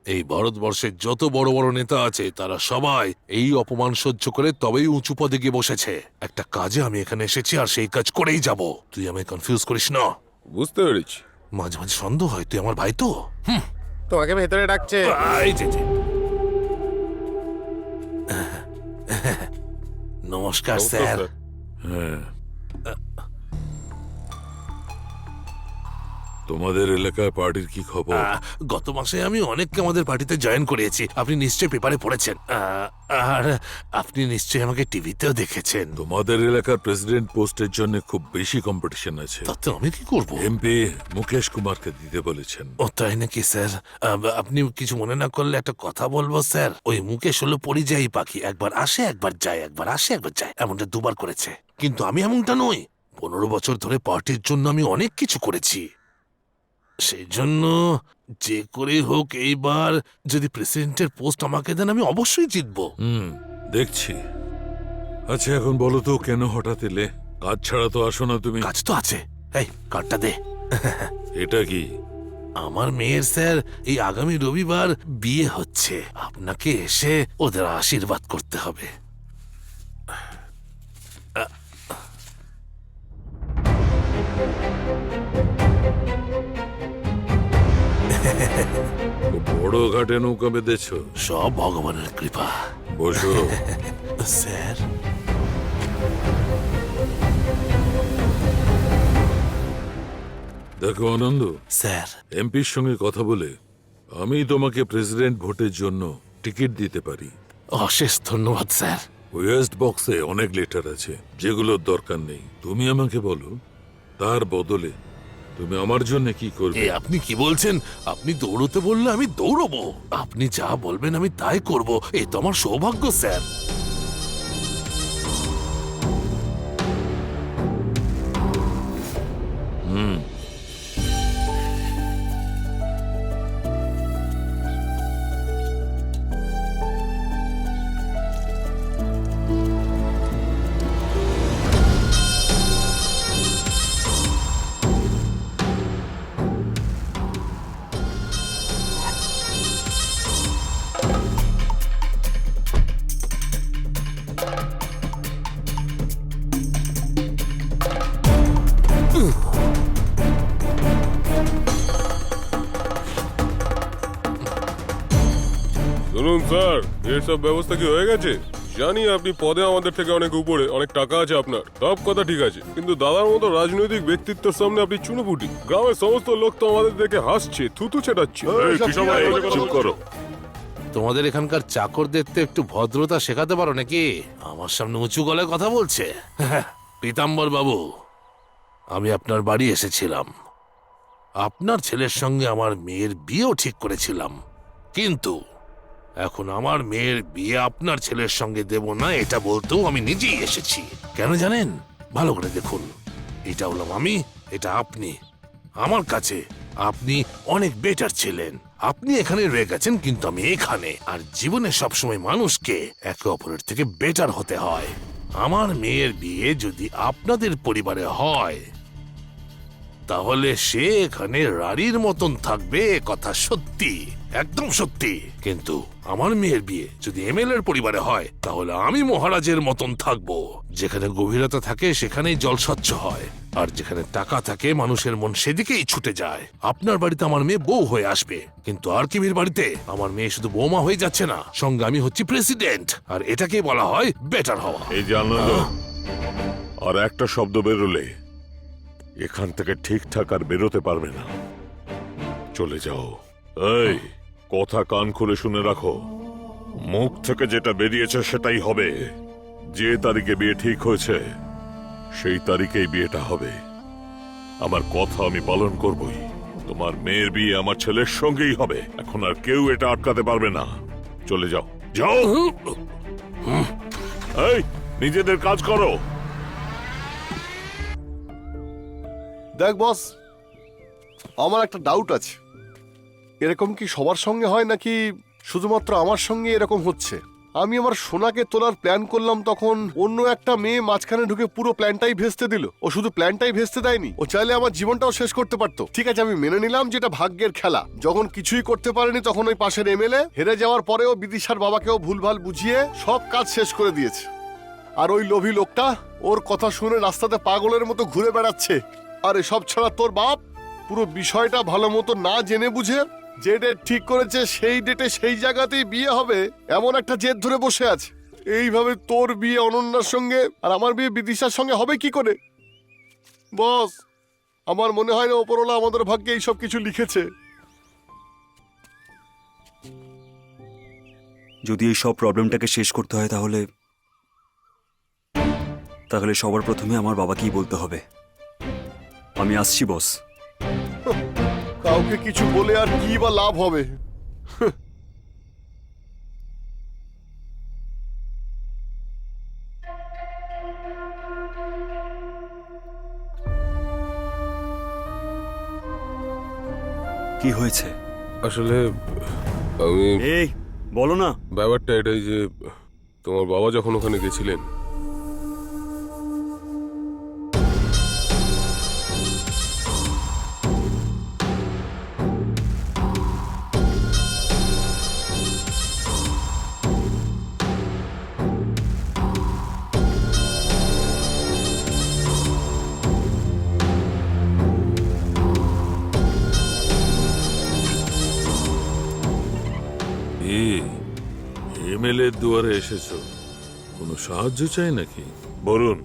এই ভারতবর্ষের যত বড় বড় নেতা আছে তারা সবাই এই অপমান সহ্য করে তবেই উঁচু পদে গিয়ে বসেছে। একটা কাজে আমি এখানে এসেছি আর সেই কাজ করেই যাব। তুই আমায় কনফিউজ করিস না। বুঝতে পেরেছি। মাঝে মাঝে সন্দেহ হয়, তুই আমার ভাই তো। তোমাকে ভেতরে ডাকছে। এই যে, নমস্কার স্যার। তোমাদের এলাকায় পার্টির কি খবর? গত মাসে আমি অনেককে আমাদের পার্টিতে জয়েন করিয়েছি, আপনি নিশ্চয়ই পেপারে পড়েছেন। আর আপনি নিশ্চয়ই আমাকে টিভিতেও দেখেছেন। তোমাদের এলাকার প্রেসিডেন্ট পোস্টের জন্য খুব বেশি কম্পিটিশন আছে। তাতে আমি কি করব? এমপি মুকেশ কুমারকে দিতে বলেছেন। ও তাই নাকি স্যার? আপনি কিছু মনে না করলে একটা কথা বলবো স্যার। ওই মুকেশ হলো পরিযায়ী পাখি, একবার আসে একবার যায়, একবার আসে একবার যায়, এমনটা 2 বার করেছে। কিন্তু আমি এমনটা নই। 15 বছর ধরে পার্টির জন্য আমি অনেক কিছু করেছি। সেই জন্য যে করে হোক এইবার যদি প্রেসিডেন্টের পোস্ট আমাকে দেন আমি অবশ্যই জিতবো। দেখছি। আচ্ছা এখন বলো তো, কেন হঠাৎ এলে? কাজ ছাড়া তো আসো না তুমি। কাজ তো আছে। এই কার্ডটা দে। এটা কি? আমার মেয়ের স্যার এই আগামী রবিবার বিয়ে হচ্ছে, আপনাকে এসে ওদের আশীর্বাদ করতে হবে। বড় ঘাটে নৌকা বেঁধেছ? সব ভগবানের কৃপা। বসো। স্যার, দেখো আনন্দ স্যার, এমপির সঙ্গে কথা বলে আমি তোমাকে প্রেসিডেন্ট ভোটের জন্য টিকিট দিতে পারি। অশেষ ধন্যবাদ স্যার। ওয়েস্ট বক্সে অনেক লেটার আছে যেগুলোর দরকার নেই। তুমি আমাকে বলো, তার বদলে তুমি আমার জন্য কি করবে? আপনি কি বলছেন? আপনি দৌড়তে বললে আমি দৌড়বো। আপনি যা বলবেন আমি তাই করব। এই তো আমার সৌভাগ্য স্যার। শুনুন স্যার, এর সব ব্যবস্থা কি হয়ে গেছে? জানি আপনি পদে আমাদের থেকে অনেক উপরে, অনেক টাকা আছে আপনার, সব কথা ঠিক আছে, কিন্তু দাদার মতো রাজনৈতিক ব্যক্তিত্বের সামনে আপনি চুনোপুটি। গ্রামের সমস্ত লোক তো আমাদের দেখে হাসছে, থুতু ছেটাচ্ছে। চুপ করো। তোমাদের এখানকার চাকরদের তো একটু ভদ্রতা শেখাতে পারো নাকি? আমার সামনে উঁচু গলায় কথা বলছে। পীতাম্বর বাবু, আমি আপনার বাড়ি এসেছিলাম। আপনার ছেলের সঙ্গে আমার মেয়ের বিয়েও ঠিক করেছিলাম, কিন্তু এখন আমার মেয়ের বিয়ে আপনার ছেলের সঙ্গে দেব না এটা বলতেও আমি নিজেই এসেছি। কেন জানেন? ভালো করে দেখুন, এটা হলাম আমি, এটা আপনি। আমার কাছে আপনি অনেক বেটার ছিলেন। আপনি এখানে রয়ে গেছেন, কিন্তু আমি এখানে। আর জীবনে সবসময় মানুষকে একে অপরের থেকে বেটার হতে হয়। আমার মেয়ের বিয়ে যদি আপনাদের পরিবারে হয়, তাহলে সে এখানে রানীর মতন থাকবে, কথা সত্যি, একদম সত্যি। কিন্তু আমার মেয়ের বিয়ে যদি এমএলএ এর পরিবারে হয়, তাহলে আমি মহারাজের মতন থাকবো। যেখানে গভীরতা থাকে সেখানেই জল স্বচ্ছ হয়, আর যেখানে টাকা থাকে মানুষের মন সেদিকেই ছুটে যায়। আপনার বাড়িতে আমার মেয়ে বউ হয়ে আসবে, কিন্তু আরকিবির বাড়িতে আমার মেয়ে শুধু বৌমা হয়ে যাচ্ছে না, সঙ্গে আমি হচ্ছি প্রেসিডেন্ট। আর এটাকেই বলা হয় বেটার হওয়া। এই যে আনন্দ, আর একটা শব্দ বেরোলে এখান থেকে ঠিকঠাক আর বেরোতে পারবে না। চলে যাও। এই, কথা কান খুলে শুনে রাখো, মুখ থেকে যেটা বেরিয়েছে সেটাই হবে। যে তারিখে বিয়ে ঠিক হয়েছে সেই তারিখেই বিয়েটা হবে। আমার কথা আমি পালন করবই। তোমার মেয়ের বিয়ে আমার ছেলের সঙ্গেই হবে। এখন আর কেউ এটা আটকাতে পারবে না। চলে যাও, যাও। এই, নিজেদের কাজ করো। দেখ বস, আমার একটা ডাউট আছে। এরকম কি সবার সঙ্গে হয় নাকি শুধুমাত্র আমার সঙ্গে এরকম হচ্ছে? আমি আমার সোনাকে তোলার প্ল্যান করলাম, তখন অন্য একটা মেয়ে মাঝখানে ঢুকে পুরো প্ল্যানটাই ভেস্তে দিল। ও শুধু প্ল্যানটাই ভেস্তে দেয়নি, ও চাইলে আমার জীবনটাও শেষ করতে পারতো। ঠিক আছে, আমি মেনে নিলাম যেটা ভাগ্যের খেলা। যখন কিছুই করতে পারেনি তখন ওই পাশের এমএলএ হেরে যাওয়ার পরেও বিদিশার বাবাকেও ভুলভাল বুঝিয়ে সব কাজ শেষ করে দিয়েছে। আর ওই লোভী লোকটা ওর কথা শুনে রাস্তাতে পাগলের মতো ঘুরে বেড়াচ্ছে। আর এসব ছাড়া তোর বাপ পুরো বিষয়টা ভালো মতো না জেনে বুঝে যে ডেট ঠিক করেছে সেই ডেটে সেই জায়গাতেই বিয়ে হবে এমন একটা জেদ ধরে বসে আছে। এইভাবে তোর বিয়ে অনন্যার সঙ্গে আর আমার বিয়ে বিদিশার সঙ্গে হবে কি করে? বস, আমার মনে হয় না ওপরওয়ালা আমাদের ভাগ্যে এইসব কিছু লিখেছে। যদি এই সব প্রবলেমটাকে শেষ করতে হয়, তাহলে সবার প্রথমে আমার বাবাকেই বলতে হবে। আমি আসছি বস। কাউকে কিছু বলে আর কি বা লাভ হবে? কি হয়েছে? আসলে আমি এই বলো না। ব্যাপারটা এটাই যে তোমার বাবা যখন ওখানে গেছিলেন, এমএলএ দুয়ারে এসেছো, কোনো সাহায্য চাই নাকি? বরুণ,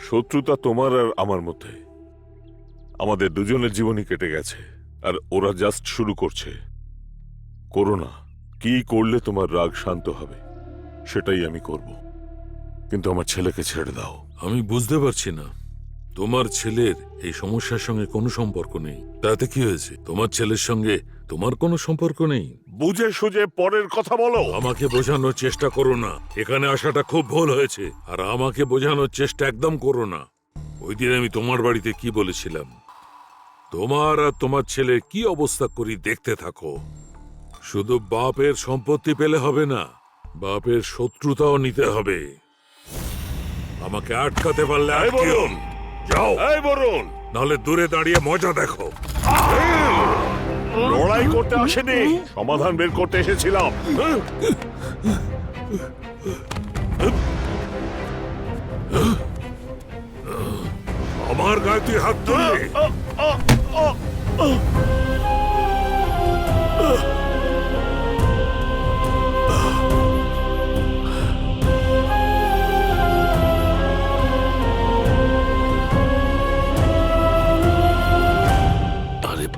শত্রুতা তোমার আর আমার মধ্যে। আমাদের দুজনের জীবনই কেটে গেছে, আর ওরা জাস্ট শুরু করছে। করো না। কি করলে তোমার রাগ শান্ত হবে সেটাই আমি করব, কিন্তু আমার ছেলেকে ছেড়ে দাও। আমি বুঝতে পারছি না, তোমার ছেলের এই সমস্যার সঙ্গে কোনো সম্পর্ক নেই। তাতে কি হয়েছে? তোমার ছেলের সঙ্গে তোমার কোনো সম্পর্ক নেই। বুঝে সুঝে পরের কথা বলো। আমাকে বোঝানোর চেষ্টা করো না। এখানে আসাটা খুব ভুল হয়েছে, আর আমাকে বোঝানোর চেষ্টা একদম করো না। ওই দিন আমি তোমার বাড়িতে কি বলেছিলাম? তোমার আর তোমার ছেলের কি অবস্থা করি দেখতে থাকো। শুধু বাপের সম্পত্তি পেলে হবে না, বাপের শত্রুতাও নিতে হবে। আমাকে আটকাতে পারলে আটকিও। যাও। এই বরুণ, নাহলে দূরে দাঁড়িয়ে মজা দেখো। লড়াই করতে আসেনি, সমাধান বের করতে এসেছিলাম। আমার গায়ে তুই হাত তুললি?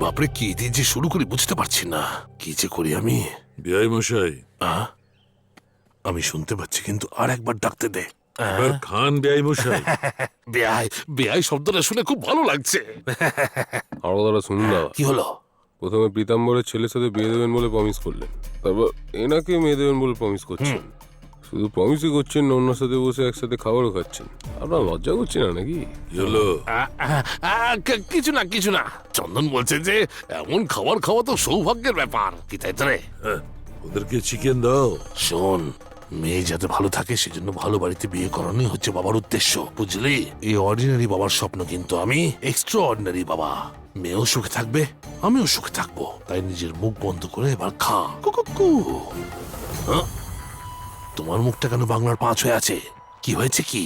বাপরে, কি দিয়ে যে শুরু করি বুঝতে পারছি না। কি যে করি আমি। বিআই মশাই, আমি শুনতে পাচ্ছি, কিন্তু আর একবার ডাকতে দে। এবার খান বিআই মশাই। বেআই বেআই শব্দটা শুনে খুব ভালো লাগছে। আরো দাদা শুনুন না, কি হলো? প্রথমে পীতাম্বরের ছেলের সাথে বিয়ে দেবেন বলে প্রমিস করলেন, তারপর এনাকে মেয়ে দেবেন বলে প্রমিস করছেন। শুধু প্রমিসই করছেন না, ওনার সাথে বসে একসাথে খাবারও খাচ্ছেন। আপনার লজ্জা করছে না নাকি? কি হলো? কিছু না কিছু না। চন্দন বলছে যে এমন খাবার খাওয়া তো সৌভাগ্যের ব্যাপার, কি তাই তো রে? ওদেরকে চিকেন দাও। শোন, মেয়ে যাতে ভালো থাকে সেজন্য ভালো বাড়িতে বিয়ে করানোই হচ্ছে বাবার উদ্দেশ্য, বুঝলি? এই অর্ডিনারি বাবার স্বপ্ন, কিন্তু আমি এক্সট্রা অর্ডিনারি বাবা। মেয়েও সুখে থাকবে, আমিও সুখে থাকবো, তাই নিজের মুখ বন্ধ করে এবার খা। কুকুকু। হ্যাঁ? তোমার মুখটা কেন বাংলার 5 হয়ে আছে? কি হয়েছে কি?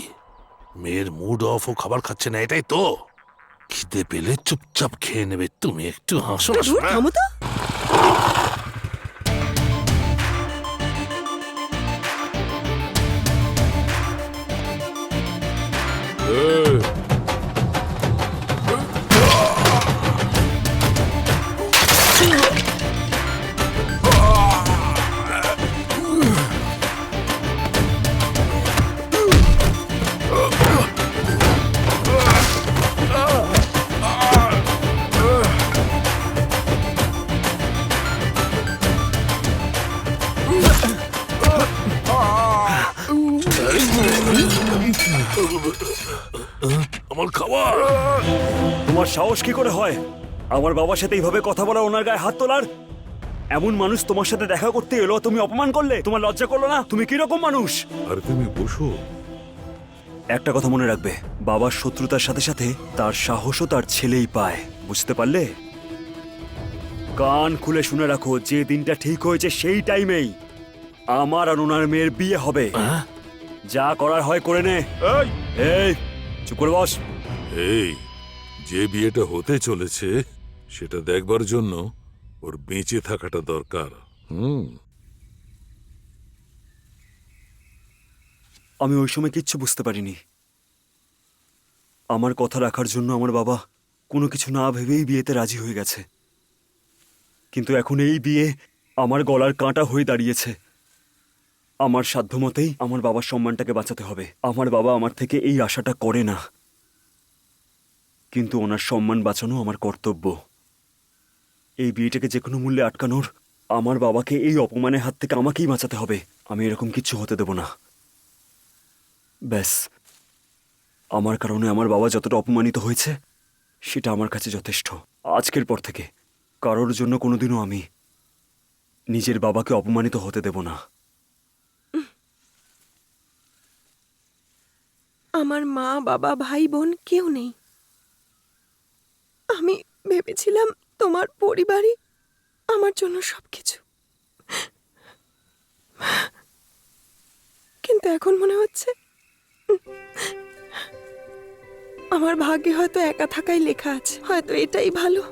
মেয়ের মুড অফ ও খাবার খাচ্ছে না, এটাই তো? খিদে পেলে চুপচাপ খেয়ে নেবে, তুমি একটু হাসো না। ধুর, থামো তো। আমার খাবার। তোমার সাহস কি করে হয় আমার বাবার সাথে এইভাবে কথা বলা, ওনার গায়ে হাত তোলার? এমন মানুষ তোমার সাথে দেখা করতে এলো, তুমি অপমান করলে? তোমার লজ্জা করলো না? তুমি কিরকম মানুষ? আর তুমি বসো। একটা কথা মনে রাখবে, বাবার শত্রুতার সাথে সাথে তার সাহসও তার ছেলেই পায়, বুঝতে পারলে? কান খুলে শুনে রাখো, যে দিনটা ঠিক হয়েছে সেই টাইমেই আমার আর ওনার মেয়ের বিয়ে হবে। যা করার হয় করে নে। এই চুপ করে বস। এই যে বিয়েটা হতে চলেছে সেটা দেখবার জন্য ওর বেঁচে থাকাটা দরকার। আমি ওই সময় কিচ্ছু বুঝতে পারিনি। আমার কথা রাখার জন্য আমার বাবা কোনো কিছু না ভেবেই বিয়েতে রাজি হয়ে গেছে, কিন্তু এখন এই বিয়ে আমার গলার কাঁটা হয়ে দাঁড়িয়েছে। আমার সাধ্যমতেই আমার বাবার সম্মানটাকে বাঁচাতে হবে। আমার বাবা আমার থেকে এই আশাটা করে না, কিন্তু ওনার সম্মান বাঁচানো আমার কর্তব্য। এই বিয়েটাকে যে কোনো মূল্যে আটকানোর, আমার বাবাকে এই অপমানের হাত থেকে আমাকেই বাঁচাতে হবে। আমি এরকম কিচ্ছু হতে দেব না। ব্যাস, আমার কারণে আমার বাবা যতটা অপমানিত হয়েছে সেটা আমার কাছে যথেষ্ট। আজকের পর থেকে কারোর জন্য কোনোদিনও আমি নিজের বাবাকে অপমানিত হতে দেব না। আমার মা, বাবা, ভাই, বোন কেউ নেই। আমি ভেবেছিলাম তোমার পরিবারই আমার জন্য সবকিছু, কিন্তু এখন মনে হচ্ছে আমার ভাগ্যে হয়তো একা থাকাই লেখা আছে। হয়তো এটাই ভালো।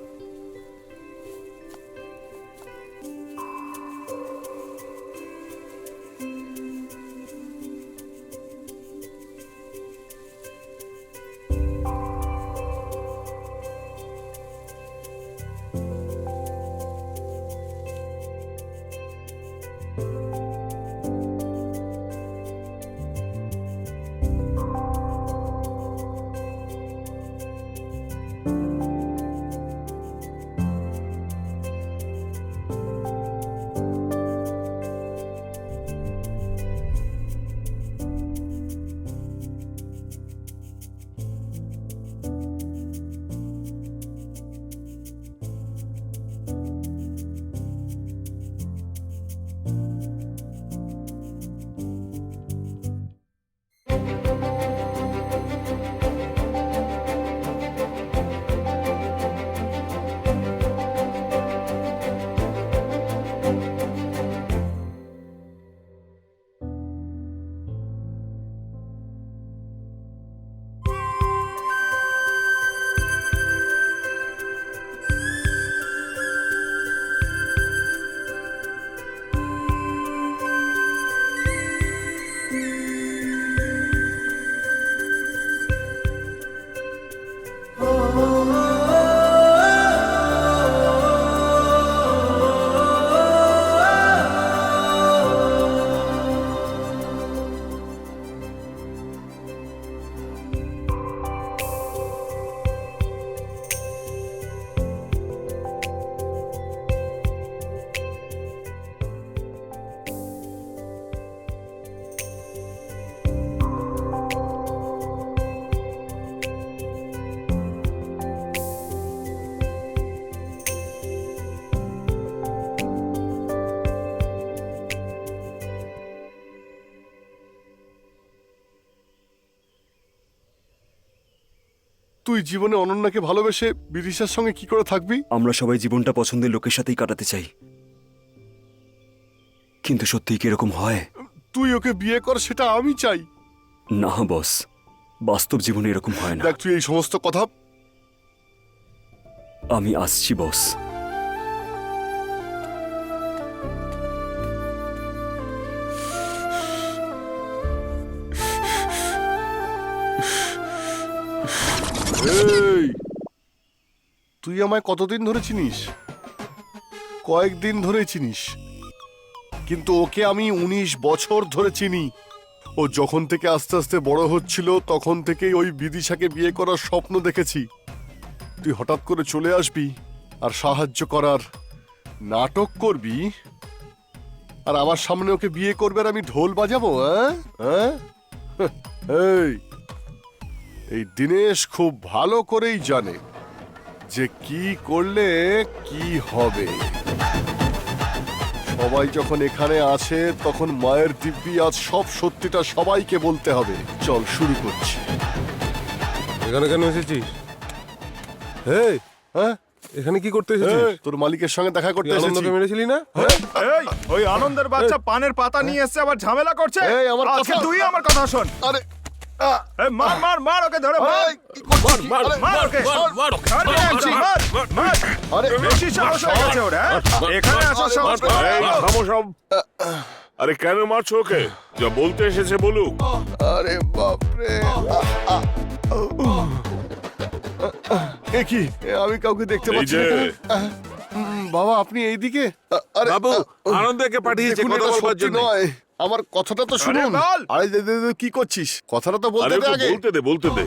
তুই জীবনে অনন্যাকে ভালোবেসে বিদিশার সঙ্গে কি করে থাকবি? আমরা সবাই জীবনটা পছন্দের লোকের সাথেই কাটাতে চাই, কিন্তু সত্যিই কি এরকম হয়? তুই ওকে বিয়ে কর, সেটা আমি চাই। না বস, বাস্তব জীবনে এরকম হয় না। দেখ, তুই এই সমস্ত কথা আমি আসছি বস। এই, তুই আমায় কতদিন ধরে চিনিস? কয়েকদিন ধরে চিনিস, কিন্তু ওকে আমি 19 বছর ধরে চিনি। ও যখন থেকে আস্তে আস্তে বড় হচ্ছিল তখন থেকেই ওই বিদিশাকে বিয়ে করার স্বপ্ন দেখেছি। তুই হঠাৎ করে চলে আসবি আর সাহায্য করার নাটক করবি, আর আমার সামনে ওকে বিয়ে করবে আর আমি ঢোল বাজাবো? হ্যাঁ? এই দিনেশ খুব ভালো করেই জানে যে কি করলে কি হবে। সবাই যখন এখানে আছে তখন মায়ের দিব্যি আজ সব সত্যিটা সবাইকে বলতে হবে। চল শুরু করছি। এখানে কেন এসেছিস? হ্যাঁ, এখানে কি করতে এসেছিস? তোর মালিকের সঙ্গে দেখা করতে এসেছি। আনন্দকে মেরেছিলি না? এই, ওই আনন্দের বাচ্চা পানের পাতা নিয়ে এসে আবার ঝামেলা করছে। এই, আমার আজকে কথা- তুই আমার কথা শোন। আরে এই, মার মার মার ওকে, ধরে মার। এই, কি করছিস? আরে, মার ওকে। ছাড়বি না বলছি, মার, মার। আরে, বেশি সাহস হয়ে গেছে ওর, হ্যাঁ? এখানে আসার সাহস কোথায় এই, পেলো? থামো সব। আরে কেন মারছো ওকে? যা বলতে এসেছে বলুক। আরে বাপরে, এ কি? আমি কাউকে দেখতে এই পাচ্ছি যে। না এখানে। বাবা, আপনি এইদিকে? আরে বাবু, আনন্দকে পাঠিয়েছে দেখুন, কথা এটা বলবার সত্যি জন্য। নয়। আমার কথাটা তো শুনুন। বল। আরে কি করছিস? কথাটা তো বলতে আরে দে ওকে আগে। বলতে দে।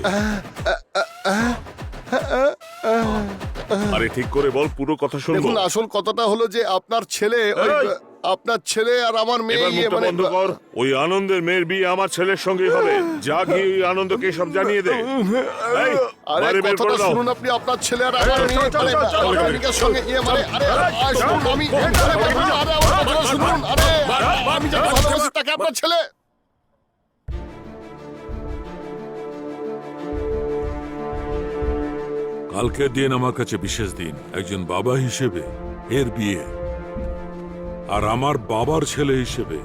আরে ঠিক করে বল, পুরো কথা শুনবো। দেখুন, আসল কথাটা হলো যে আপনার ছেলে আপনার ছেলে আর আমার মেয়ে এবার মুখটা বন্ধ কর। ওই আনন্দের মেয়ের বিয়ে আমার ছেলের সঙ্গে হবে। যা গিয়ে ওই আনন্দকে সব জানিয়ে দে। এই, আরে বাইরে বের করে কথাটা দাও। শুনুন, আপনি আপনার ছেলে আর আমার মেয়ে চল, চল, চল, চল। প্রেমিকার সঙ্গে আরে শুনুন, আমি আরে আমার কথাটা শুনুন। আরে আমি যাকে ভালোবাসি তাকে আপনার ছেলে। কালকের দিন আমার কাছে বিশেষ দিন। একজন বাবা হিসেবে এর বিয়ে, আর আমার বাবার ছেলে হিসেবে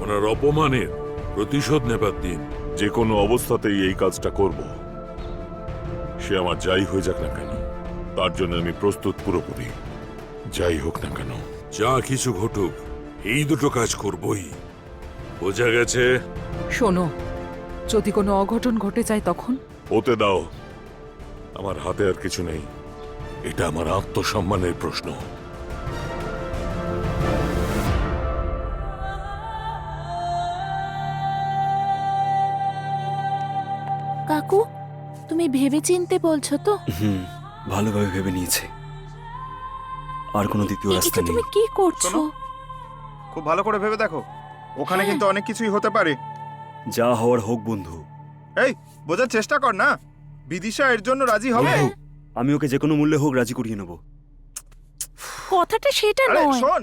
ওনার অপমানের প্রতিশোধ নেবার দিন। যে কোনো অবস্থাতেই এই কাজটা করব। সে আমার যাই হয়ে যাক না কেন, তার জন্য আমি প্রস্তুত পুরোপুরি। যাই হোক না কেন। যা কিছু ঘটুক, এই দুটো কাজ করবই। বোঝা গেছে? শোনো, যদি কোনো অঘটন ঘটে যায় তখন? হতে দাও, আমার হাতে আর কিছু নেই। এটা আমার আত্মসম্মানের প্রশ্ন। কাকু, তুমি ভেবে চিনতে বলছো তো? ভালোভাবে ভেবে নিয়েছে, আর কোনো দ্বিতীয় রাস্তা এটা নেই। তুমি কি করছো? শোনো। খুব ভালো করে ভেবে দেখো, ওখানে কিন্তু অনেক কিছুই হতে পারে। যা হওয়ার হোক বন্ধু। এই, বোঝার চেষ্টা কর না, বিদিশা এর জন্য রাজি হবে? বন্ধু, আমি ওকে যে কোনো মূল্যে হোক রাজি করিয়ে নেবো। কথাটা সেটা আরে নয়। শোন,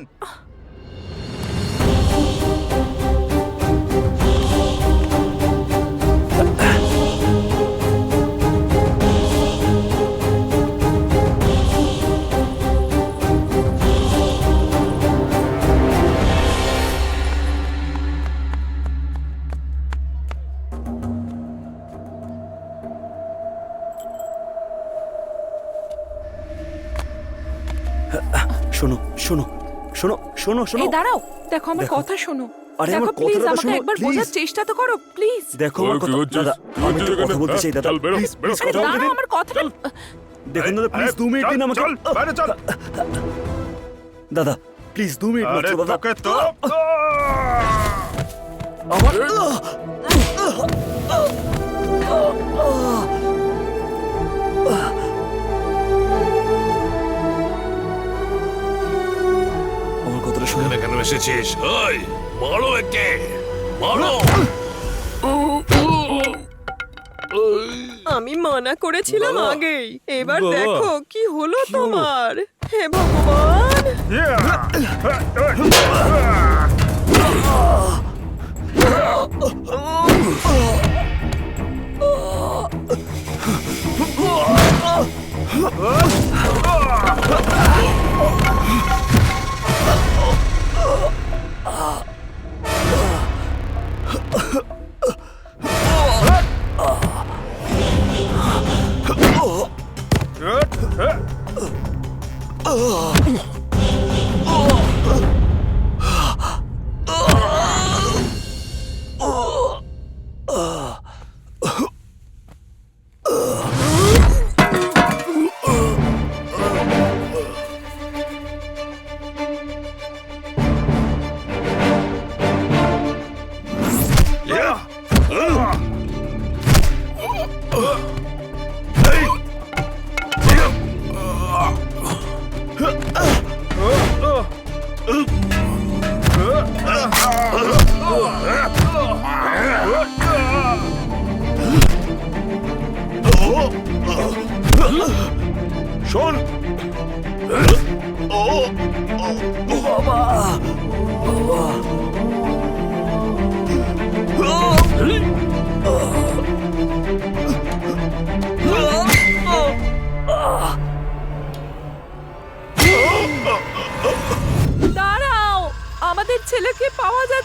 শোনো শোনো শোনো শোনো শোনো। এই দাঁড়াও, দেখো আমার দেখো। কথা শোনো। আরে দেখো আমার প্লিজ, কথাটা তো আমাকে শোনো, একবার please। বোঝার চেষ্টা তো করো প্লিজ। দেখো আমার ওই, কি কথা, হচ্ছিস? দাদা, কি আমি হচ্ছে তো কথা এখানে? বলতে চাই দাদা। চল, বেরো, প্লিজ বেরো। প্লিজ আরে কথা বলতে দাঁড়াও, দিন। আমার কথাটা। দেখুন দাদা, প্লিজ 2 মিনিট দিন আমাকে। চল বাইরে চল। দাদা প্লিজ 2 মিনিট আরে মাত্র দাদা। তোকে তো আমার আমার কথাটা শুনে এখানে কেন এসেছিস? ওই, মারো একে, মারো। আমি মানা করেছিলাম আগেই, এবার দেখো কি হলো তোমার। হে ভগবান! Yeah!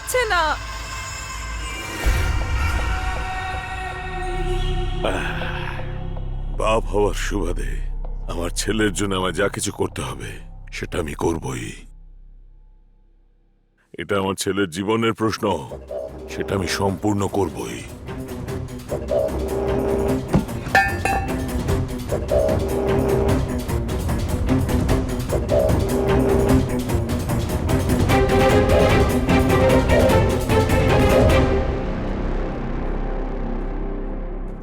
যাচ্ছে না। বাপ হওয়ার সুবাদে আমার ছেলের জন্য আমার যা কিছু করতে হবে সেটা আমি করবই। এটা আমার ছেলের জীবনের প্রশ্ন, সেটা আমি সম্পূর্ণ করবই।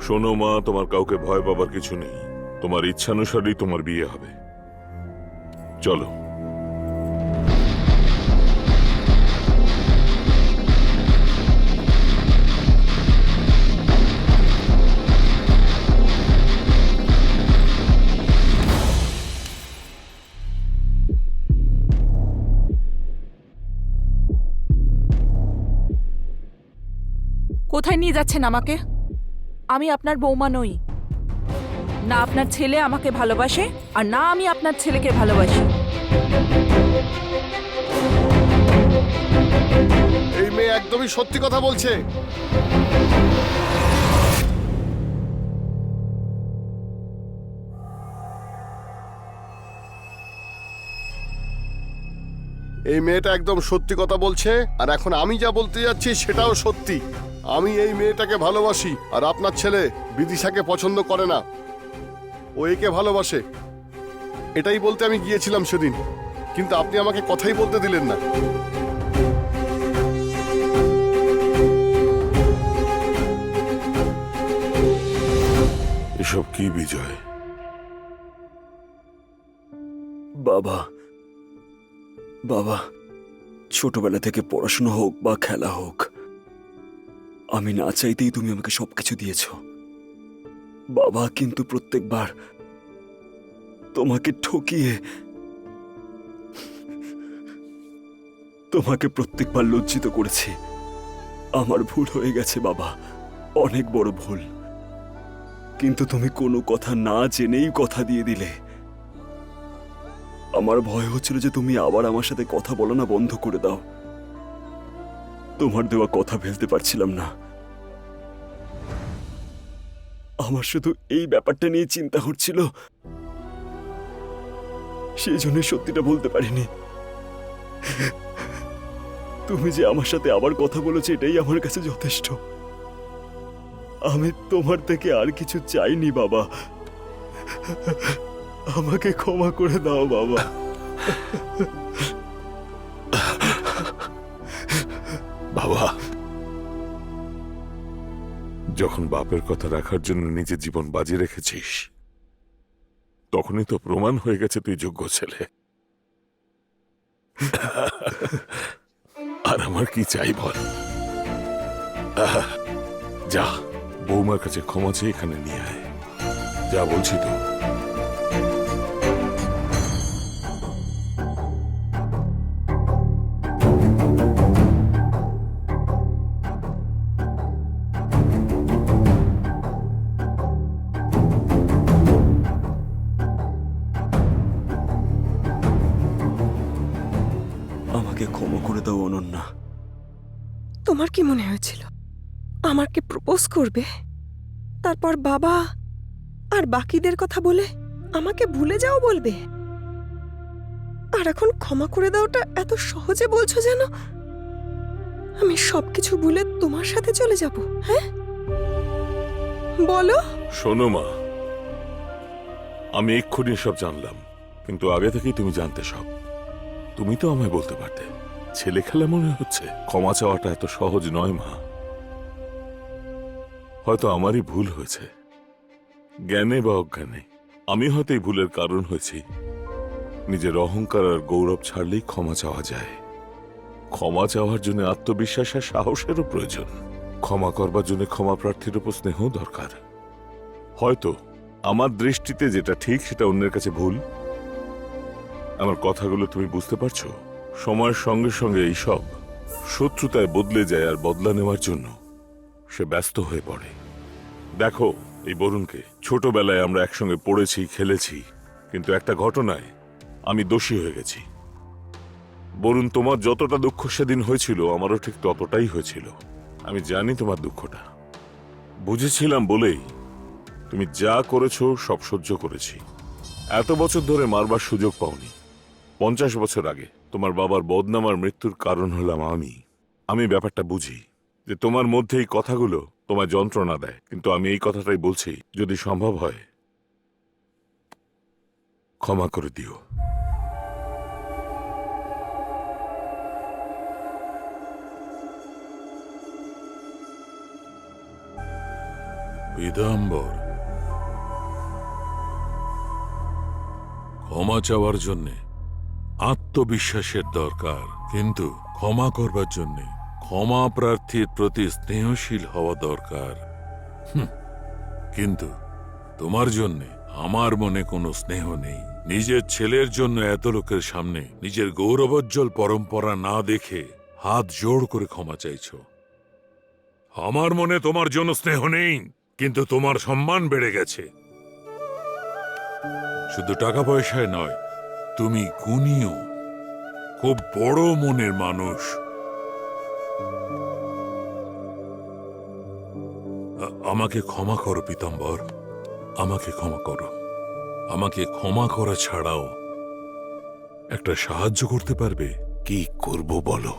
শোনো মা, তোমার কাউকে ভয় পাবার কিছু নেই। তোমার ইচ্ছানুসারেই তোমার বিয়ে হবে। চলো। কোথায় নিয়ে যাচ্ছেন আমাকে? আমি আপনার বৌমা নই। না আপনার ছেলে আমাকে ভালোবাসে, আর না আমি আপনার ছেলেকে ভালোবাসি। এই মেয়ে একদমই সত্যি কথা বলছে। এই মেয়েটা একদম সত্যি কথা বলছে, আর এখন আমি যা বলতে যাচ্ছি সেটাও সত্যি। আমি এই মেয়েটাকে ভালোবাসি, আর আপনার ছেলে বিদিশাকে পছন্দ করে না, ও একে ভালোবাসে। এটাই বলতে আমি গিয়েছিলাম সেদিন, কিন্তু আপনি আমাকে কথাই বলতে দিলেন না। এসব কি বিজয়? বাবা, বাবা, ছোটবেলা থেকে পড়াশোনা হোক বা খেলা হোক, আমি না চাইতেই তুমি আমাকে সবকিছু দিয়েছ বাবা, কিন্তু প্রত্যেকবার তোমাকে ঠকিয়ে, তোমাকে প্রত্যেকবার লজ্জিত করেছি। আমার ভুল হয়ে গেছে বাবা, অনেক বড় ভুল। কিন্তু তুমি কোনো কথা না জেনেই কথা দিয়ে দিলে। আমার ভয় হচ্ছিল যে তুমি আবার আমার সাথে কথা বলো না বন্ধ করে দাও। তোমার দেওয়া কথা ফেলতে পারছিলাম না। আমার শুধু এই ব্যাপারটা নিয়ে চিন্তা হচ্ছিল, সেই জন্য সত্যিটা বলতে পারিনি। তুমি যে আমার সাথে আবার কথা বলেছো এটাই আমার কাছে যথেষ্ট। আমি তোমার থেকে আর কিছু চাইনি বাবা, আমাকে ক্ষমা করে দাও বাবা। বাবা, যখন বাপের কথা রাখার জন্য নিজের জীবন বাজি রেখেছিস, তখনই তো প্রমাণ হয়ে গেছে তুই যোগ্য ছেলে। আর আমার কি চাই বল? যা, বৌমার কাছে ক্ষমা চেয়ে এখানে নিয়ে আয়। যা বলছি তো। আমাকে ক্ষমা করে দাও অনন্যা। তোমার কি মনে হয়েছিল আমাকে প্রপোজ করবে, তারপর বাবা আর বাকিদের কথা বলে আমাকে ভুলে যাও বলবে? আর এখন ক্ষমা করে দাওটা এত সহজে বলছো যেন আমি সবকিছু ভুলে তোমার সাথে চলে যাব। হ্যাঁ, বলো। শোনো মা, আমি এক্ষুনি সব জানলাম, কিন্তু আগে থেকেই তুমি জানতে সব। তুমি তো আমায় বলতে পারতে। ছেলে খেলা মনে হচ্ছে। ক্ষমা চাওয়াটা এত সহজ নয় মা। হয়তো আমারই ভুল হয়েছে, জ্ঞানে বা অজ্ঞানে। আমি হয়তো এই ভুলের কারণ হয়েছি। নিজের অহংকার আর গৌরব ছাড়লেই ক্ষমা চাওয়া যায়। ক্ষমা চাওয়ার জন্য আত্মবিশ্বাস আর সাহসেরও প্রয়োজন। ক্ষমা করবার জন্য ক্ষমা প্রার্থীর উপর স্নেহ দরকার। হয়তো আমার দৃষ্টিতে যেটা ঠিক সেটা অন্যের কাছে ভুল। আমার কথাগুলো তুমি বুঝতে পারছো? সময়ের সঙ্গে সঙ্গে এইসব শত্রুতায় বদলে যায়, আর বদলা নেওয়ার জন্য সে ব্যস্ত হয়ে পড়ে। দেখো এই বরুণকে, ছোটবেলায় আমরা একসঙ্গে পড়েছি, খেলেছি, কিন্তু একটা ঘটনায় আমি দোষী হয়ে গেছি। বরুণ, তোমার যতটা দুঃখ সেদিন হয়েছিল আমারও ঠিক ততটাই হয়েছিল। আমি জানি তোমার দুঃখটা, বুঝেছিলাম বলেই তুমি যা করেছো সব সহ্য করেছি। এত বছর ধরে মারবার সুযোগ পাওনি। 50 বছর আগে তোমার বাবার বদনাম আর মৃত্যুর কারণ হলাম আমি ব্যাপারটা বুঝি যে তোমার মধ্যে এই কথাগুলো তোমার যন্ত্রণা দেয়, কিন্তু আমি এই কথাটাই বলছি, যদি সম্ভব হয় ক্ষমা করে দিও। পীতাম্বর, ক্ষমা চাওয়ার জন্যে আত্মবিশ্বাসের দরকার, কিন্তু ক্ষমা করবার জন্যে ক্ষমা প্রার্থীর প্রতি স্নেহশীল হওয়া দরকার। কিন্তু তোমার জন্যে আমার মনে কোনো স্নেহ নেই। নিজের ছেলের জন্য এত লোকের সামনে নিজের গৌরবোজ্জ্বল পরম্পরা না দেখে হাত জোড় করে ক্ষমা চাইছো। আমার মনে তোমার জন্য স্নেহ নেই, কিন্তু তোমার সম্মান বেড়ে গেছে। শুধু টাকা পয়সায় নয়, তুমি গুণীও, খুব বড় মনের মানুষ। আমাকে ক্ষমা করো পীতাম্বর, আমাকে ক্ষমা করো। আমাকে ক্ষমা করা ছাড়াও একটা সাহায্য করতে পারবে? কি করব বলো?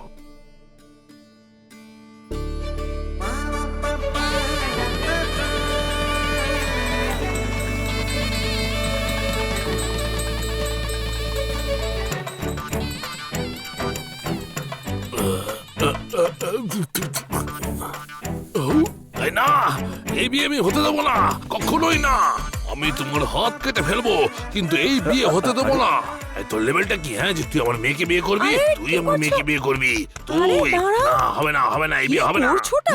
না, এই বিয়ে আমি হতে দেবো না, কখনোই না। আমি তোমার হাত কেটে ফেলবো, কিন্তু এই বিয়ে হতে দেবো না। তোর লেভেলটা কি, হ্যাঁ, যে তুই আমার মেয়েকে বিয়ে করবি? তুই আমার মেয়েকে বিয়ে করবি? তুই না, হবে না, হবে না, এই বিয়ে হবে না।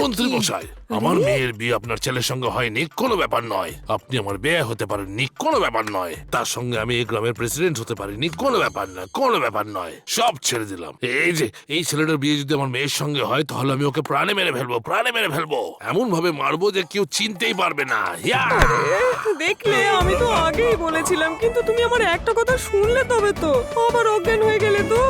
মন্ত্রী মশাই, আমার মেয়ের বিয়ে আপনার ছেলের সঙ্গে হয়নি, কোনো ব্যাপার নয়। আপনি আমার বিয়ে হতে পারেননি, কোনো ব্যাপার নয়। তার সঙ্গে আমি এই গ্রামের প্রেসিডেন্ট হতে পারিনি, কোনো ব্যাপার নয়, কোনো ব্যাপার নয়। সব ছেড়ে দিলাম। এই যে এই ছেলেটার বিয়ে যদি আমার মেয়ের সঙ্গে হয়, তাহলে আমি ওকে প্রাণে মেরে ফেলবো, প্রাণে মেরে ফেলবো। এমন ভাবে মারবো যে কেউ চিনতেই পারবে না। দেখলে, আমি তো আগেই বলেছিলাম, কিন্তু তুমি আমার একটা কথা শুনলে তবে তো। আবার অজ্ঞান হয়ে গেলে তো।